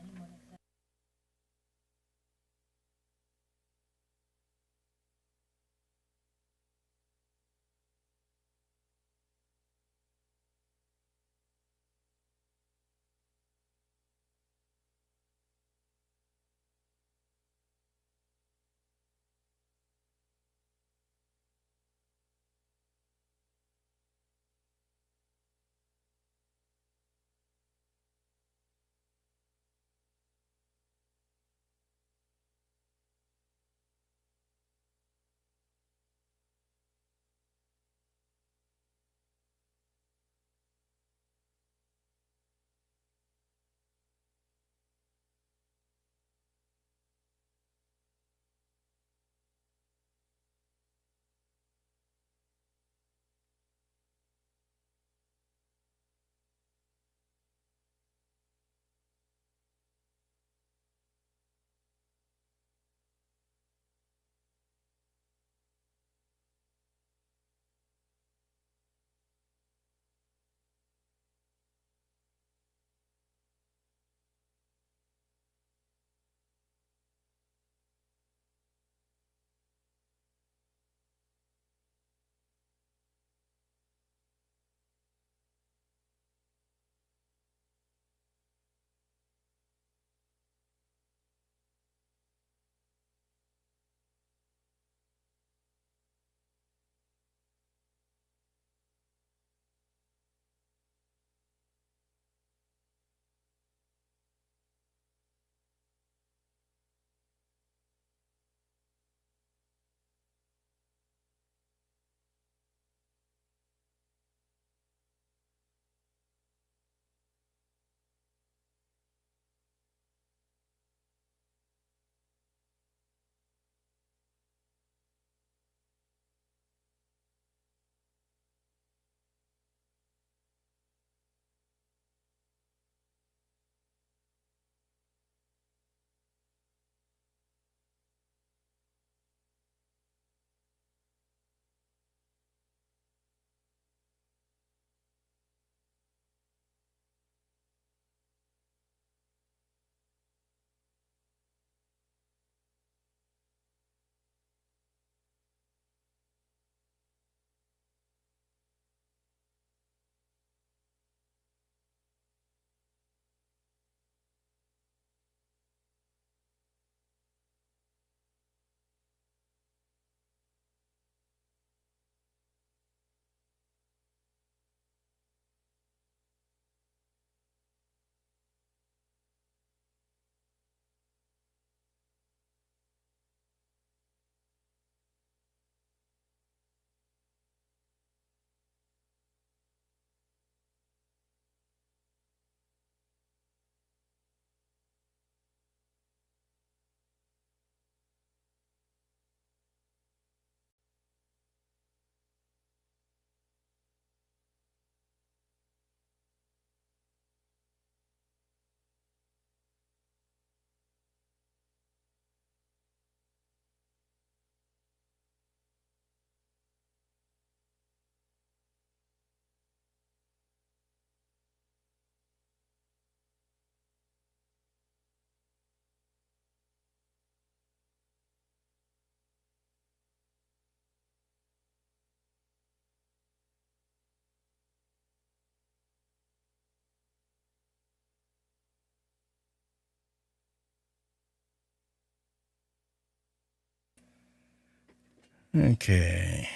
Okay.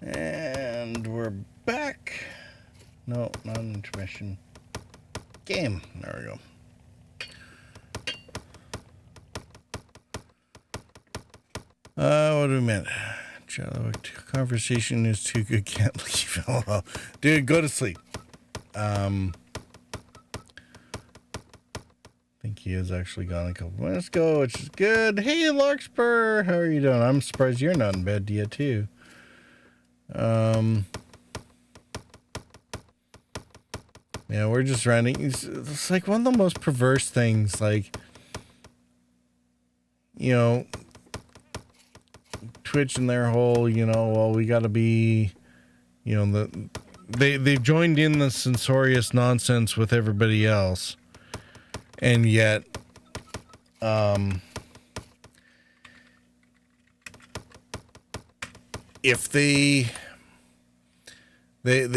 And we're back. No, not an intermission. Game. There we go. What do we meant? Conversation is too good. Can't leave. LOL. Dude, go to sleep. I think he has actually gone a couple minutes ago, which is good. Hey, Larkspur, how are you doing? I'm surprised you're not in bed yet, too. Yeah, we're just running. It's like one of the most perverse things, like, you know, Twitch and their whole, you know, well, we got to be, you know, they've joined in the censorious nonsense with everybody else, and yet, if they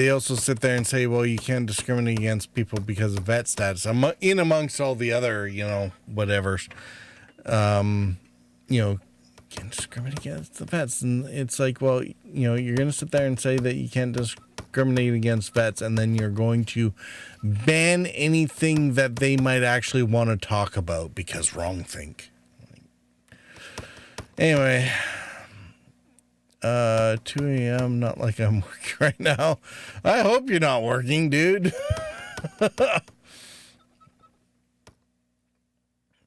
also sit there and say, well, you can't discriminate against people because of vet status, in amongst all the other, you know, whatevers, you know, can't discriminate against the vets. And it's like, well, you know, you're going to sit there and say that you can't discriminate against vets, and then you're going to ban anything that they might actually want to talk about because wrongthink. Anyway, 2 a.m., not like I'm working right now. I hope you're not working, dude.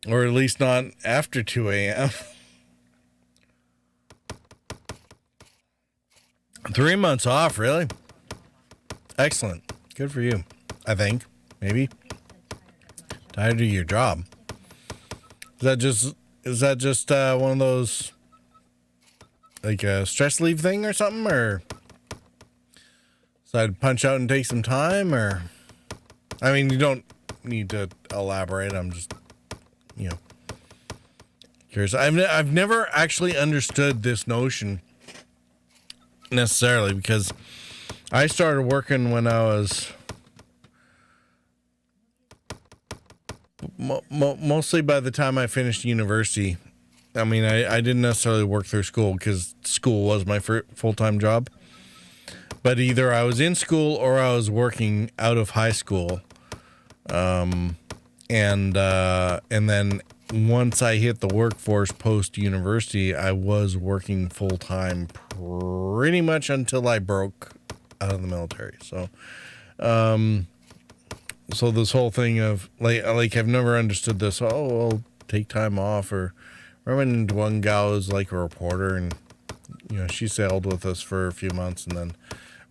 Or at least not after 2 a.m. 3 months off, really? Excellent. Good for you, I think. Maybe. Tired of your job. Is that just one of those, like a stress leave thing or something? Or decide to punch out and take some time? Or, I mean, you don't need to elaborate. I'm just, you know, curious. I've never actually understood this notion necessarily, because I started working when I was mostly by the time I finished university. I mean, I didn't necessarily work through school because school was my full-time job, but either I was in school or I was working out of high school, and then once I hit the workforce post-university, I was working full-time pretty much until I broke out of the military. So, so this whole thing of, like I've never understood this, I'll take time off. Or I remember when one gal was like a reporter, and, you know, she sailed with us for a few months, and then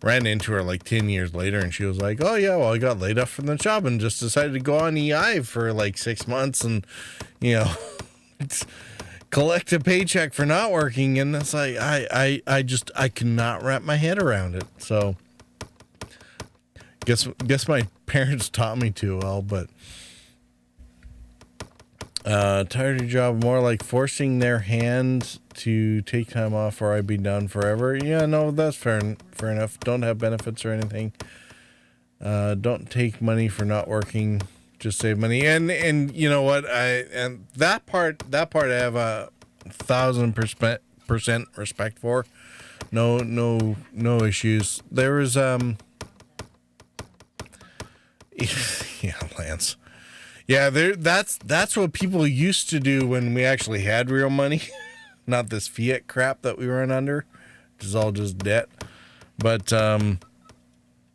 ran into her like 10 years later, and she was like, oh yeah, well, I got laid off from the job and just decided to go on EI for like 6 months and, you know, collect a paycheck for not working. And it's like, I cannot wrap my head around it. So guess my parents taught me too well, but tired of your job, more like forcing their hand to take time off or I'd be done forever. Yeah, no, that's fair enough. Don't have benefits or anything. Don't take money for not working. Just save money. And you know what? That part I have 1,000% respect for. No issues. There was yeah, Lance. Yeah, that's what people used to do when we actually had real money. Not this fiat crap that we run under, which is all just debt. But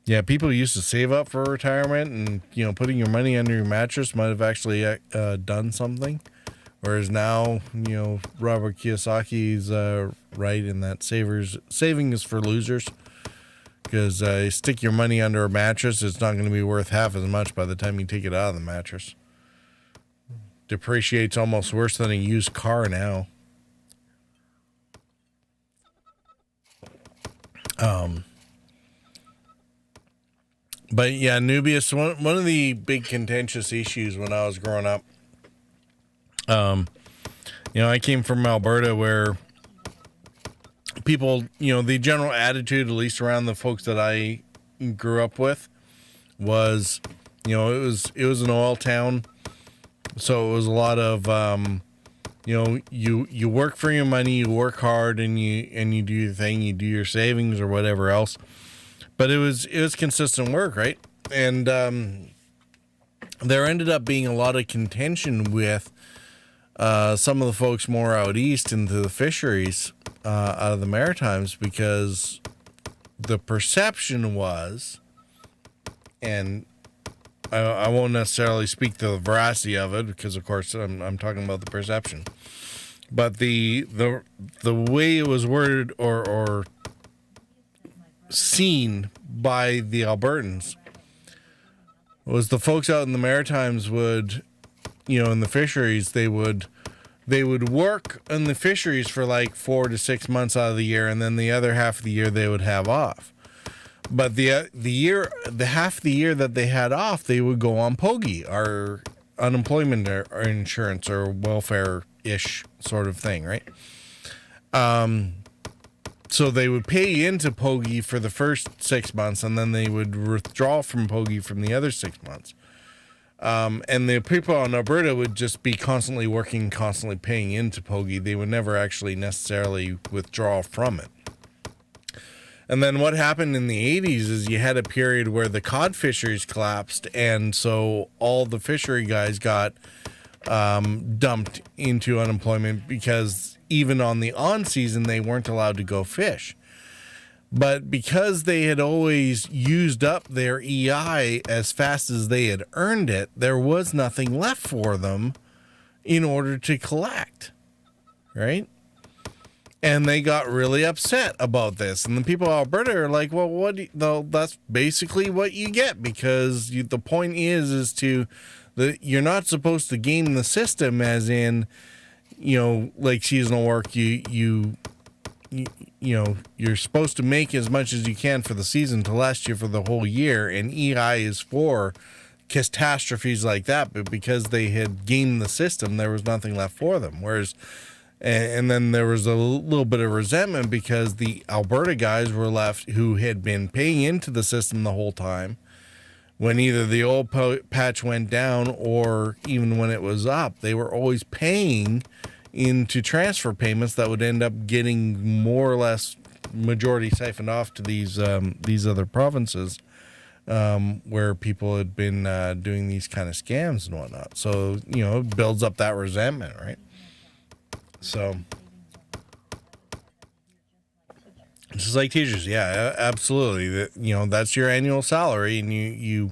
yeah, people used to save up for retirement, and, you know, putting your money under your mattress might have actually done something. Whereas now, you know, Robert Kiyosaki's right in that saving is for losers. Because you stick your money under a mattress, it's not going to be worth half as much by the time you take it out of the mattress. Depreciates almost worse than a used car now. But yeah, Nubius, one of the big contentious issues when I was growing up, you know, I came from Alberta, where people, you know, the general attitude, at least around the folks that I grew up with, was, you know, it was an oil town. So it was a lot of, you know, you work for your money, you work hard, and you do your thing, you do your savings or whatever else. But it was consistent work, right? And there ended up being a lot of contention with some of the folks more out east into the fisheries out of the Maritimes, because the perception was, and I won't necessarily speak to the veracity of it, because of course I'm talking about the perception, but the way it was worded or seen by the Albertans was the folks out in the Maritimes would, in the fisheries, they would work in the fisheries for like 4 to 6 months out of the year, and then the other half of the year they would have off. But the half of the year that they had off, they would go on POGI, or unemployment or insurance or welfare-ish sort of thing, right? So they would pay into POGI for the first 6 months, and then they would withdraw from POGI from the other 6 months. And the people in Alberta would just be constantly working, constantly paying into POGI. They would never actually necessarily withdraw from it. And then what happened in the 80s is you had a period where the cod fisheries collapsed, and so all the fishery guys got dumped into unemployment, because even on the on-season, they weren't allowed to go fish. But because they had always used up their EI as fast as they had earned it, there was nothing left for them in order to collect, right? And they got really upset about this. And the people of Alberta are like, well, that's basically what you get, because the point is you're not supposed to game the system, as in, like seasonal work, you're supposed to make as much as you can for the season to last you for the whole year, and EI is for catastrophes like that. But because they had gamed the system, there was nothing left for them. And then there was a little bit of resentment, because the Alberta guys were left, who had been paying into the system the whole time. When either the old patch went down, or even when it was up, they were always paying into transfer payments that would end up getting more or less majority siphoned off to these other provinces, where people had been doing these kind of scams and whatnot. So, it builds up that resentment, right? So, just like teachers, yeah, absolutely. That's your annual salary, and it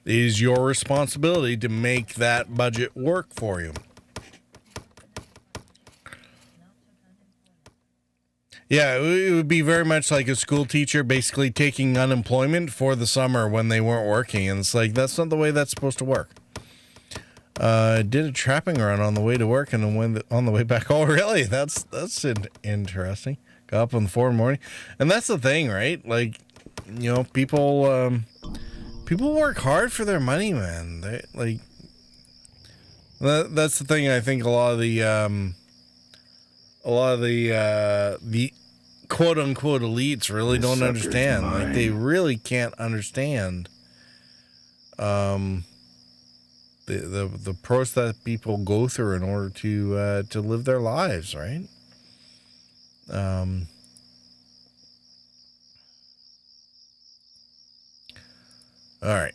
is your responsibility to make that budget work for you. Yeah, it would be very much like a school teacher basically taking unemployment for the summer when they weren't working. And it's like, that's not the way that's supposed to work. Did a trapping run on the way to work, and then on the way back. Oh, really? That's interesting. Got up on the 4 in the morning. And that's the thing, right? Like, people work hard for their money, man. That's the thing. I think a lot of the quote unquote elites really don't understand. Like, they really can't understand the process that people go through in order to live their lives, right? All right.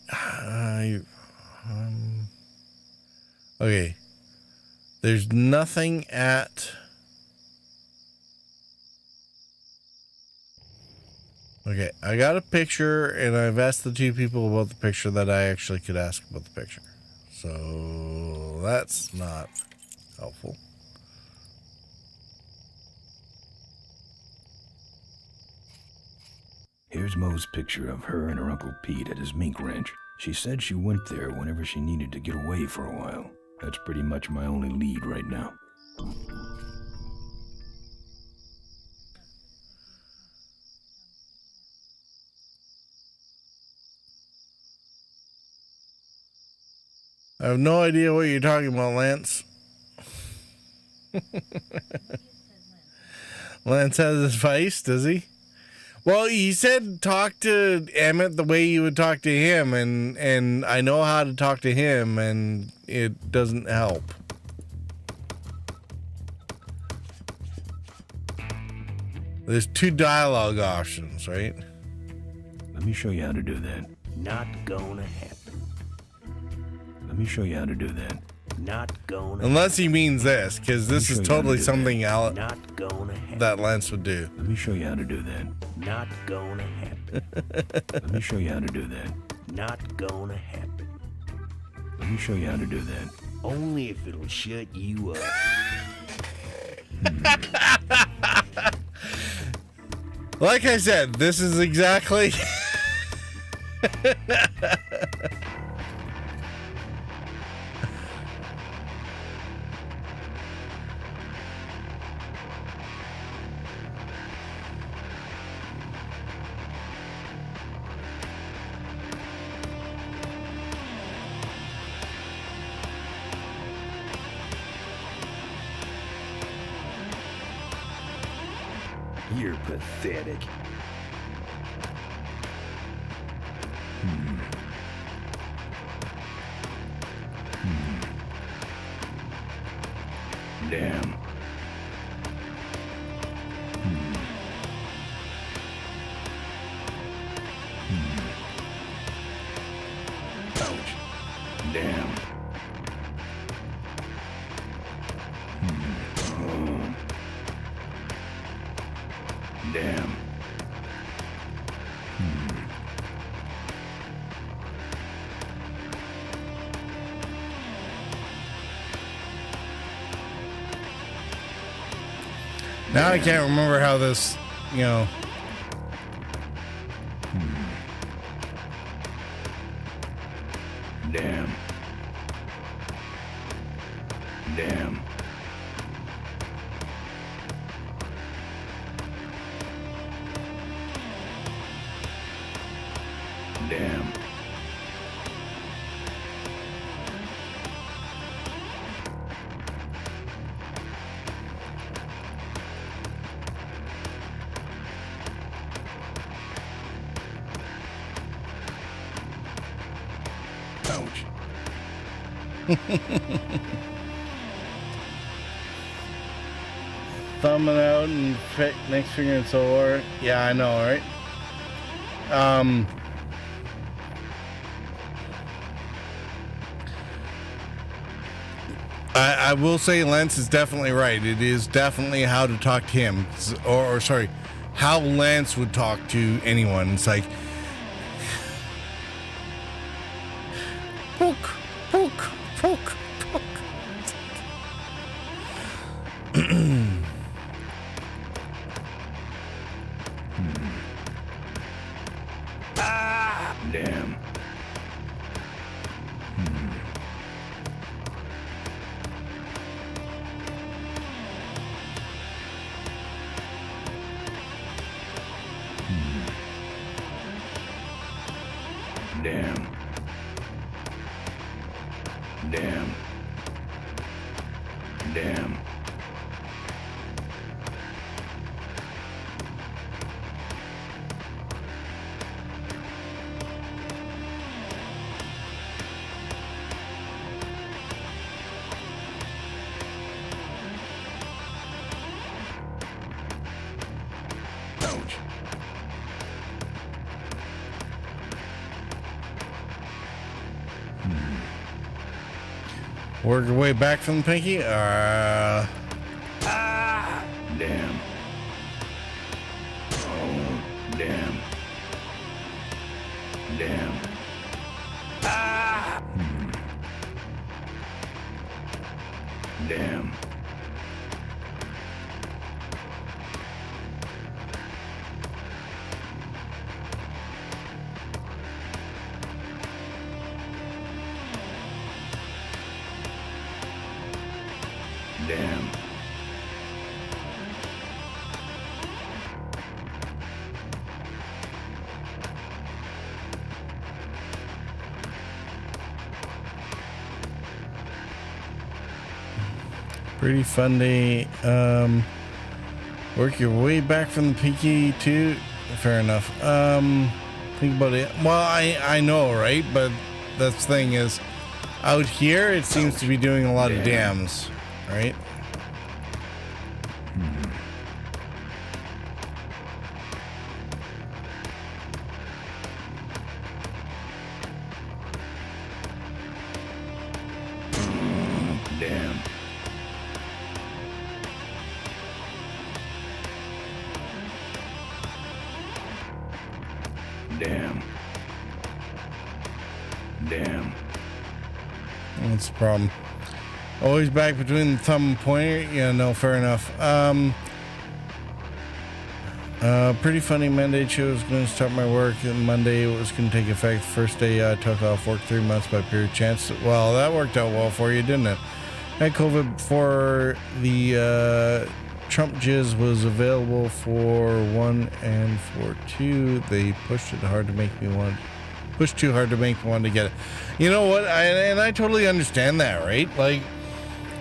Okay. There's nothing at... Okay, I got a picture, and I've asked the 2 people about the picture that I actually could ask about the picture. So that's not helpful. Here's Mo's picture of her and her Uncle Pete at his mink ranch. She said she went there whenever she needed to get away for a while. That's pretty much my only lead right now. I have no idea what you're talking about, Lance. Lance has advice, does he? Well, he said talk to Emmett the way you would talk to him, and I know how to talk to him, and it doesn't help. There's 2 dialogue options, right? Let me show you how to do that. Not gonna happen. Let me show you how to do that. Not gonna. Unless he means this, because this is totally something Not gonna happen. that Lance would do. Let me show you how to do that. Not gonna happen. Let me show you how to do that. Not gonna happen. Let me show you how to do that. Only if it'll shut you up. Like I said, this is exactly. You're pathetic. Damn. Ouch. Damn. Damn. Now I can't remember how this, you know. Damn. Damn. Damn. Ouch. Thumbing out and next finger and so on. Yeah, I know, right? I will say Lance is definitely right. It is definitely how to talk to him. Or sorry, how Lance would talk to anyone. It's like, poke, poke, poke, poke. Damn. Damn. Damn. Damn. Ouch. Work your way back from the pinky. Damn. Oh, damn. Damn. Damn. Damn. Pretty fun day. Work your way back from the pinky too. Fair enough. Think about it. Well, I know, right? But the thing is, out here it seems to be doing a lot of dams, right? Damn. That's the problem. Always back between the thumb and pointer. Yeah, no, fair enough. Pretty funny. Monday show was going to start my work, and Monday it was going to take effect. The first day I took off work 3 months by pure chance. Well, that worked out well for you, didn't it? I had COVID before the Trump jizz was available for 1 and for 2. They pushed it hard to make me want. Pushed too hard to make me want to get it. You know what? I totally understand that, right? Like,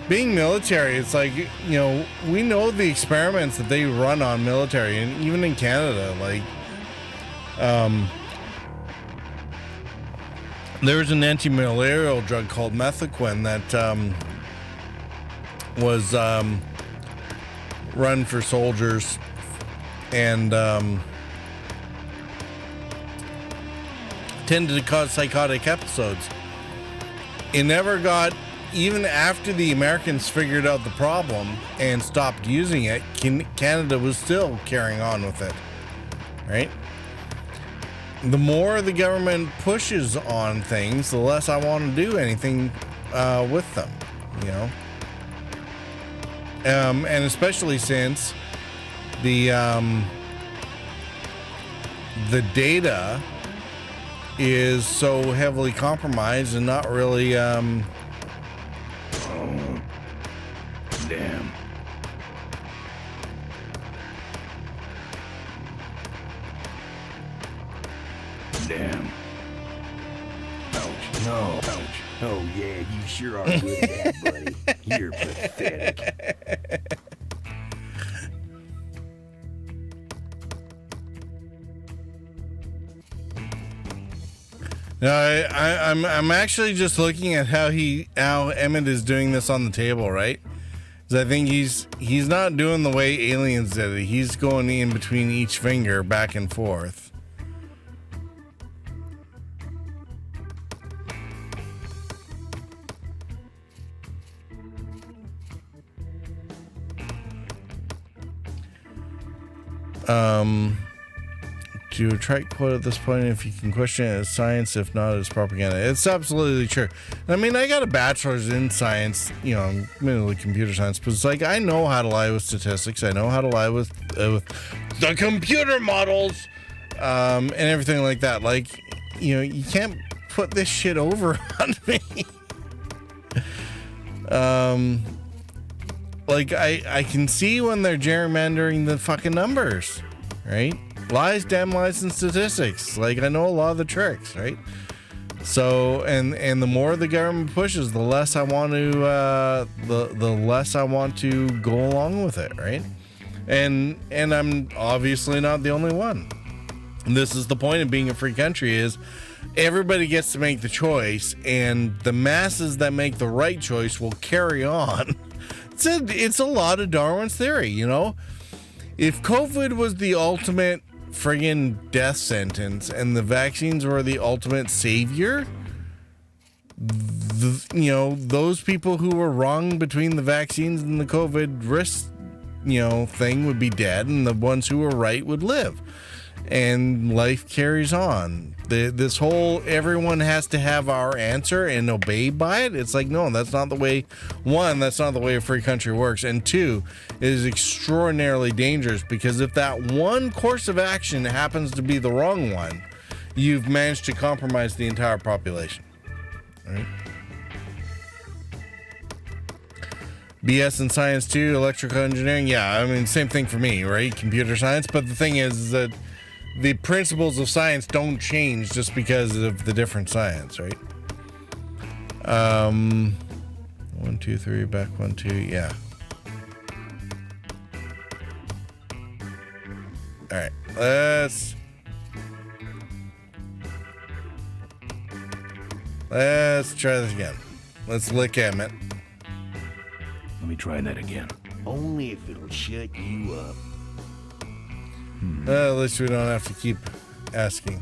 being military, it's like, you know, we know the experiments that they run on military, and even in Canada, like, there was an anti-malarial drug called methaquin that was run for soldiers, and tended to cause psychotic episodes. It never got, even after the Americans figured out the problem and stopped using it, Canada was still carrying on with it, right? The more the government pushes on things, the less I want to do anything with them, you know? And especially since the data is so heavily compromised and not really Damn. Ouch. No. Ouch. Oh, yeah, you sure are good at that, buddy. You're pathetic. No, I'm actually just looking at how Emmett is doing this on the table, right? Because I think he's not doing the way aliens did it. He's going in between each finger, back and forth. To a trite quote at this point, if you can question it as science, if not as propaganda. It's absolutely true. I mean, I got a bachelor's in science, you know, mainly computer science, but it's like, I know how to lie with statistics. I know how to lie with the computer models, and everything like that. Like, you know, you can't put this shit over on me. Like, I can see when they're gerrymandering the fucking numbers, right? Lies, damn lies, and statistics. Like, I know a lot of the tricks, right? So, and the more the government pushes, the less I want to, the less I want to go along with it, right? And I'm obviously not the only one. And this is the point of being a free country: is everybody gets to make the choice, and the masses that make the right choice will carry on. It's a lot of Darwin's theory, you know? If COVID was the ultimate friggin' death sentence and the vaccines were the ultimate savior, you know, those people who were wrong between the vaccines and the COVID risk, you know, thing would be dead, and the ones who were right would live. And life carries on. This whole everyone has to have our answer and obey by it. It's like, no, that's not the way. One, that's not the way a free country works. And two, it is extraordinarily dangerous, because if that one course of action happens to be the wrong one, you've managed to compromise the entire population. All right? BS in science too, electrical engineering. Yeah, I mean, same thing for me, right? Computer science. But the thing is that the principles of science don't change just because of the different science, right? 1, 2, 3, back 1, 2, yeah. All right, let's try this again. Let's lick Emmett. Let me try that again. Only if it'll shut you up. At least we don't have to keep asking.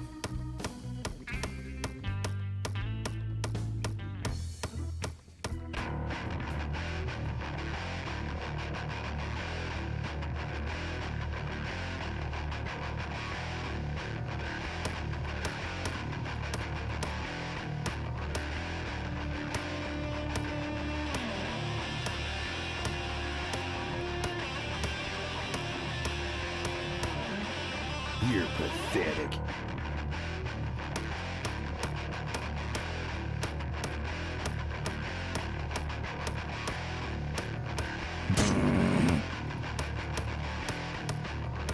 You're pathetic.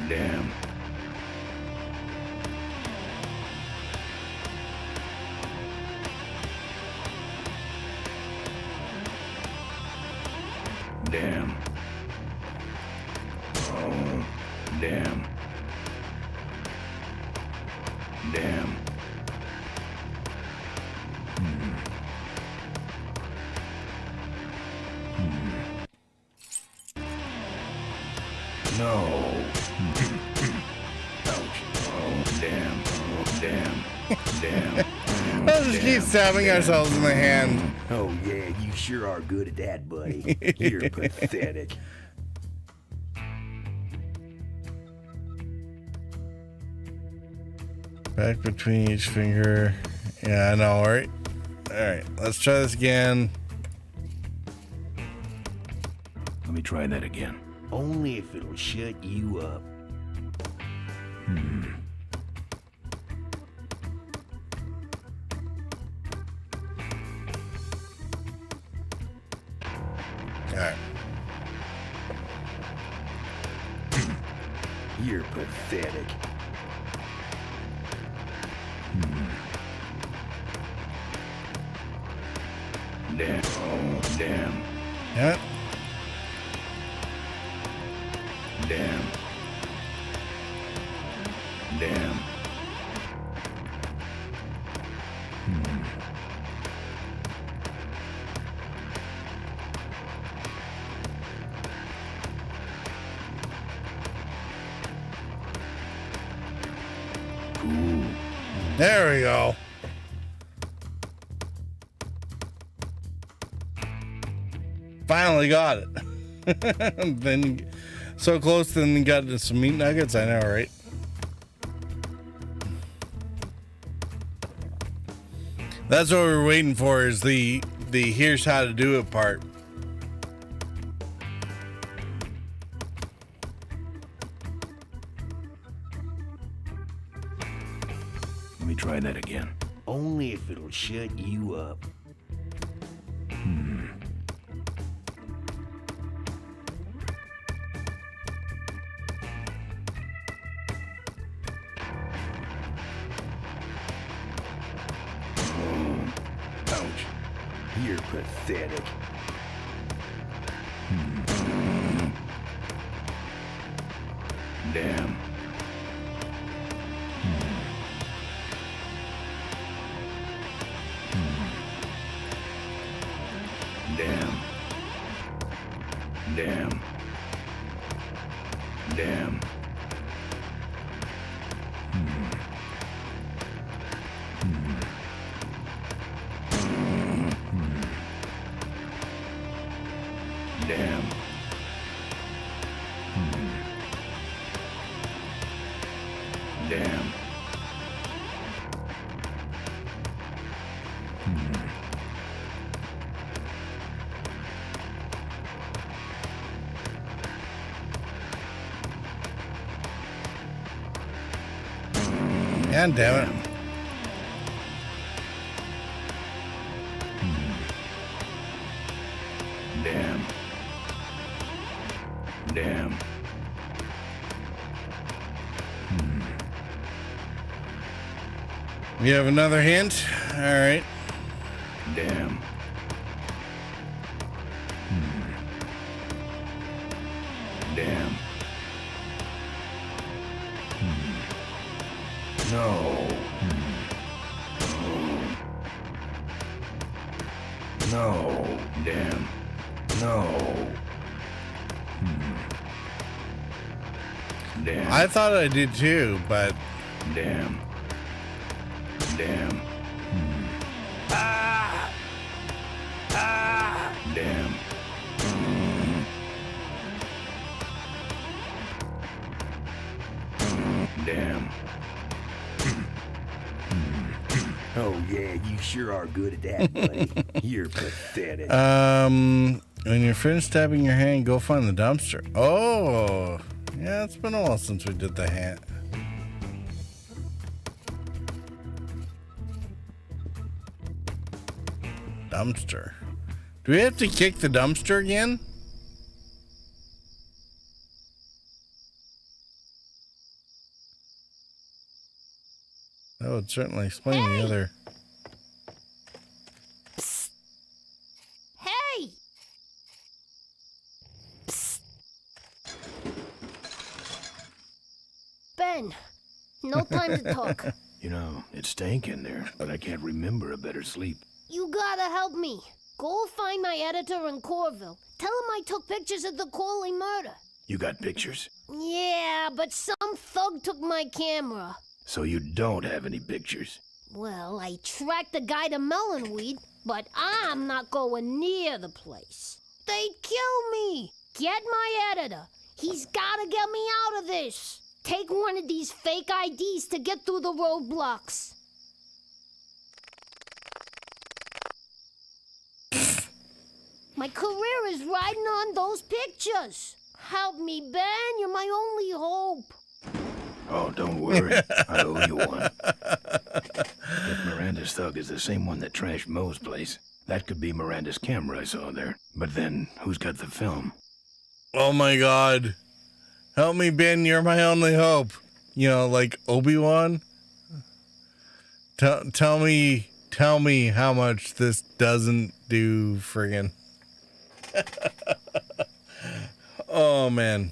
Damn. Damn. Oh, damn. Damn. No. Ouch. Oh, damn. Oh, damn. Damn. Let's just keep stabbing ourselves in the hand. Oh, yeah, you sure are good at that, buddy. You're pathetic. Back between each finger. Yeah, I know, right? Alright, let's try this again. Let me try that again. Only if it'll shut you up. Alright. You're pathetic. Damn. Oh, damn. Yep. Damn. Damn. Cool. There we go. Finally got it. Then so close, then got some meat nuggets. I know, right? That's what we're waiting for, is the here's how to do it part. Let me try that again. Only if it'll shut you up. Ouch. You're pathetic. Damn. Damn. Damn. Damn. Damn. Damn. And damn it. Damn. Damn. We have another hint. All right. Damn. Damn. No. No. Damn. No. Damn. I thought I did too, but Damn. Damn. Ah! Ah! Damn. Damn. Oh, yeah, you sure are good at that, buddy. You're pathetic. when you're finished stabbing your hand, go find the dumpster. Oh, yeah, it's been a while since we did the hand. Dumpster. Do we have to kick the dumpster again? That would certainly explain the other. Hey! Ben, no time to talk. You know, it stank in there, but I can't remember a better sleep. You gotta help me. Go find my editor in Corville. Tell him I took pictures of the Corley murder. You got pictures? Yeah, but some thug took my camera. So you don't have any pictures? Well, I tracked the guy to Melonweed, but I'm not going near the place. They'd kill me. Get my editor. He's gotta get me out of this. Take one of these fake IDs to get through the roadblocks. My career is riding on those pictures. Help me, Ben. You're my only hope. Oh, don't worry. I owe you one. If Miranda's thug is the same one that trashed Moe's place, that could be Miranda's camera I saw there. But then, who's got the film? Oh my God. Help me, Ben. You're my only hope. You know, like Obi-Wan. Tell me how much this doesn't do friggin'. Oh, man.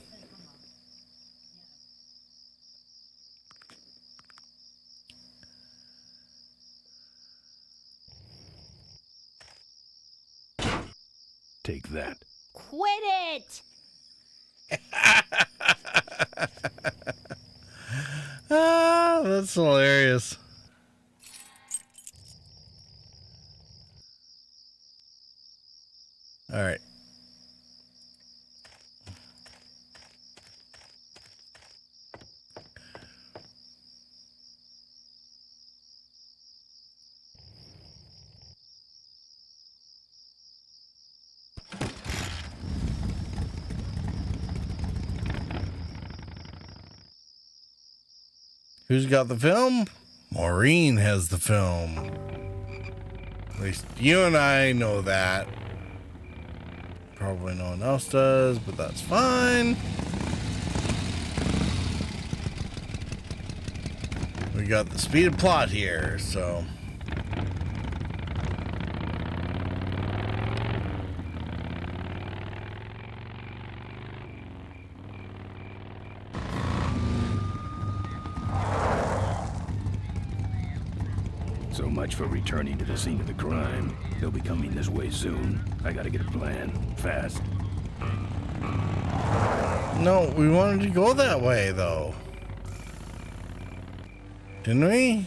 Take that. Quit it! Ah, that's hilarious. All right. Who's got the film? Maureen has the film. At least you and I know that. Probably no one else does, but that's fine. We got the speed of plot here, so. So much for returning to the scene of the crime. They'll be coming this way soon. I gotta get a plan. Fast. No, we wanted to go that way, though. Didn't we?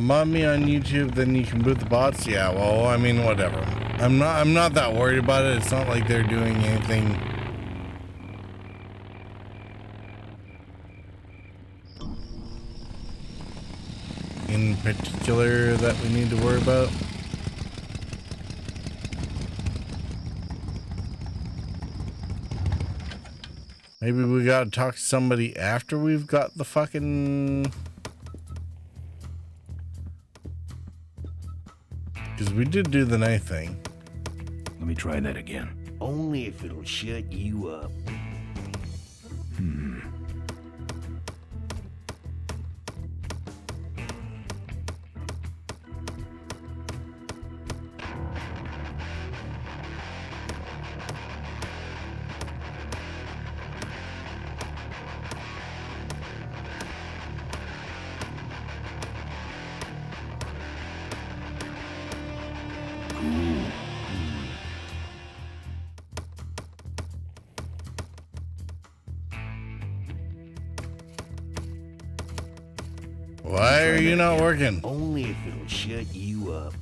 Mod me on YouTube, then you can boot the bots. Yeah, well, I mean, whatever. I'm not that worried about it. It's not like they're doing anything in particular that we need to worry about. Maybe we gotta talk to somebody after we've got the fucking... Because we did do the night thing. Let me try that again. Only if it'll shut you up. Why are you not working? Only if it'll shut you up.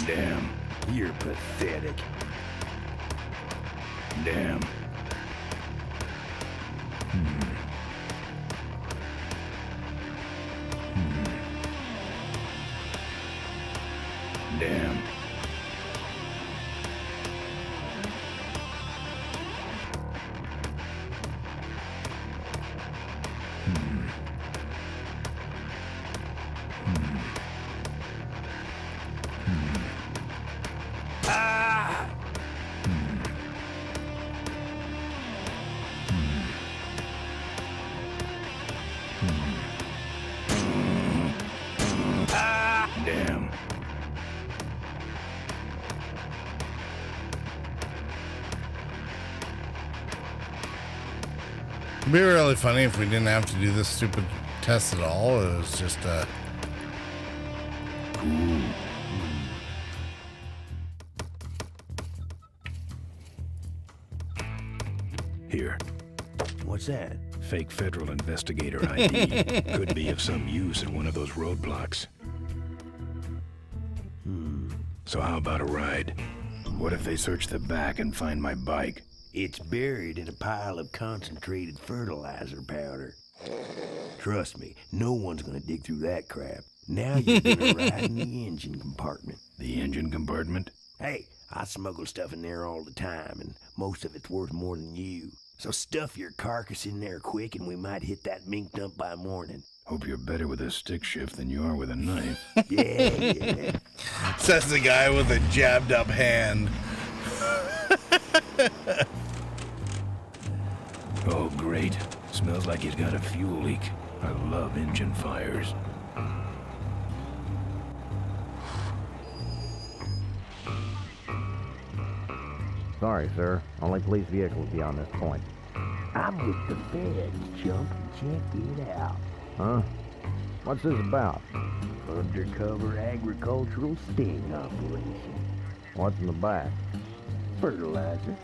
Damn. You're pathetic. Damn. Damn. Damn. It'd be really funny if we didn't have to do this stupid test at all. It was just Cool. Here. What's that? Fake federal investigator ID. Could be of some use at one of those roadblocks. So how about a ride? What if they search the back and find my bike? It's buried in a pile of concentrated fertilizer powder. Trust me, no one's gonna dig through that crap. Now you're gonna ride in the engine compartment. The engine compartment? Hey, I smuggle stuff in there all the time, and most of it's worth more than you. So stuff your carcass in there quick, and we might hit that mink dump by morning. Hope you're better with a stick shift than you are with a knife. Yeah. says the guy with a jabbed up hand. Oh, great. Smells like he's got a fuel leak. I love engine fires. Sorry, sir. Only police vehicles beyond this point. I'm with the feds, chump. Check it out. Huh? What's this about? Undercover agricultural sting operation. What's in the back? Fertilizer.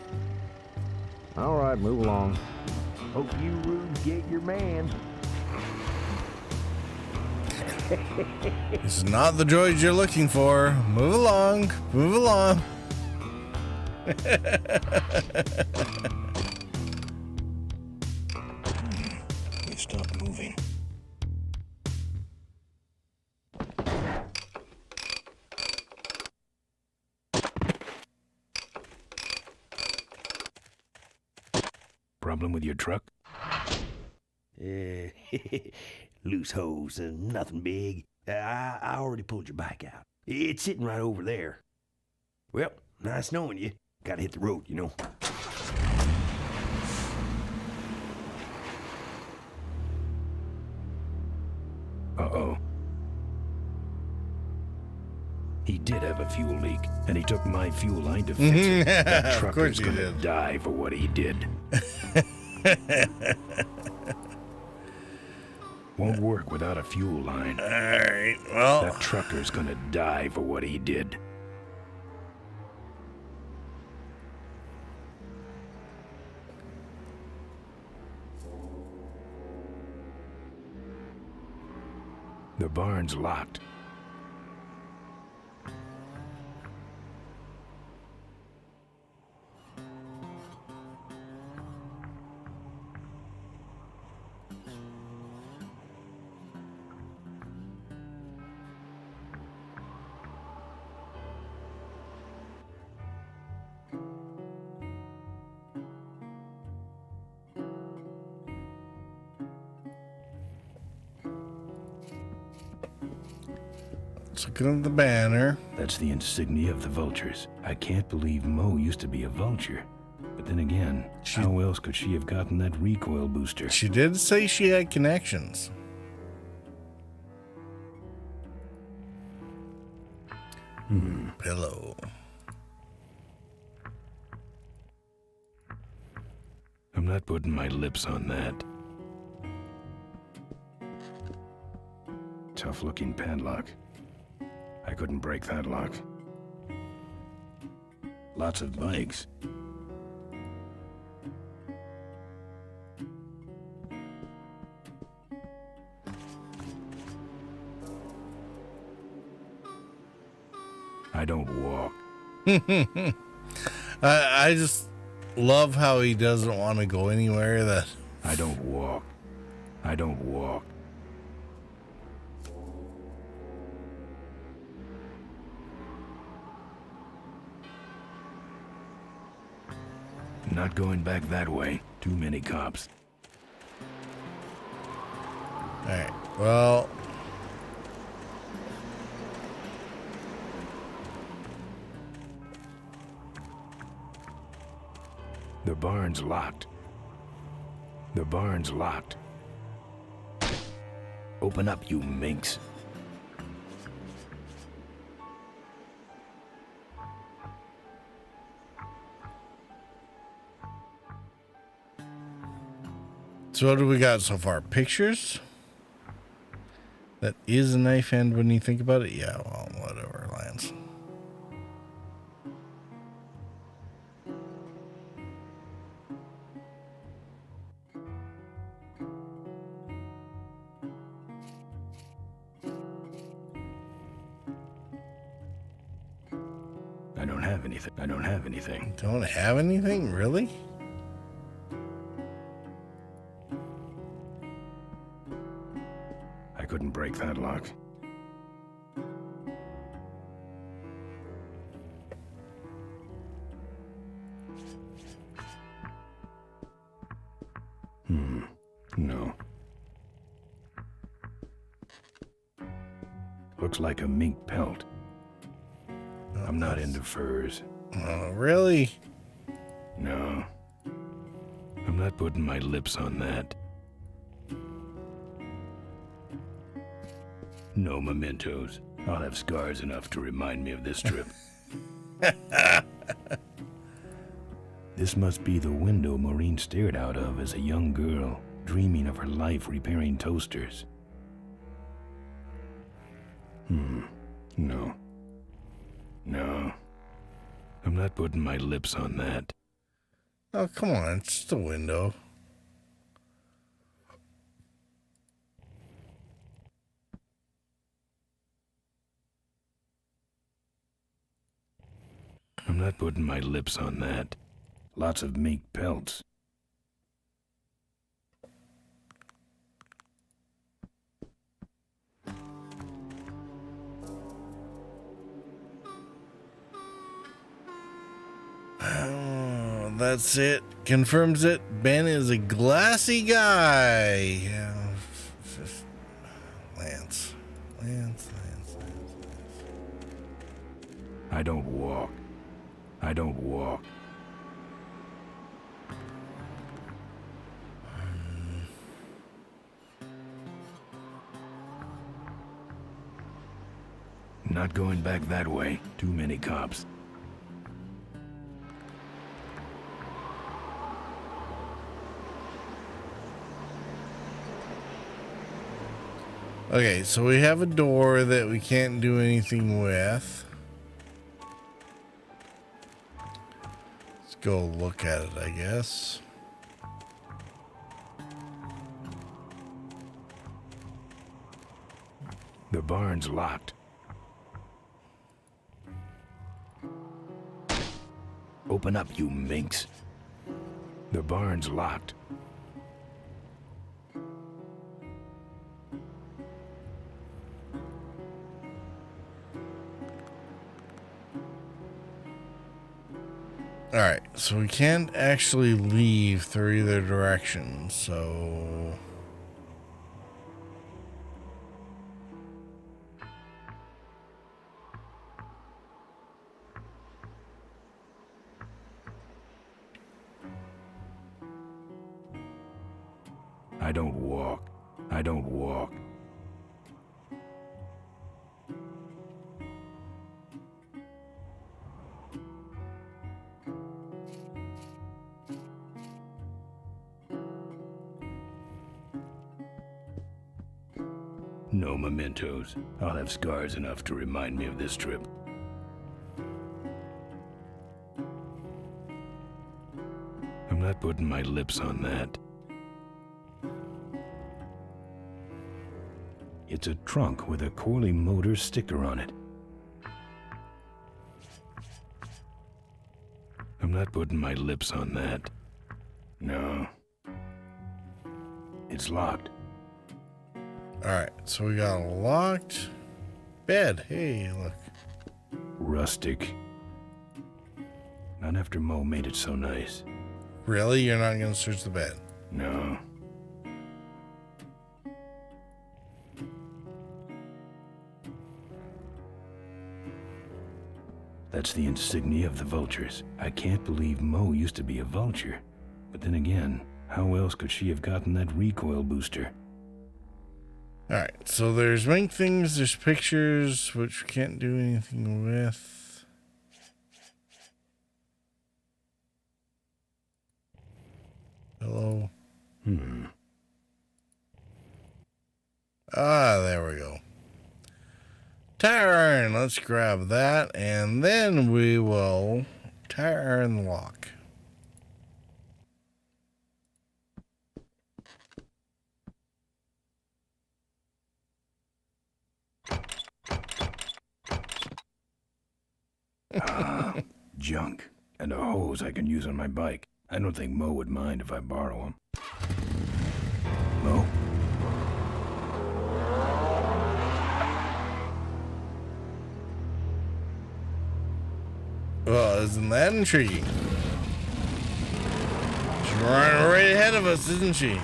All right, move along. Hope you rubes get your man. This is not the droid you're looking for. Move along. Move along. We've stopped moving. Problem with your truck? Loose hose, nothing big. I already pulled your bike out. It's sitting right over there. Well, nice knowing you. Gotta hit the road, you know. Uh-oh. He did have a fuel leak, and he took my fuel line to fix it. That Of course trucker's he gonna did. die for what he did. Won't work without a fuel line. All right, well. That trucker's gonna die for what he did. The barn's locked. Looking at the banner. That's the insignia of the vultures. I can't believe Mo used to be a vulture. But then again, how else could she have gotten that recoil booster? She did say she had connections. Pillow. I'm not putting my lips on that. Tough-looking padlock. I couldn't break that lock. Lots of bikes. I don't walk. I just love how he doesn't want to go anywhere that... I don't walk. I don't walk. Not going back that way. Too many cops. Alright, well... The barn's locked. The barn's locked. Open up, you minx. So what do we got so far? Pictures? That is a knife hand when you think about it? Yeah, well, whatever, Lance. I don't have anything. I don't have anything. Don't have anything? Really? I couldn't break that lock. No. Looks like a mink pelt. I'm not into furs. Oh, really? No. I'm not putting my lips on that. No mementos. I'll have scars enough to remind me of this trip. This must be the window Maureen stared out of as a young girl, dreaming of her life repairing toasters. No. No. I'm not putting my lips on that. Oh, come on. It's just a window. I'm not putting my lips on that. Lots of mink pelts. Oh, that's it. Confirms it. Ben is a glassy guy. Yeah. Lance. I don't walk. I don't walk. Not going back that way. Too many cops. Okay, so we have a door that we can't do anything with. Let's go look at it, I guess. The barn's locked. Open up, you minx. The barn's locked. Alright, so we can't actually leave through either direction, so... I don't walk. I don't walk. No mementos. I'll have scars enough to remind me of this trip. I'm not putting my lips on that. It's a trunk with a Corley Motors sticker on it. not putting my lips on that. No. It's locked. Alright, so we got a locked bed. Hey, look. Rustic. Not after Mo made it so nice. Really? You're not going to search the bed? No. That's the insignia of the vultures. I can't believe Mo used to be a vulture. But then again, how else could she have gotten that recoil booster? Alright, so there's main things, there's pictures, which we can't do anything with. Hello. Ah, there we go. Tire iron, let's grab that, and then we will tire iron lock. Junk. And a hose I can use on my bike. I don't think Mo would mind if I borrow him. Mo? Well, isn't that intriguing? She's running right ahead of us, isn't she?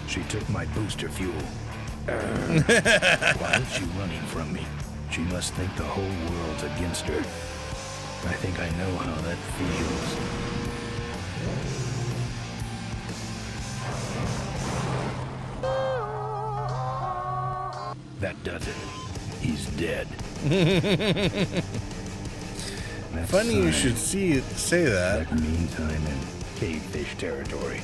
She took my booster fuel. Why is she running from me? She must think the whole world's against her. I think I know how that feels. That does it. He's dead. Funny you should say that. Meantime in cavefish territory.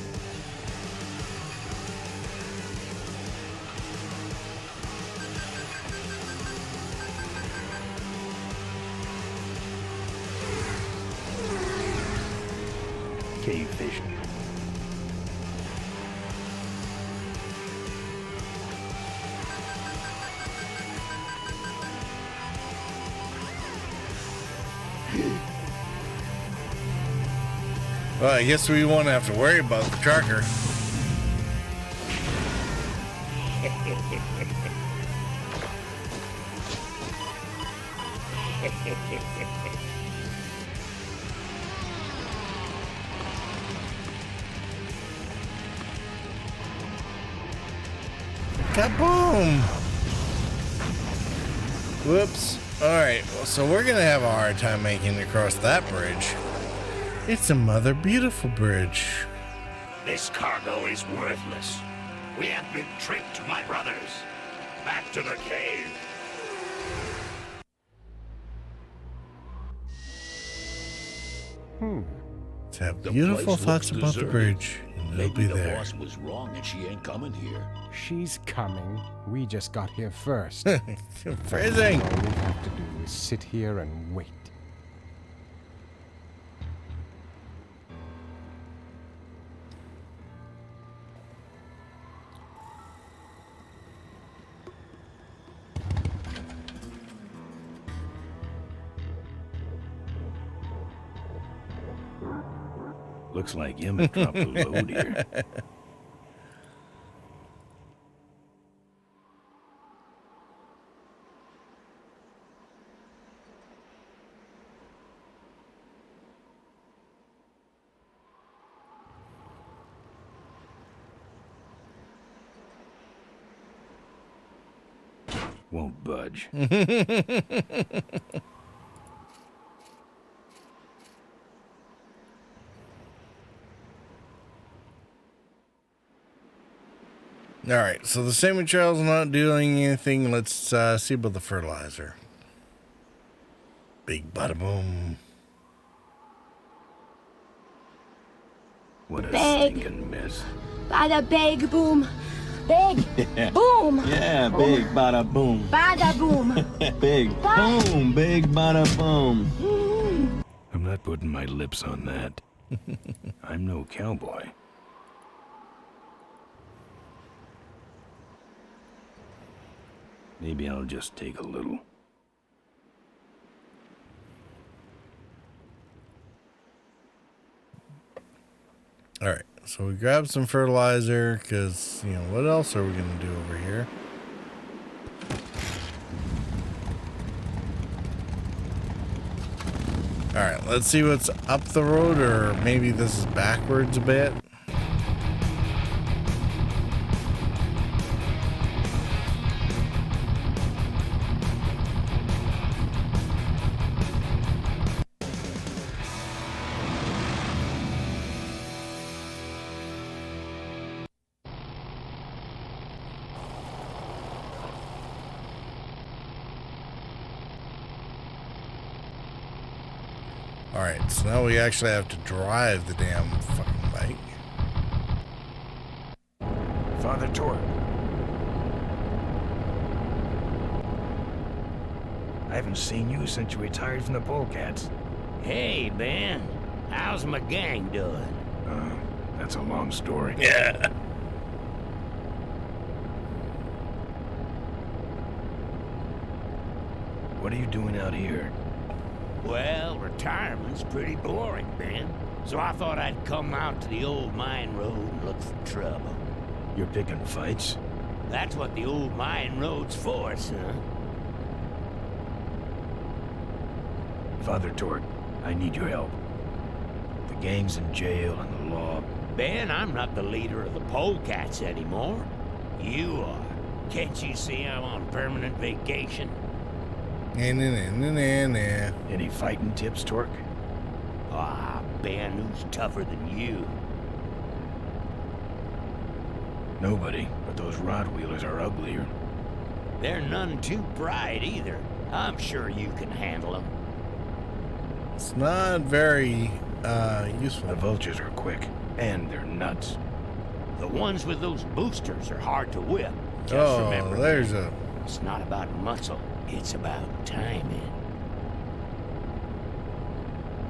Cavefish. Well, I guess we won't have to worry about the tracker. Kaboom! Whoops. Alright, so we're gonna have a hard time making it across that bridge. It's a mother beautiful bridge. This cargo is worthless. We have been tricked, my brothers. Back to the cave. Let's have beautiful thoughts about the bridge. And they'll be the there. boss was wrong and she ain't coming here. She's coming. We just got here first. Phrasing. All we have to do is sit here and wait. Looks like Emmett dropped a load here. Won't budge. Alright, so the same material's not doing anything. Let's see about the fertilizer. Big bada boom. What a Big. stinking mess. Bada big boom. Big boom. Yeah, big bada boom. Bada boom. Big boom, big bada boom. I'm not putting my lips on that. I'm no cowboy. Maybe I'll just take a little. All right, so we grab some fertilizer because, you know, what else are we going to do over here? All right, let's see what's up the road, or maybe this is backwards a bit. Alright, so now we actually have to drive the damn fucking bike. Father Torque. I haven't seen you since you retired from the Polecats. Hey, Ben. How's my gang doing? That's a long story. Yeah. What are you doing out here? Well, retirement's pretty boring, Ben. So I thought I'd come out to the old mine road and look for trouble. You're picking fights? That's what the old mine road's for, son. Father Torque, I need your help. The gang's in jail and the law... Ben, I'm not the leader of the Polecats anymore. You are. Can't you see I'm on permanent vacation? Any fighting tips, Torque? Ah, Ben, who's tougher than you? Nobody, but those rod-wheelers are uglier. They're none too bright either. I'm sure you can handle them. It's not very useful. The vultures are quick, and they're nuts. The ones with those boosters are hard to whip. Just remember, there's it's not about muscle, it's about timing.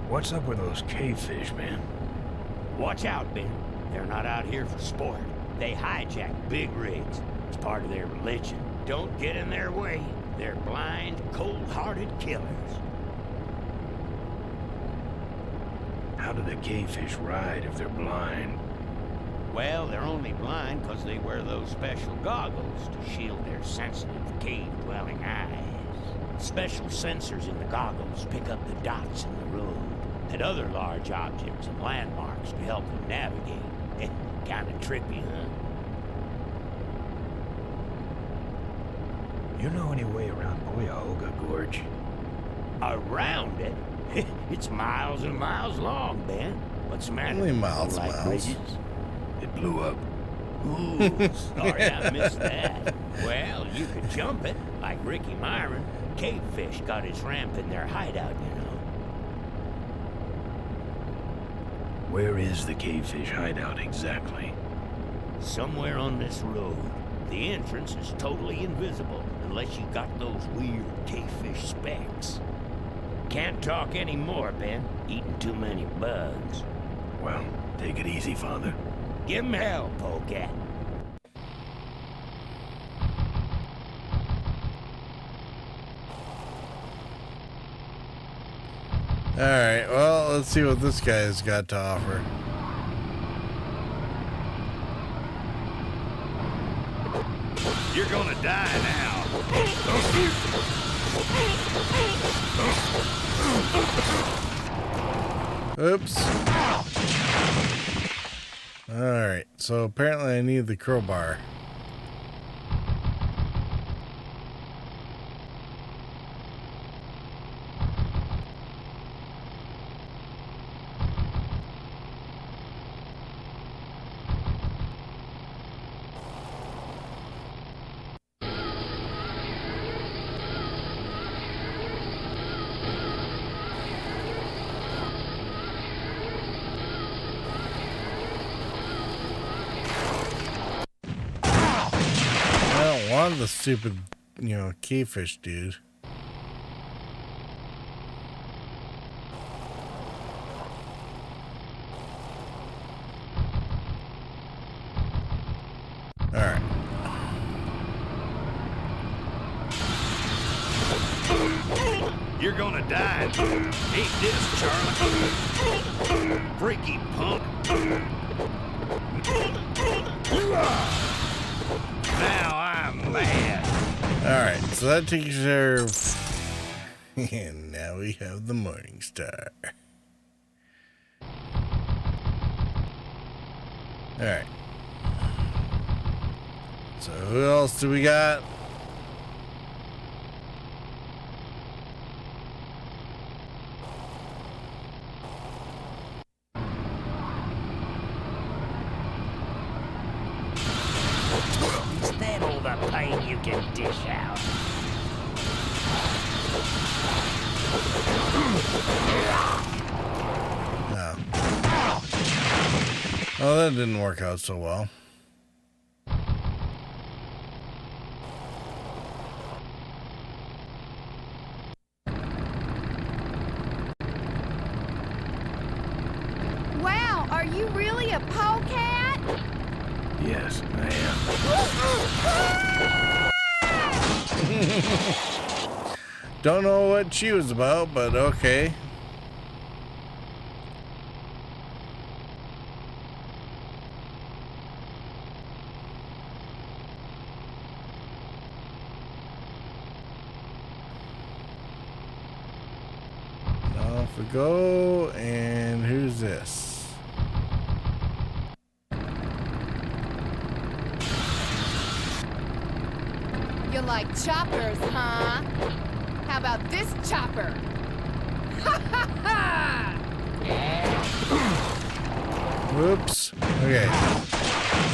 What's up with those cavefish, man? Watch out, Ben. They're not out here for sport. They hijack big rigs. It's part of their religion. Don't get in their way. They're blind, cold-hearted killers. How do the cavefish ride if they're blind? Well, they're only blind because they wear those special goggles to shield their sensitive, cave-dwelling eyes. Special sensors in the goggles pick up the dots in the road and other large objects and landmarks to help them navigate. Kinda trippy, huh? You know any way around Cuyahoga Gorge? Around it? It's miles and miles long, Ben. What's the matter? Only miles, Like miles. bridges? It blew up. Ooh, sorry I missed that. Well, you could jump it, like Ricky Myron. Cavefish got his ramp in their hideout, you know. Where is the cavefish hideout exactly? Somewhere on this road. The entrance is totally invisible, unless you got those weird cavefish specs. Can't talk anymore, Ben. Eating too many bugs. Well, take it easy, Father. Give 'em hell, Polecat. Alright, well, let's see what this guy's got to offer. You're gonna die now. Oops. Alright, so apparently I need the crowbar. want the stupid, keyfish dude. Alright. You're gonna die. Eat this, Charlie. Freaky punk. Now I'm mad. Alright, so that takes care of... And now we have the Morning Star. Alright. So who else do we got? Is that all the pain you can dish out? No. Oh, that didn't work out so well. Wow, are you really a polecat? Yes, I am. Don't know what she was about, but okay. Off we go, and who's this? You like choppers, huh? How about this chopper? Ha ha ha! Whoops. Okay.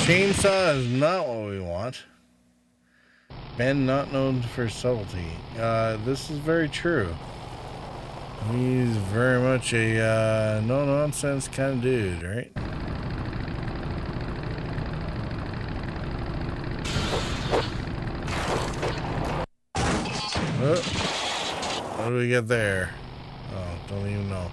Chainsaw is not what we want. Ben not known for subtlety. This is very true. He's very much a no-nonsense kind of dude, right? Oh, what do we get there? Oh, don't even know.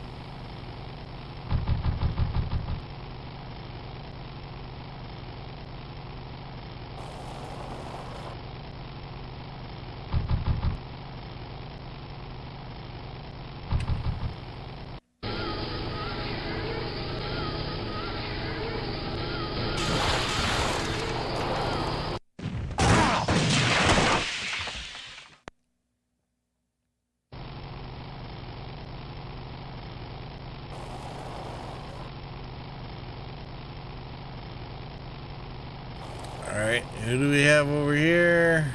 Alright, who do we have over here?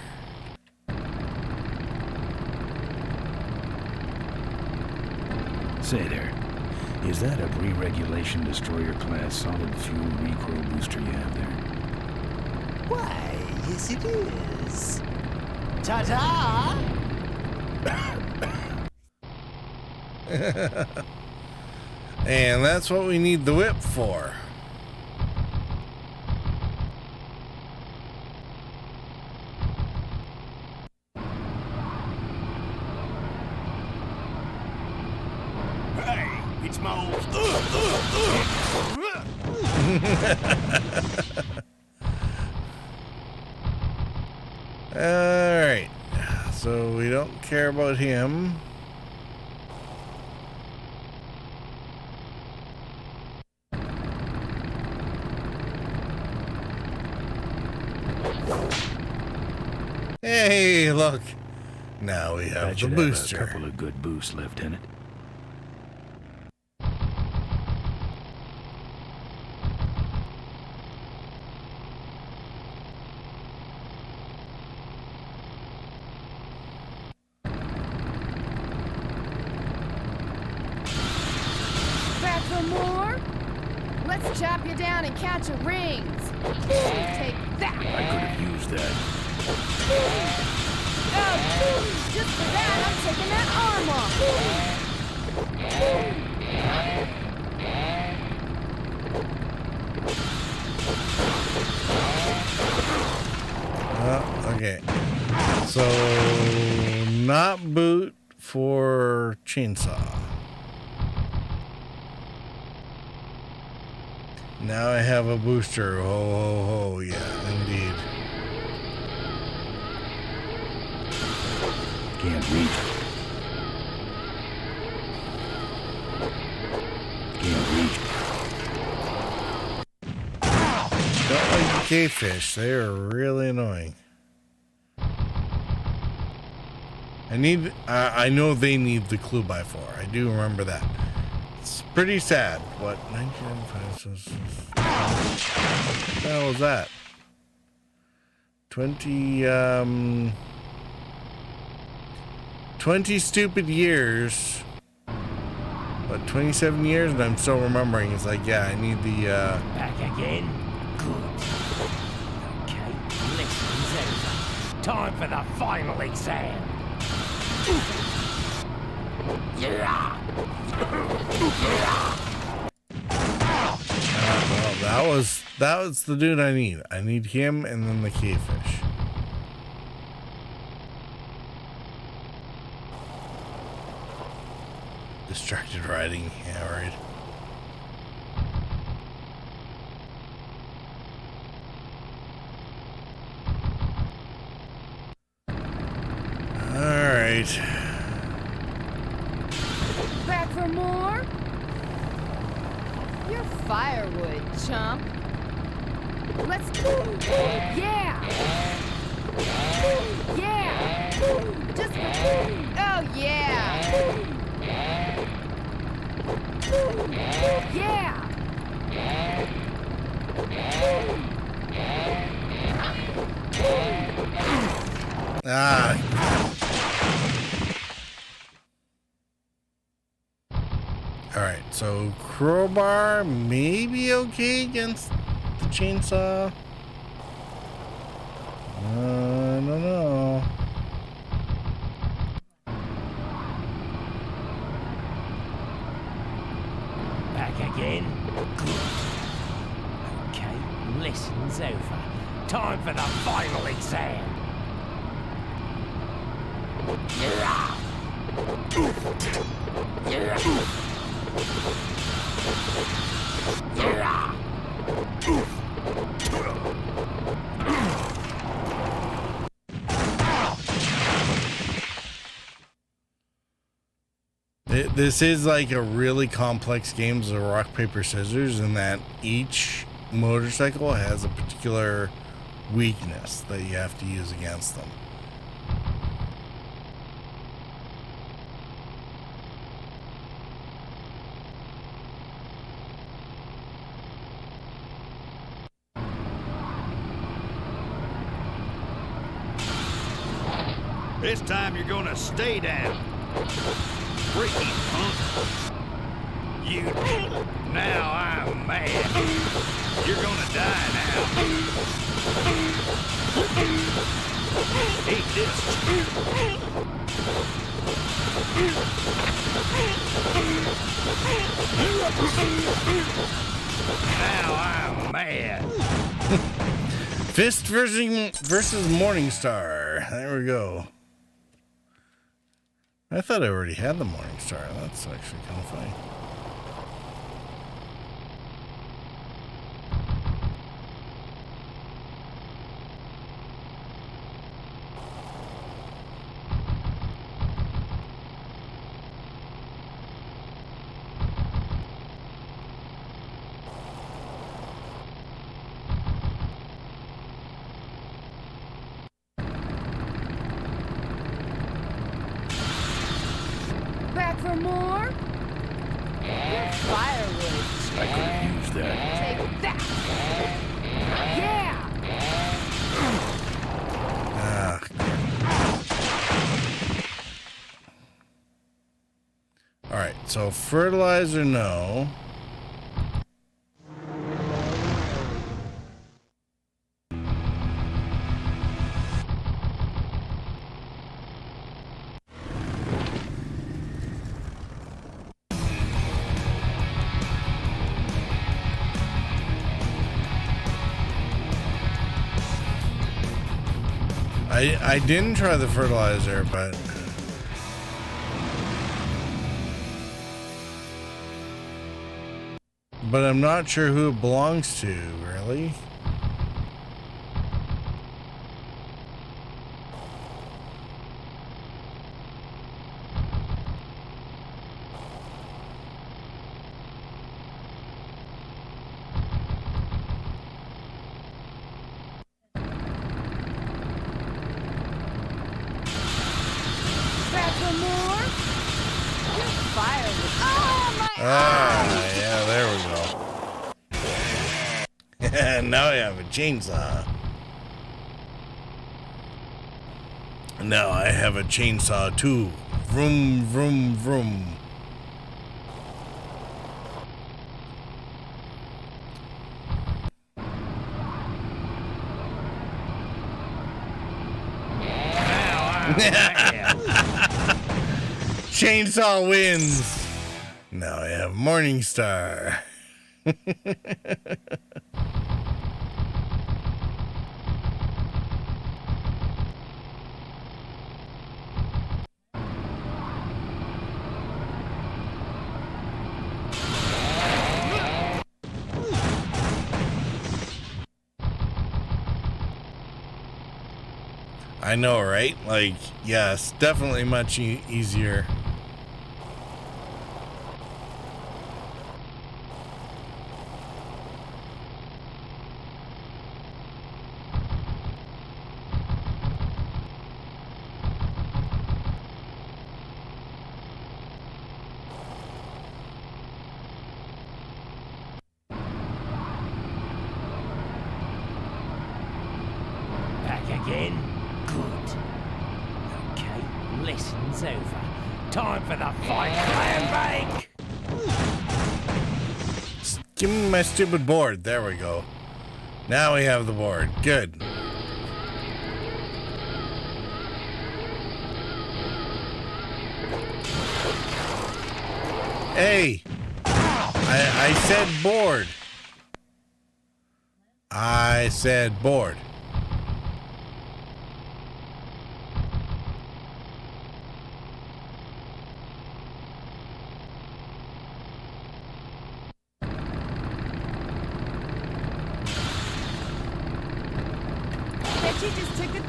Say there, is that a re-regulation destroyer class solid fuel recoil booster you have there? Why, yes it is. Ta-ta! And that's what we need the whip for. Hey, it's my old... Alright, so we don't care about him. Hey, look. Now we have That the should booster. have a couple of good boosts left in it. Back for more? Let's chop you down and catch your rings. Take that. I could have used that. Oh, just for that, I'm taking that arm off. Okay. So, not boot for chainsaw. Now I have a booster. Ho, ho, ho. Yeah, indeed. Can't reach. Can't reach. Don't like K-fish. They are really annoying. I know they need the clue by 4. I do remember that. It's pretty sad. What? 1995. What the hell was that? 20 stupid years. But 27 years and I'm still remembering. It's like, yeah, I need the, Back again? Good. Okay, lesson's over. Time for the final exam. Yeah. well, that was the dude I need. I need him and then the K-fish. Distracted riding, yeah, right. Alright. Back for more? You're firewood, chump. Let's go. Yeah. Yeah. Just. Oh, yeah. Yeah. Ah. Alright, so crowbar maybe okay against the chainsaw. I don't know. Back again? Good. Okay, lesson's over. Time for the final exam. Yeah. Yeah. This is like a really complex game of rock, paper, scissors in that each motorcycle has a particular weakness that you have to use against them. This time you're gonna stay down. Freaky punk. You. Now I'm mad. You're gonna die now. Eat this. Now I'm mad. Fist versus Morningstar. There we go. I thought I already had the Morningstar. That's actually kind of funny. Back for more? You're firewood. I could have used that. Take that. Yeah. All right, so fertilizer, no. I didn't try the fertilizer, but I'm not sure who it belongs to, really. Yeah, there we go. Now I have a chainsaw. Now I have a chainsaw too. Vroom, vroom, vroom. Chainsaw wins. Now I have Morningstar. I know, right? Like, yes, definitely much easier. Back again? Good. Okay, lesson's over. Time for the fight clam bake! Give me my stupid board. There we go. Now we have the board. Good. Hey! I said board. I said board. Bet you just took a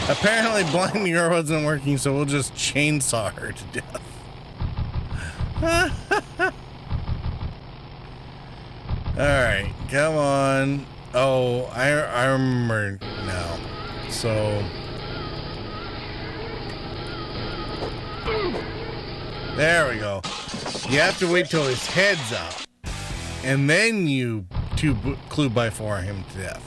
Apparently blinding her wasn't working, so we'll just chainsaw her to death. Alright, come on. Oh, I remember now. So there we go. You have to wait till his head's up, and then you 2-by-4 him to death.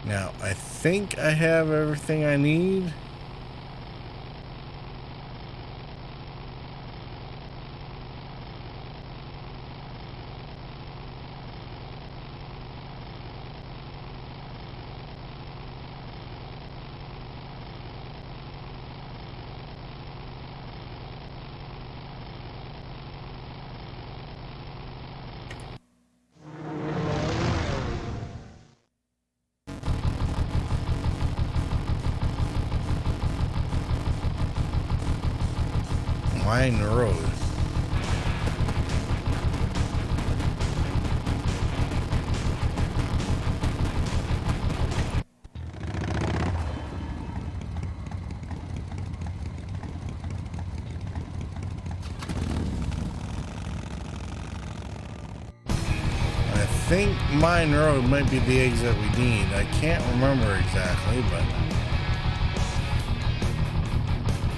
Now, I think I have everything I need. Wine Road. I think Mine Road might be the eggs that we need. I can't remember exactly, but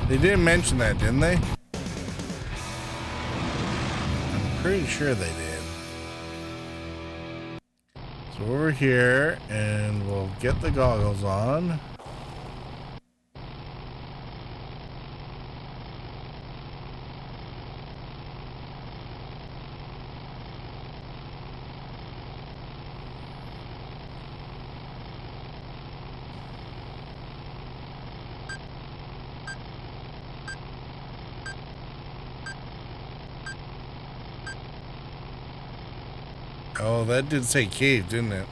they did mention that, didn't they? Pretty sure they did. So over here, and we'll get the goggles on. Oh, that did say cave, didn't it?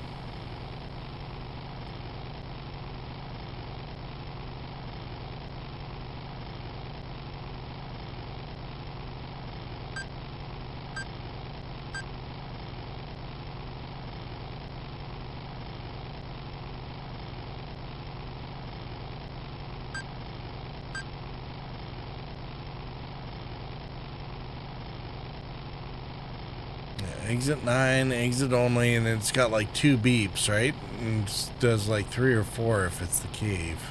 Exit 9, exit only, and it's got like 2 beeps, right? And it does like 3 or 4 if it's the cave.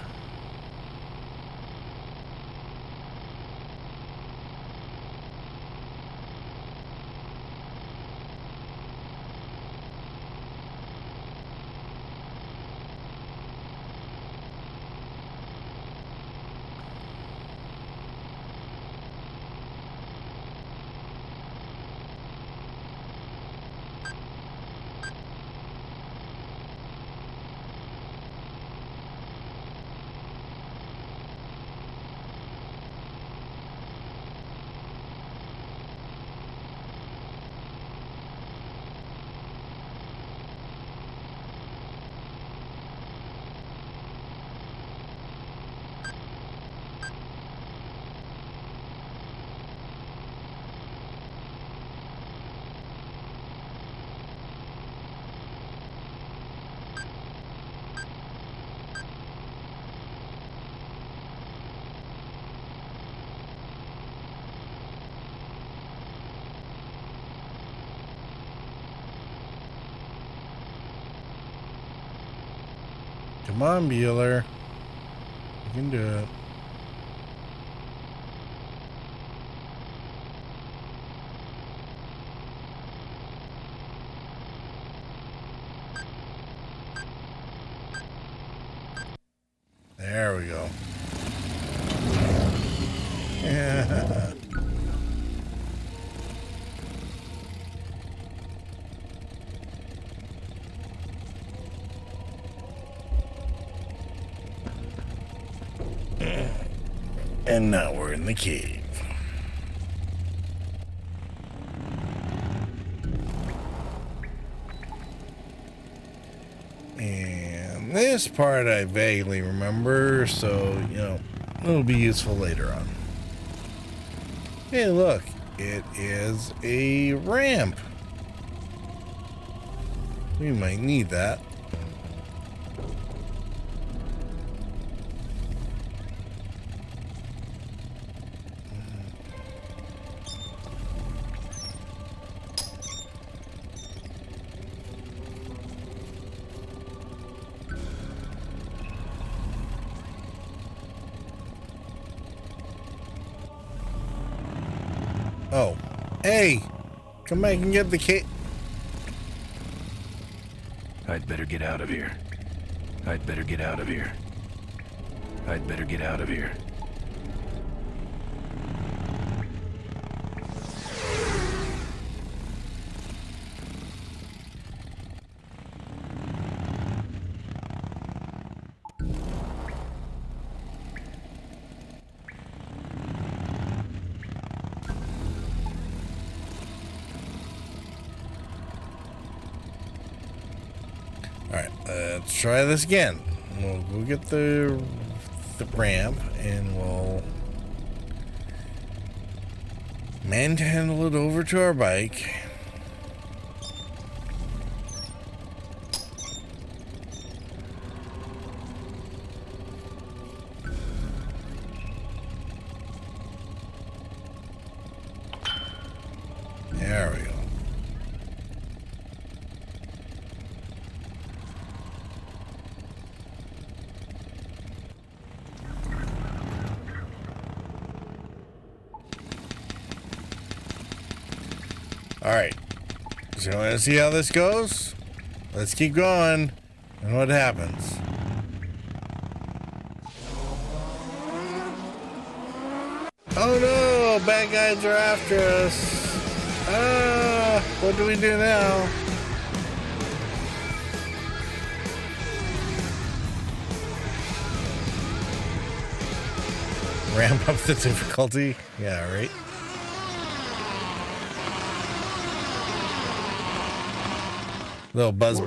Come on, Bueller. You can do it. There we go. Yeah. And now we're in the cave. And this part I vaguely remember, so, you know, it'll be useful later on. Hey, look, it is a ramp. We might need that. Oh, hey, come back and get the cake. I'd better get out of here. I'd better get out of here. I'd better get out of here. Alright, let's try this again. We'll go get the ramp and we'll manhandle it over to our bike. There we go. All right, so you want to see how this goes? Let's keep going. And what happens? Oh no! Bad guys are after us. What do we do now? Ramp up the difficulty? Yeah, right. Little buzz.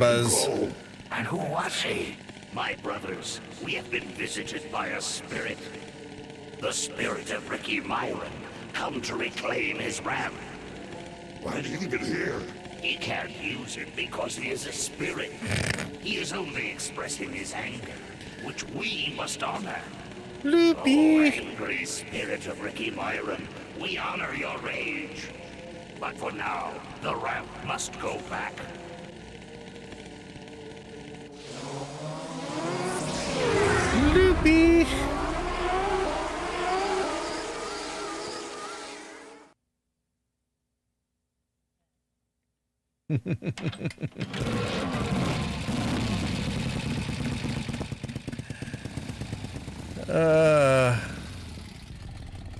And who was he? My brothers, we have been visited by a spirit. The spirit of Ricky Myron, come to reclaim his ramp. Why do you leave it here? He can't use it because he is a spirit. He is only expressing his anger, which we must honor. Loopy. Oh, angry spirit of Ricky Myron, we honor your rage. But for now, the ramp must go back. Loopy.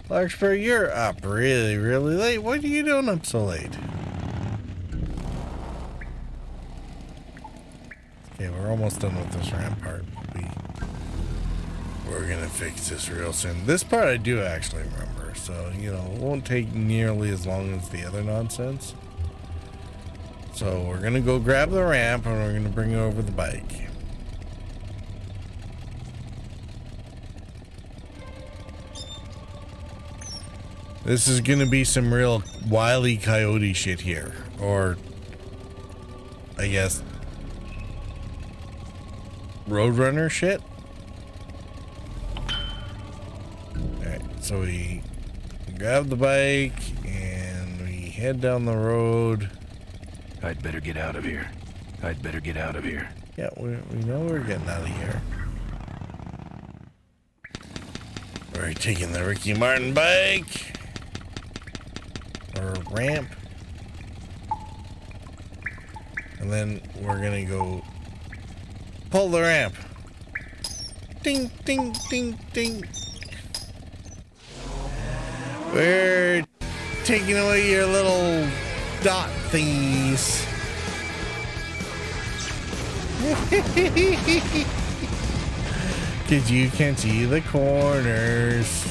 Larkspur, you're up really late. What are you doing up so late? Okay, we're almost done with this ramp part. We're gonna fix this real soon. This part I do actually remember, so, you know, it won't take nearly as long as the other nonsense. So we're gonna go grab the ramp and we're gonna bring over the bike. This is gonna be some real Wile E. Coyote shit here. Or, I guess, Roadrunner shit? Alright, so we grab the bike and we head down the road. I'd better get out of here. Yeah, we know we're getting out of here. We're taking the Ricky Martin bike. Or ramp. And then we're gonna go pull the ramp. Ding, ding, ding, ding. We're taking away your little dot thingies. Because you can't see the corners.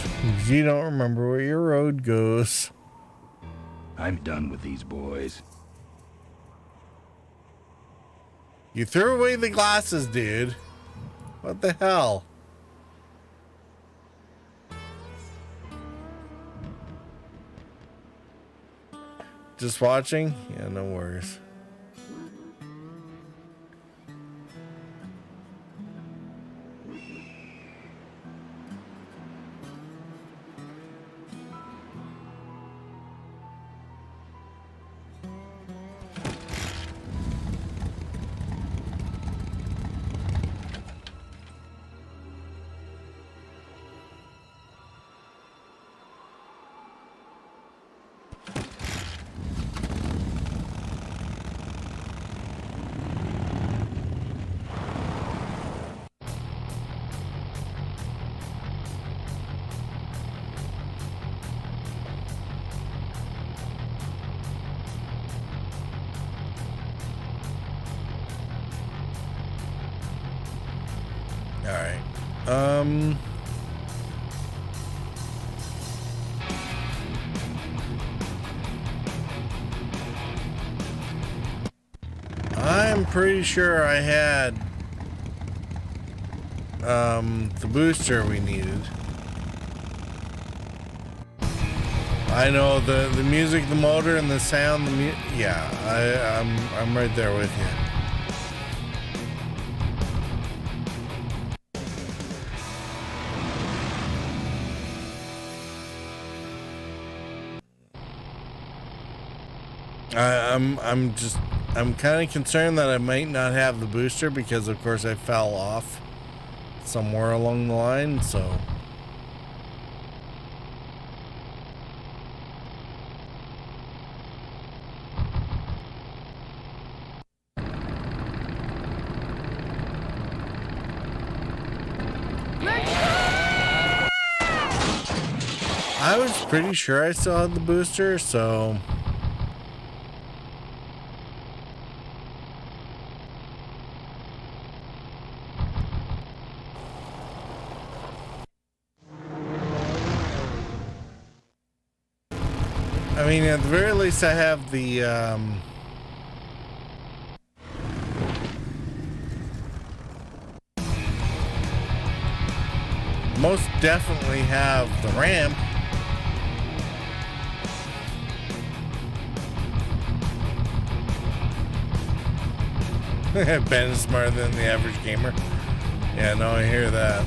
You don't remember where your road goes. I'm done with these boys. You threw away the glasses, dude. What the hell? Just watching? Yeah, no worries. Alright. I'm pretty sure I had the booster we needed. I know the music, the motor, and the sound. Yeah, I'm right there with you. I'm kind of concerned that I might not have the booster because, of course, I fell off somewhere along the line, so. I was pretty sure I still had the booster, so... I mean, at the very least, I have the, most definitely have the ramp. Ben is smarter than the average gamer. Yeah, no, I hear that.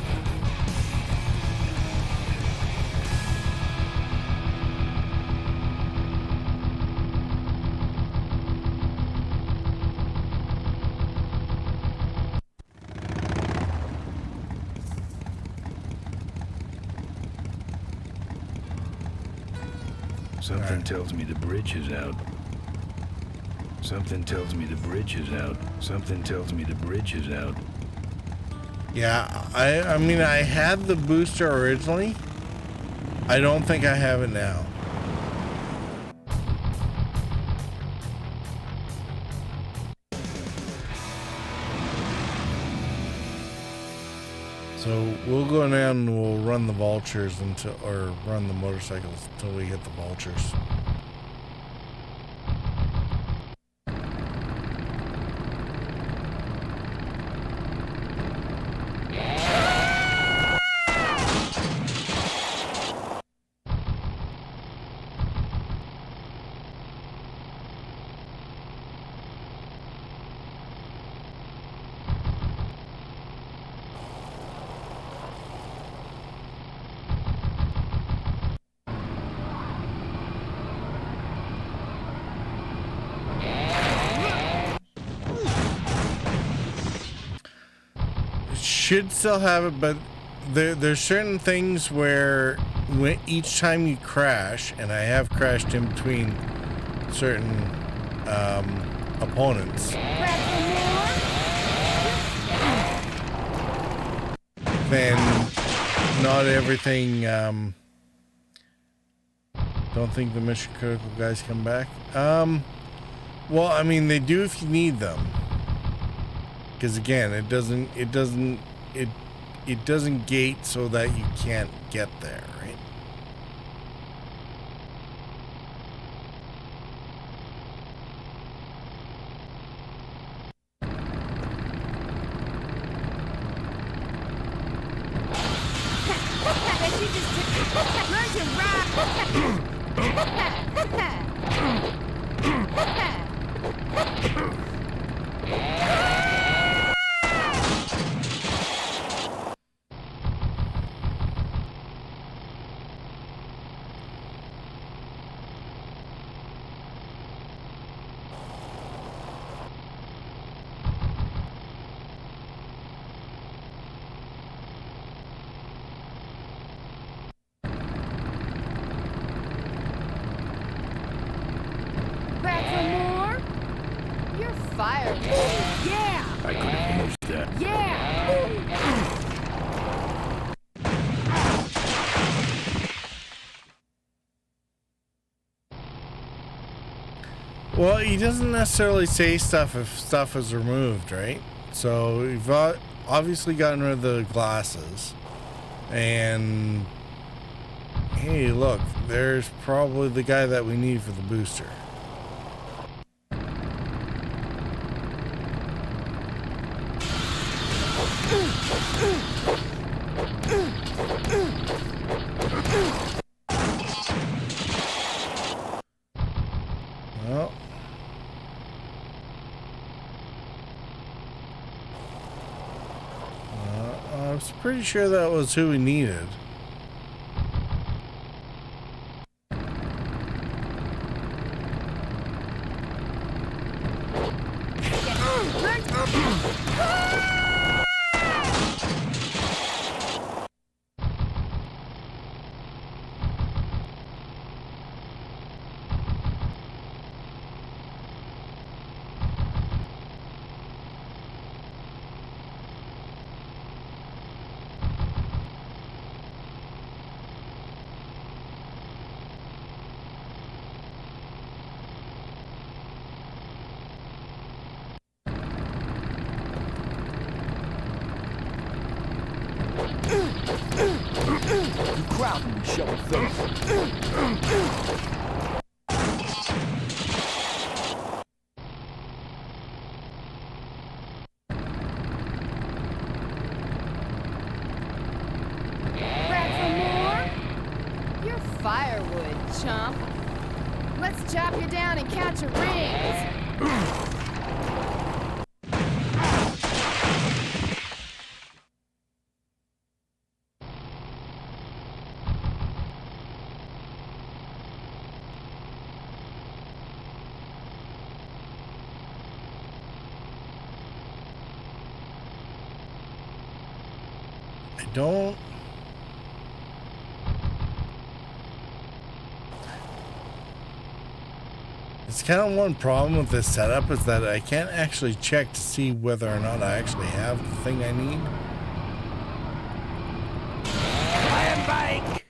Something tells me the bridge is out. Something tells me the bridge is out. Something tells me the bridge is out. Yeah, I mean, I had the booster originally. I don't think I have it now. So we'll go down and we'll run the vultures until, or run the motorcycles until we hit the vultures. Should still have it, but there's certain things where each time you crash, and I have crashed in between certain opponents, then not everything. Don't think the mission critical guys come back. Well, I mean, they do if you need them. Because again, it doesn't gate so that you can't get there, right? Back for more? You're fired. Yeah! I could have used that. Yeah! Well, he doesn't necessarily say stuff if stuff is removed, right? So we've obviously gotten rid of the glasses. And hey, look, there's probably the guy that we need for the booster. Well, I was pretty sure that was who we needed. You crowding me, shovel face. Back for more? You're firewood, chump. Let's chop you down and catch your rings. I don't. It's kind of one problem with this setup is that I can't actually check to see whether or not I actually have the thing I need. Iron bike!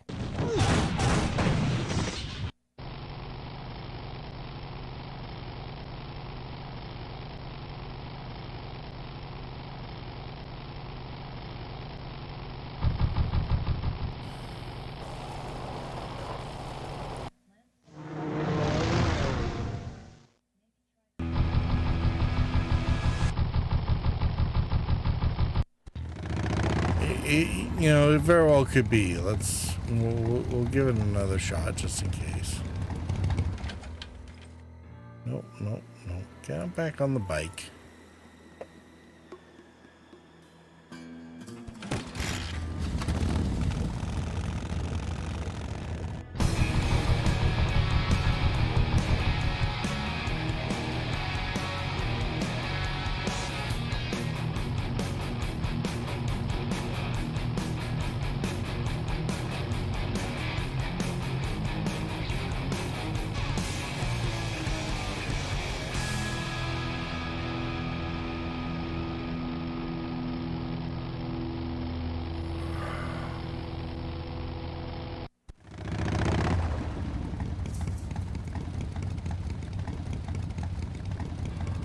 You know, it very well could be. We'll give it another shot just in case. Nope. Get back on the bike.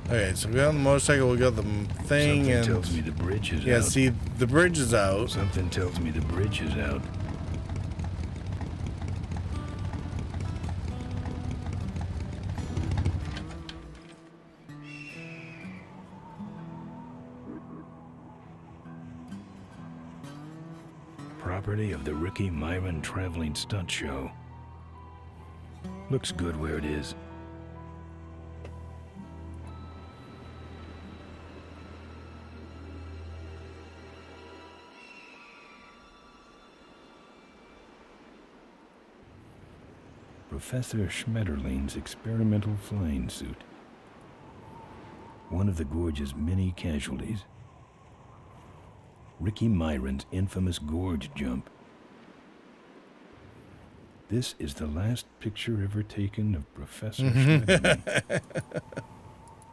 Okay, so we got the motorcycle, we got the thing, Something and tells me the bridge is yeah, out. see, the bridge is out. Something tells me the bridge is out. Property of the Ricky Myron Traveling Stunt Show. Looks good where it is. Professor Schmetterling's experimental flying suit. One of the gorge's many casualties. Ricky Myron's infamous gorge jump. This is the last picture ever taken of Professor Schmetterling.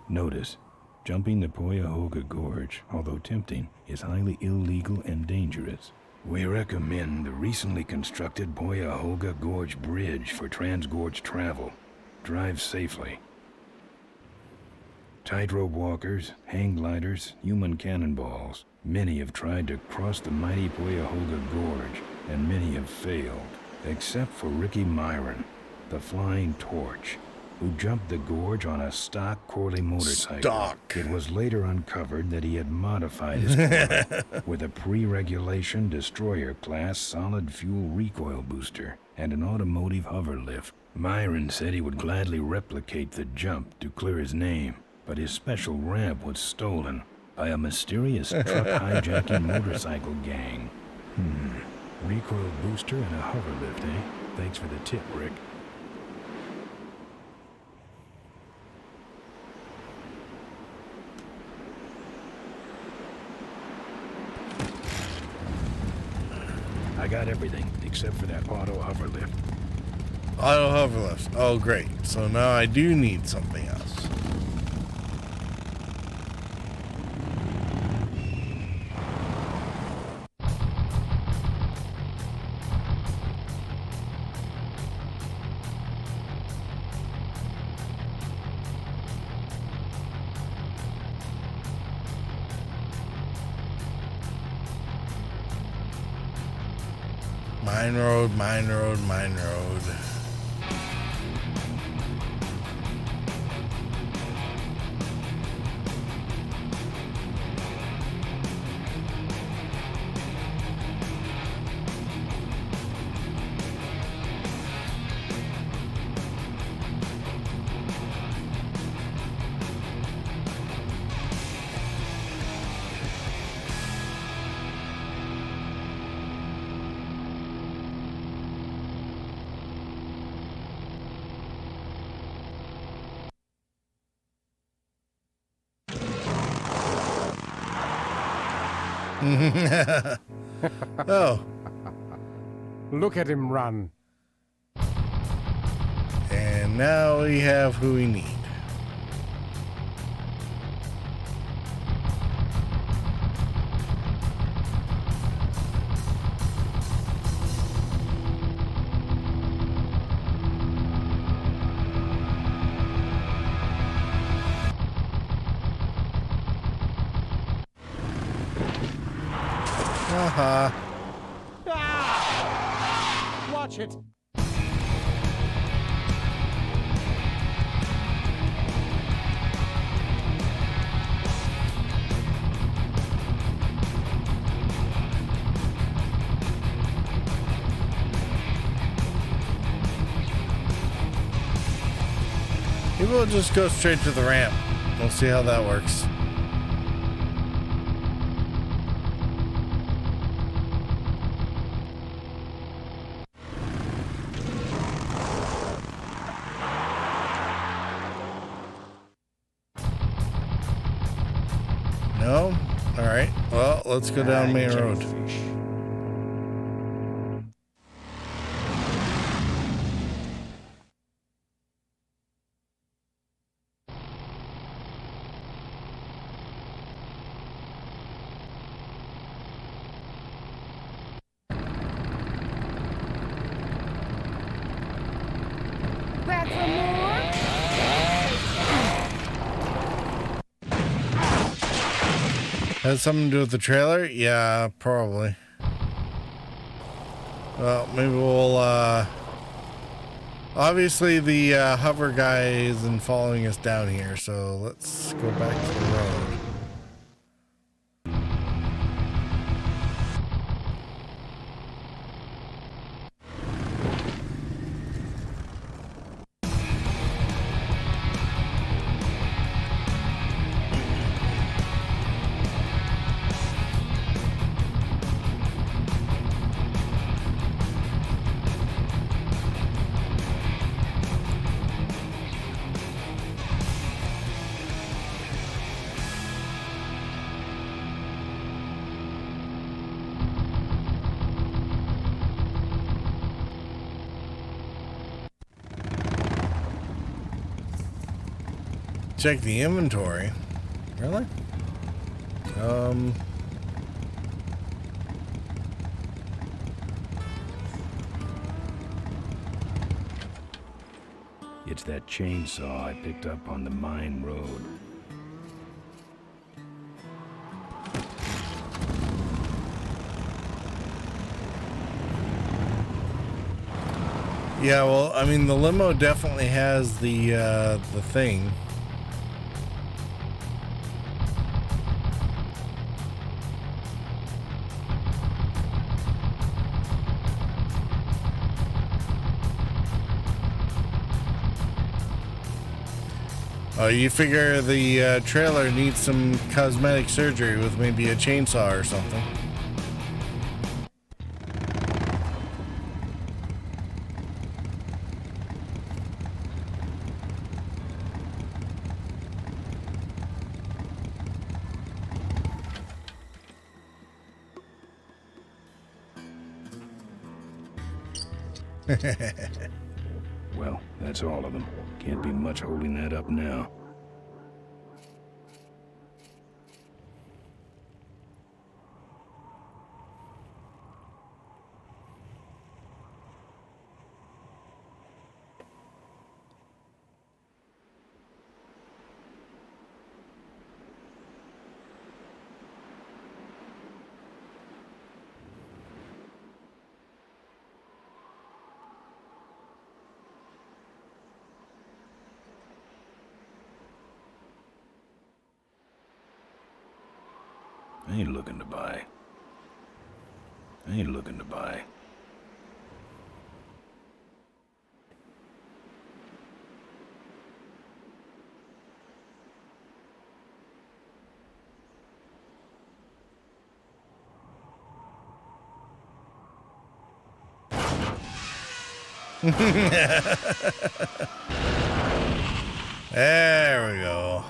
Notice, jumping the Cuyahoga Gorge, although tempting, is highly illegal and dangerous. We recommend the recently constructed Cuyahoga Gorge Bridge for transgorge travel. Drive safely. Tightrope walkers, hang gliders, human cannonballs. Many have tried to cross the mighty Cuyahoga Gorge, and many have failed, except for Ricky Myron, the Flying Torch, who jumped the gorge on a stock Corley motorcycle. Stock. It was later uncovered that he had modified his car with a pre-regulation destroyer-class solid-fuel recoil booster and an automotive hover lift. Myron said he would gladly replicate the jump to clear his name, but his special ramp was stolen by a mysterious truck hijacking motorcycle gang. Recoil booster and a hover lift, eh? Thanks for the tip, Rick. I got everything except for that auto hover lift. Auto hover lift. Oh, great. So now I do need something else. Mine road, mine road, mine road. Oh. Look at him run. And now we have who we need. Uh-huh. Ah! Watch it. Maybe we'll just go straight to the ramp. We'll see how that works. No? Alright. Well, let's go down main road. Back for more? Has something to do with the trailer? Yeah, probably. Well, maybe we'll, obviously the hover guy isn't following us down here, so let's go back to the road. Check the inventory. Really? It's that chainsaw I picked up on the mine road. Yeah, well, I mean, the limo definitely has the thing. Oh, you figure the trailer needs some cosmetic surgery with maybe a chainsaw or something. Well, that's all of them. Can't be much holding that up now. I ain't looking to buy. I ain't looking to buy. There we go.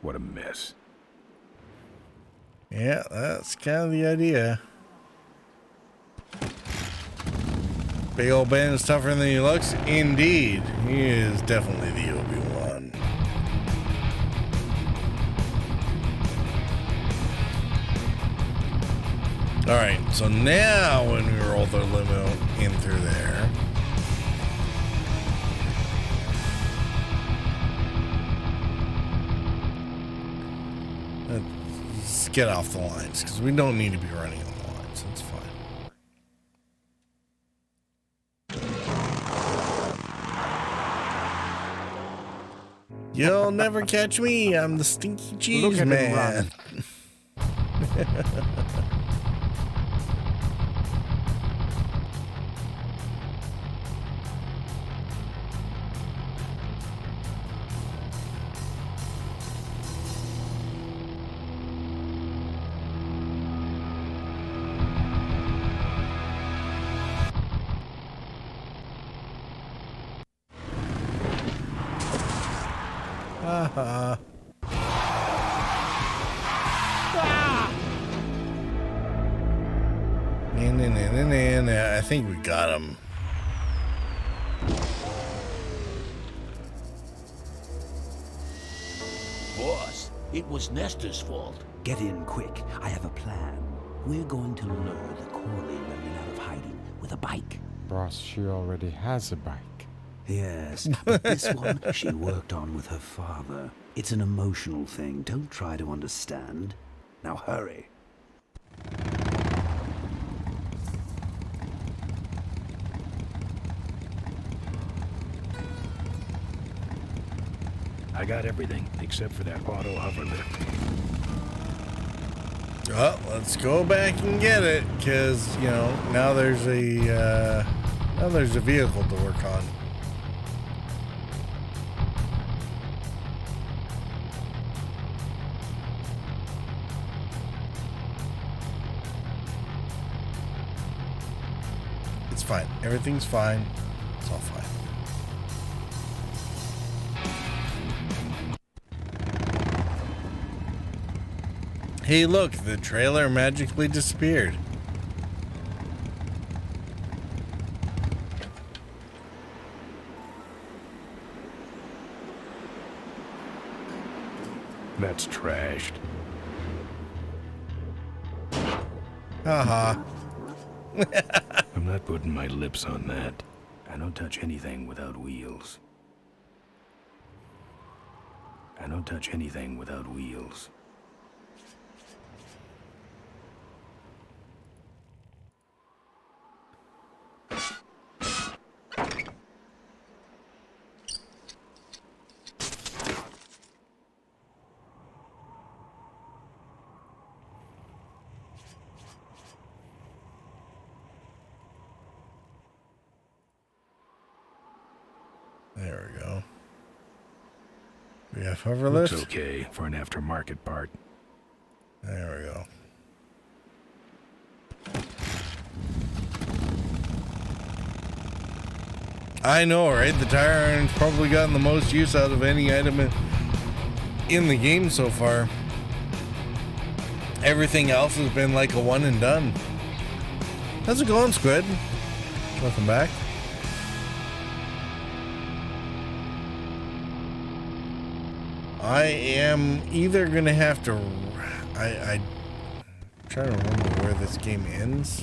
What a mess. Yeah, that's kind of the idea. Big old Ben is tougher than he looks. Indeed, he is definitely the Obi-Wan. Alright, so now when we roll the limo in through there. Let's get off the lines, because we don't need to be running on the lines. That's fine. You'll never catch me. I'm the stinky cheese Look at him man. run. Haha. I think we got him. Boss, it was Nestor's fault. Get in quick. I have a plan. We're going to lure the Corley women out of hiding with a bike. Boss, she already has a bike. Yes, but this one she worked on with her father. It's an emotional thing. Don't try to understand. Now hurry. I got everything except for that auto hover lift. Well, let's go back and get it, because, you know, now there's a vehicle to work on. It's fine. Everything's fine. It's all fine. Hey, look, the trailer magically disappeared. That's trashed. Haha. I'm not putting my lips on that. I don't touch anything without wheels. I don't touch anything without wheels. There we go. We have hover lift. Looks okay for an aftermarket part. There we go. I know, right? The tire iron's probably gotten the most use out of any item in the game so far. Everything else has been like a one and done. How's it going, Squid? Welcome back. I am either gonna have to. I'm trying to remember where this game ends.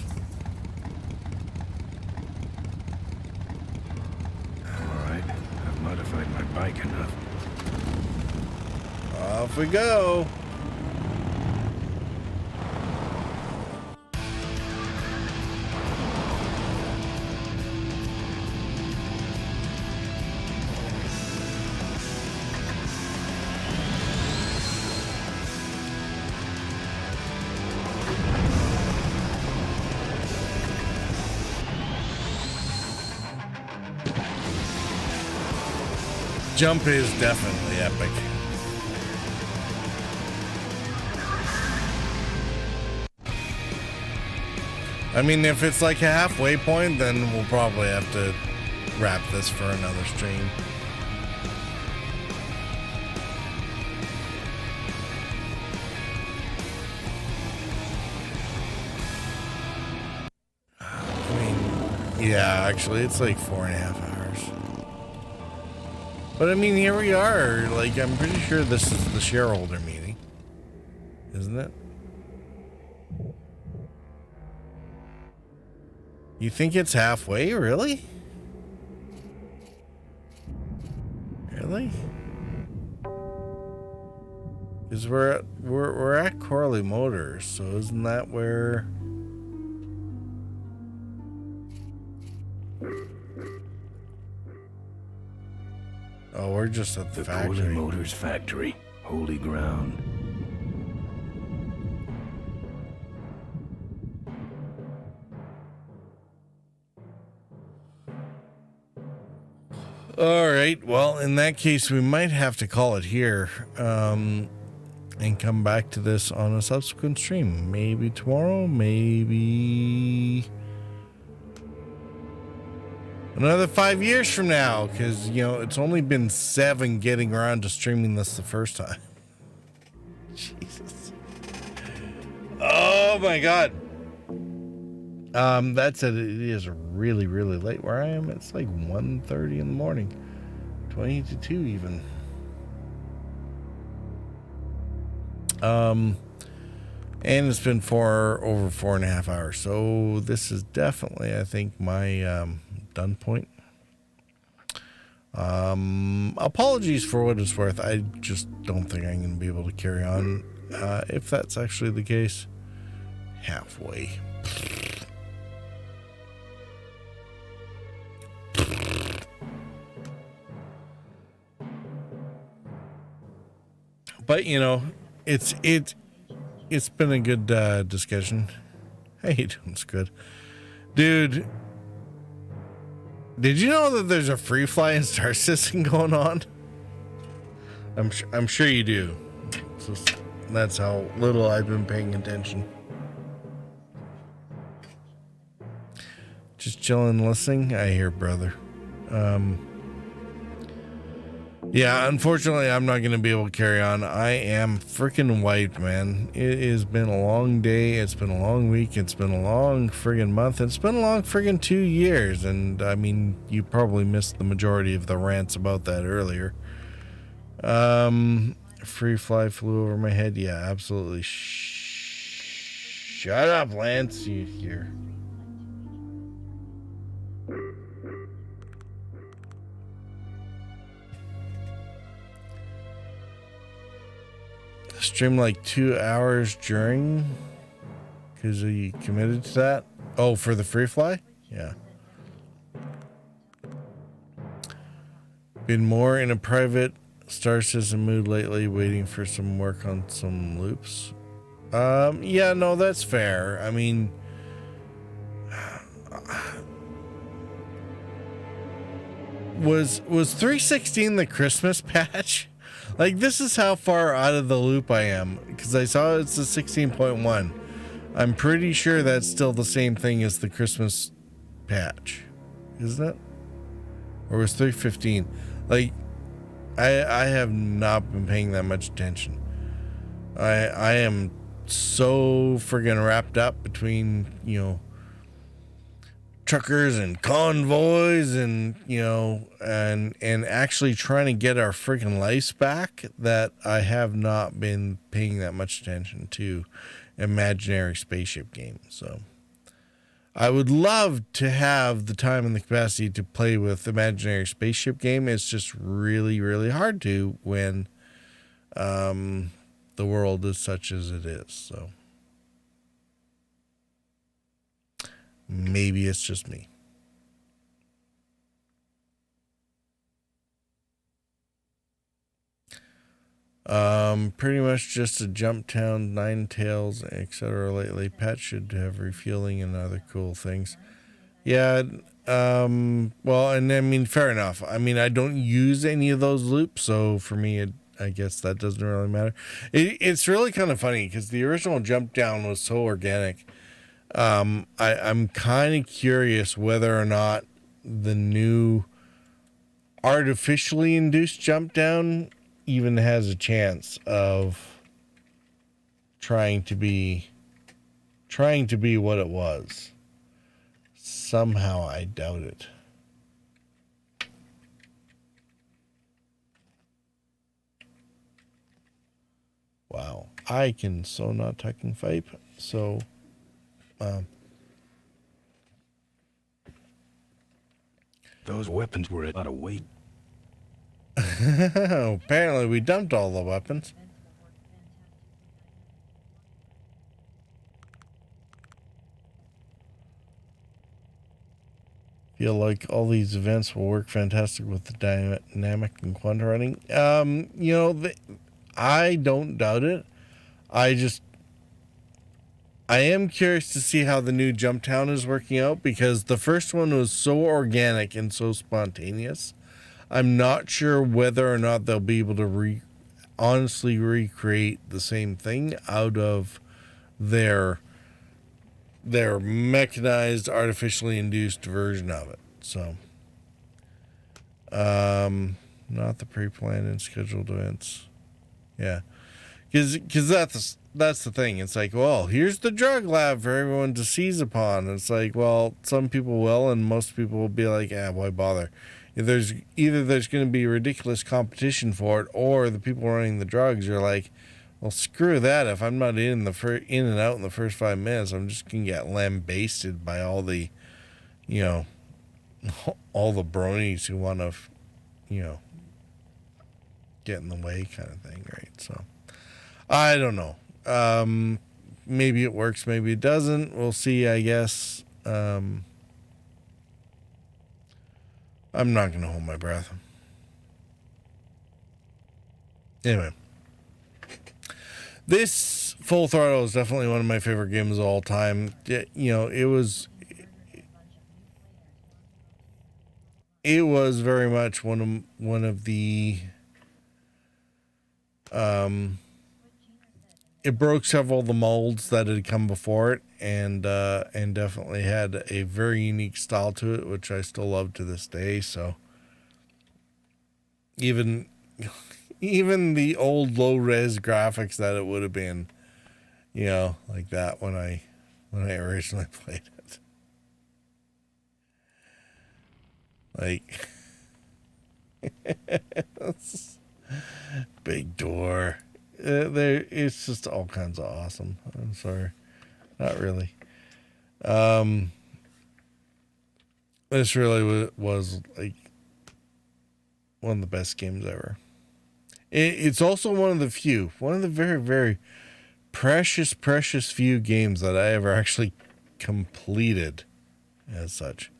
Alright, I've modified my bike enough. Off we go. jump is definitely epic. I mean, if it's like a halfway point, then we'll probably have to wrap this for another stream. Yeah, actually, it's like 4.5 hours. But I mean, here we are. Like, I'm pretty sure this is the shareholder meeting, isn't it? You think it's halfway? Really? Really? Because we're at Corley Motors, so isn't that where? Oh, we're just at the factory. Corley Motors factory, holy ground. All right. Well, in that case, we might have to call it here, and come back to this on a subsequent stream. Maybe tomorrow. Maybe another 5 years from now, because, you know, it's only been 7 getting around to streaming this the first time. Jesus. Oh my God. That said, it is really, really late where I am. It's like 1:30 in the morning, 20 to 2 even. And it's been over 4.5 hours. So this is definitely, I think, my, done point. Apologies for what it's worth. I just don't think I'm going to be able to carry on, if that's actually the case. Halfway. But, you know, it's been a good discussion. How you doing? It's good. Dude, did you know that there's a free fly in Star Citizen going on? I'm sure you do. That's how little I've been paying attention. Just chilling, listening. I hear, brother. Yeah, unfortunately, I'm not going to be able to carry on. I am freaking wiped, man. It has been a long day. It's been a long week. It's been a long friggin' month. It's been a long friggin' 2 years. And, I mean, you probably missed the majority of the rants about that earlier. Free fly flew over my head. Yeah, absolutely. Shut up, Lance. You're... Stream like 2 hours during, because you committed to that. Oh, for the free fly? Yeah. Been more in a private Star Citizen mood lately, waiting for some work on some loops. Yeah, no, that's fair. I mean, was 316 the Christmas patch? Like, this is how far out of the loop I am, because I saw it's a 16.1. I'm pretty sure that's still the same thing as the Christmas patch, isn't it? Or was 315? Like, I have not been paying that much attention. I am so friggin' wrapped up between, you know, truckers and convoys and, you know, and actually trying to get our freaking lives back, that I have not been paying that much attention to imaginary spaceship games. So I would love to have the time and the capacity to play with imaginary spaceship game. It's just really, really hard to when the world is such as it is. So maybe it's just me. Pretty much just a Jump Town, Nine Tails, etc. lately. Pet should have refueling and other cool things. Yeah. Well, and I mean, fair enough. I mean, I don't use any of those loops, so for me, I guess that doesn't really matter. It's really kind of funny because the original Jump Down was so organic. I'm kind of curious whether or not the new artificially induced Jump Down even has a chance of trying to be what it was. Somehow I doubt it. Wow. I can so not tucking fipe. So Those weapons were a lot of weight. apparently we dumped all the weapons. Feel like all these events will work fantastic with the dynamic and quant running. I don't doubt it. I am curious to see how the new Jump Town is working out because the first one was so organic and so spontaneous. I'm not sure whether or not they'll be able to honestly recreate the same thing out of their mechanized, artificially induced version of it. So, not the pre-planned and scheduled events. Yeah, because that's the thing. It's like, well, here's the drug lab for everyone to seize upon. It's like, well, some people will, and most people will be like, why bother? There's going to be ridiculous competition for it, or the people running the drugs are like, well, screw that. If I'm not in and out in the first 5 minutes, I'm just gonna get lambasted by all the, all the bronies who want to, get in the way, kind of thing, right? So, I don't know. Maybe it works, maybe it doesn't. We'll see, I guess. I'm not gonna hold my breath. Anyway. This Full Throttle is definitely one of my favorite games of all time. It was very much one of the it broke several of the molds that had come before it, and definitely had a very unique style to it, which I still love to this day. So even the old low res graphics that it would have been, like that when I originally played it. Like, big door. It's just all kinds of awesome. I'm sorry, not really. This really was like one of the best games ever. It's also one of the very, very precious few games that I ever actually completed as such.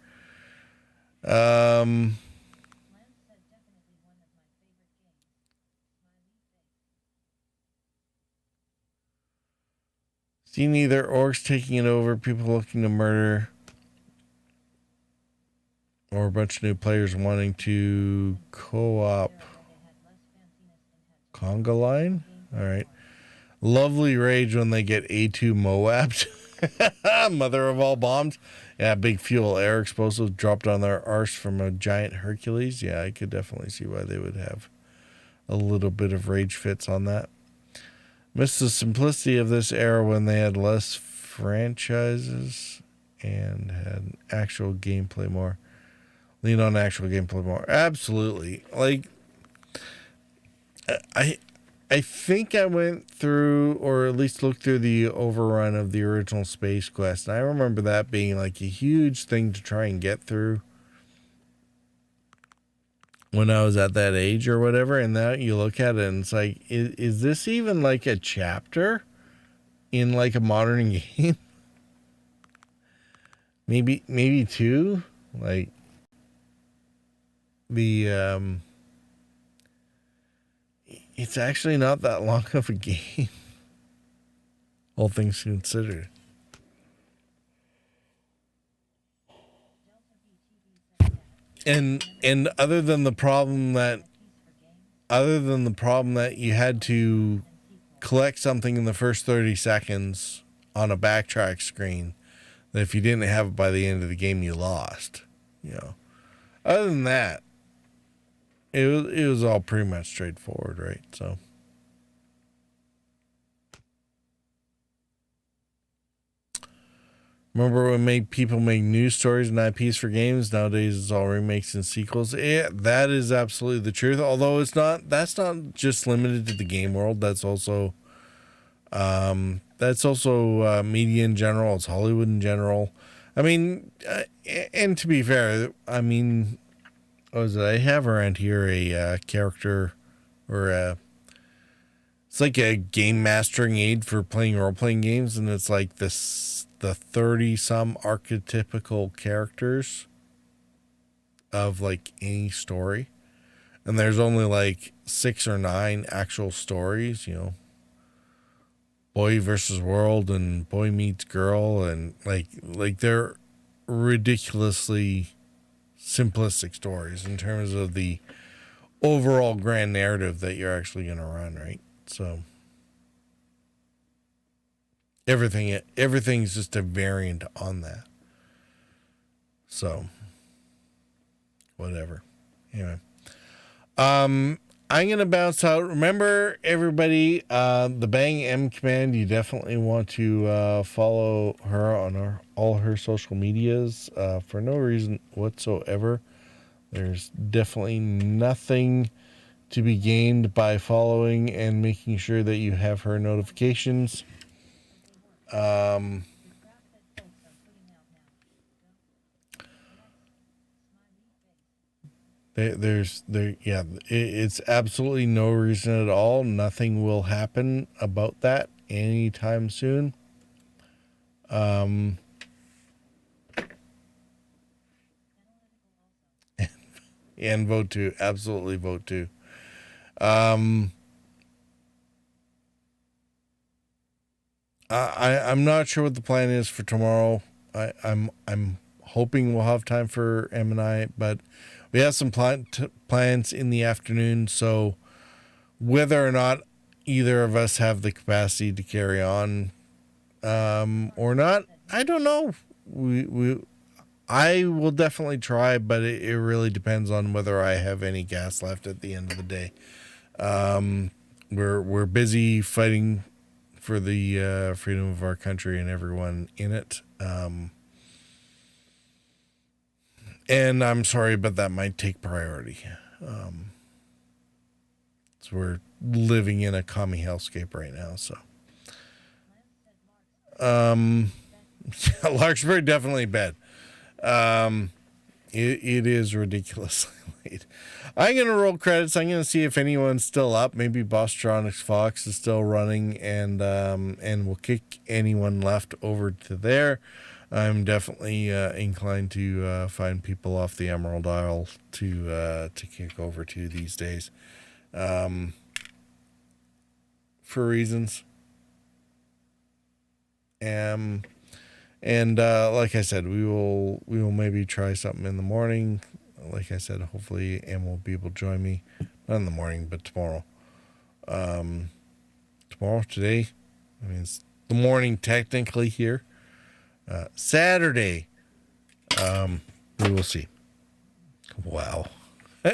Seen either orcs taking it over, people looking to murder, or a bunch of new players wanting to co-op conga line. All right. Lovely rage when they get A2 Moabbed. Mother of all bombs. Yeah, big fuel air explosives dropped on their arse from a giant Hercules. Yeah, I could definitely see why they would have a little bit of rage fits on that. Missed the simplicity of this era when they had less franchises and had actual gameplay more. Lean on actual gameplay more. Absolutely. Like, I think I went through, or at least looked through, the overrun of the original Space Quest. And I remember that being like a huge thing to try and get through when I was at that age or whatever. And now you look at it and it's like, is this even like a chapter in like a modern game? maybe two. Like the it's actually not that long of a game, all things considered. And other than the problem that you had to collect something in the first 30 seconds on a backtrack screen, that if you didn't have it by the end of the game, you lost. You know, other than that, it was all pretty much straightforward, right? So. Remember when people make news stories and IPs for games? Nowadays, it's all remakes and sequels. Yeah, that is absolutely the truth. Although that's not just limited to the game world. That's also media in general. It's Hollywood in general. I mean, and to be fair, I mean, I have around here a character or it's like a game mastering aid for playing role-playing games, and it's like the 30-some archetypical characters of like any story. And there's only like 6 or 9 actual stories, you know. Boy versus world and boy meets girl, and like they're ridiculously simplistic stories in terms of the overall grand narrative that you're actually going to run, right? So everything's just a variant on that. So whatever. Anyway, I'm gonna bounce out. Remember, everybody, the Bang M command. You definitely want to follow her on all her social medias for no reason whatsoever. There's definitely nothing to be gained by following and making sure that you have her notifications. It's absolutely no reason at all. Nothing will happen about that anytime soon. And vote too. Absolutely vote too. I'm not sure what the plan is for tomorrow. I'm hoping we'll have time for M&I, but we have some plans in the afternoon. So whether or not either of us have the capacity to carry on or not, I don't know. I will definitely try, but it really depends on whether I have any gas left at the end of the day. We're busy fighting for the freedom of our country and everyone in it. And I'm sorry, but that might take priority. So we're living in a commie hellscape right now. So, Larkspur definitely bad. It is ridiculously late. I'm going to roll credits. I'm going to see if anyone's still up. Maybe Bostronics Fox is still running, and we'll kick anyone left over to there. I'm definitely inclined to find people off the Emerald Isle to kick over to these days, for reasons. And like I said, we will maybe try something in the morning. Like I said, hopefully Em will be able to join me, not in the morning, but tomorrow. Today, I mean, it's the morning technically here. Saturday, we will see. Wow.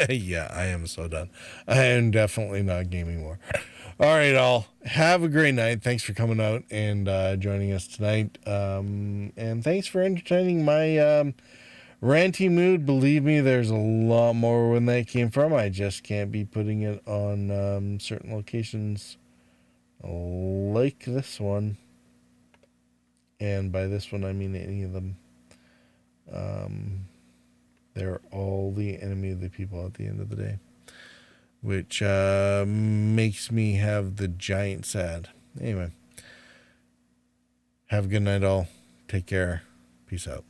Yeah, I am so done. I am definitely not gaming more. All right, all. Have a great night. Thanks for coming out and joining us tonight. And thanks for entertaining my ranty mood. Believe me, there's a lot more when that came from. I just can't be putting it on certain locations like this one. And by this one, I mean any of them. They're all the enemy of the people at the end of the day, which makes me have the giant sad. Anyway, have a good night, all. Take care. Peace out.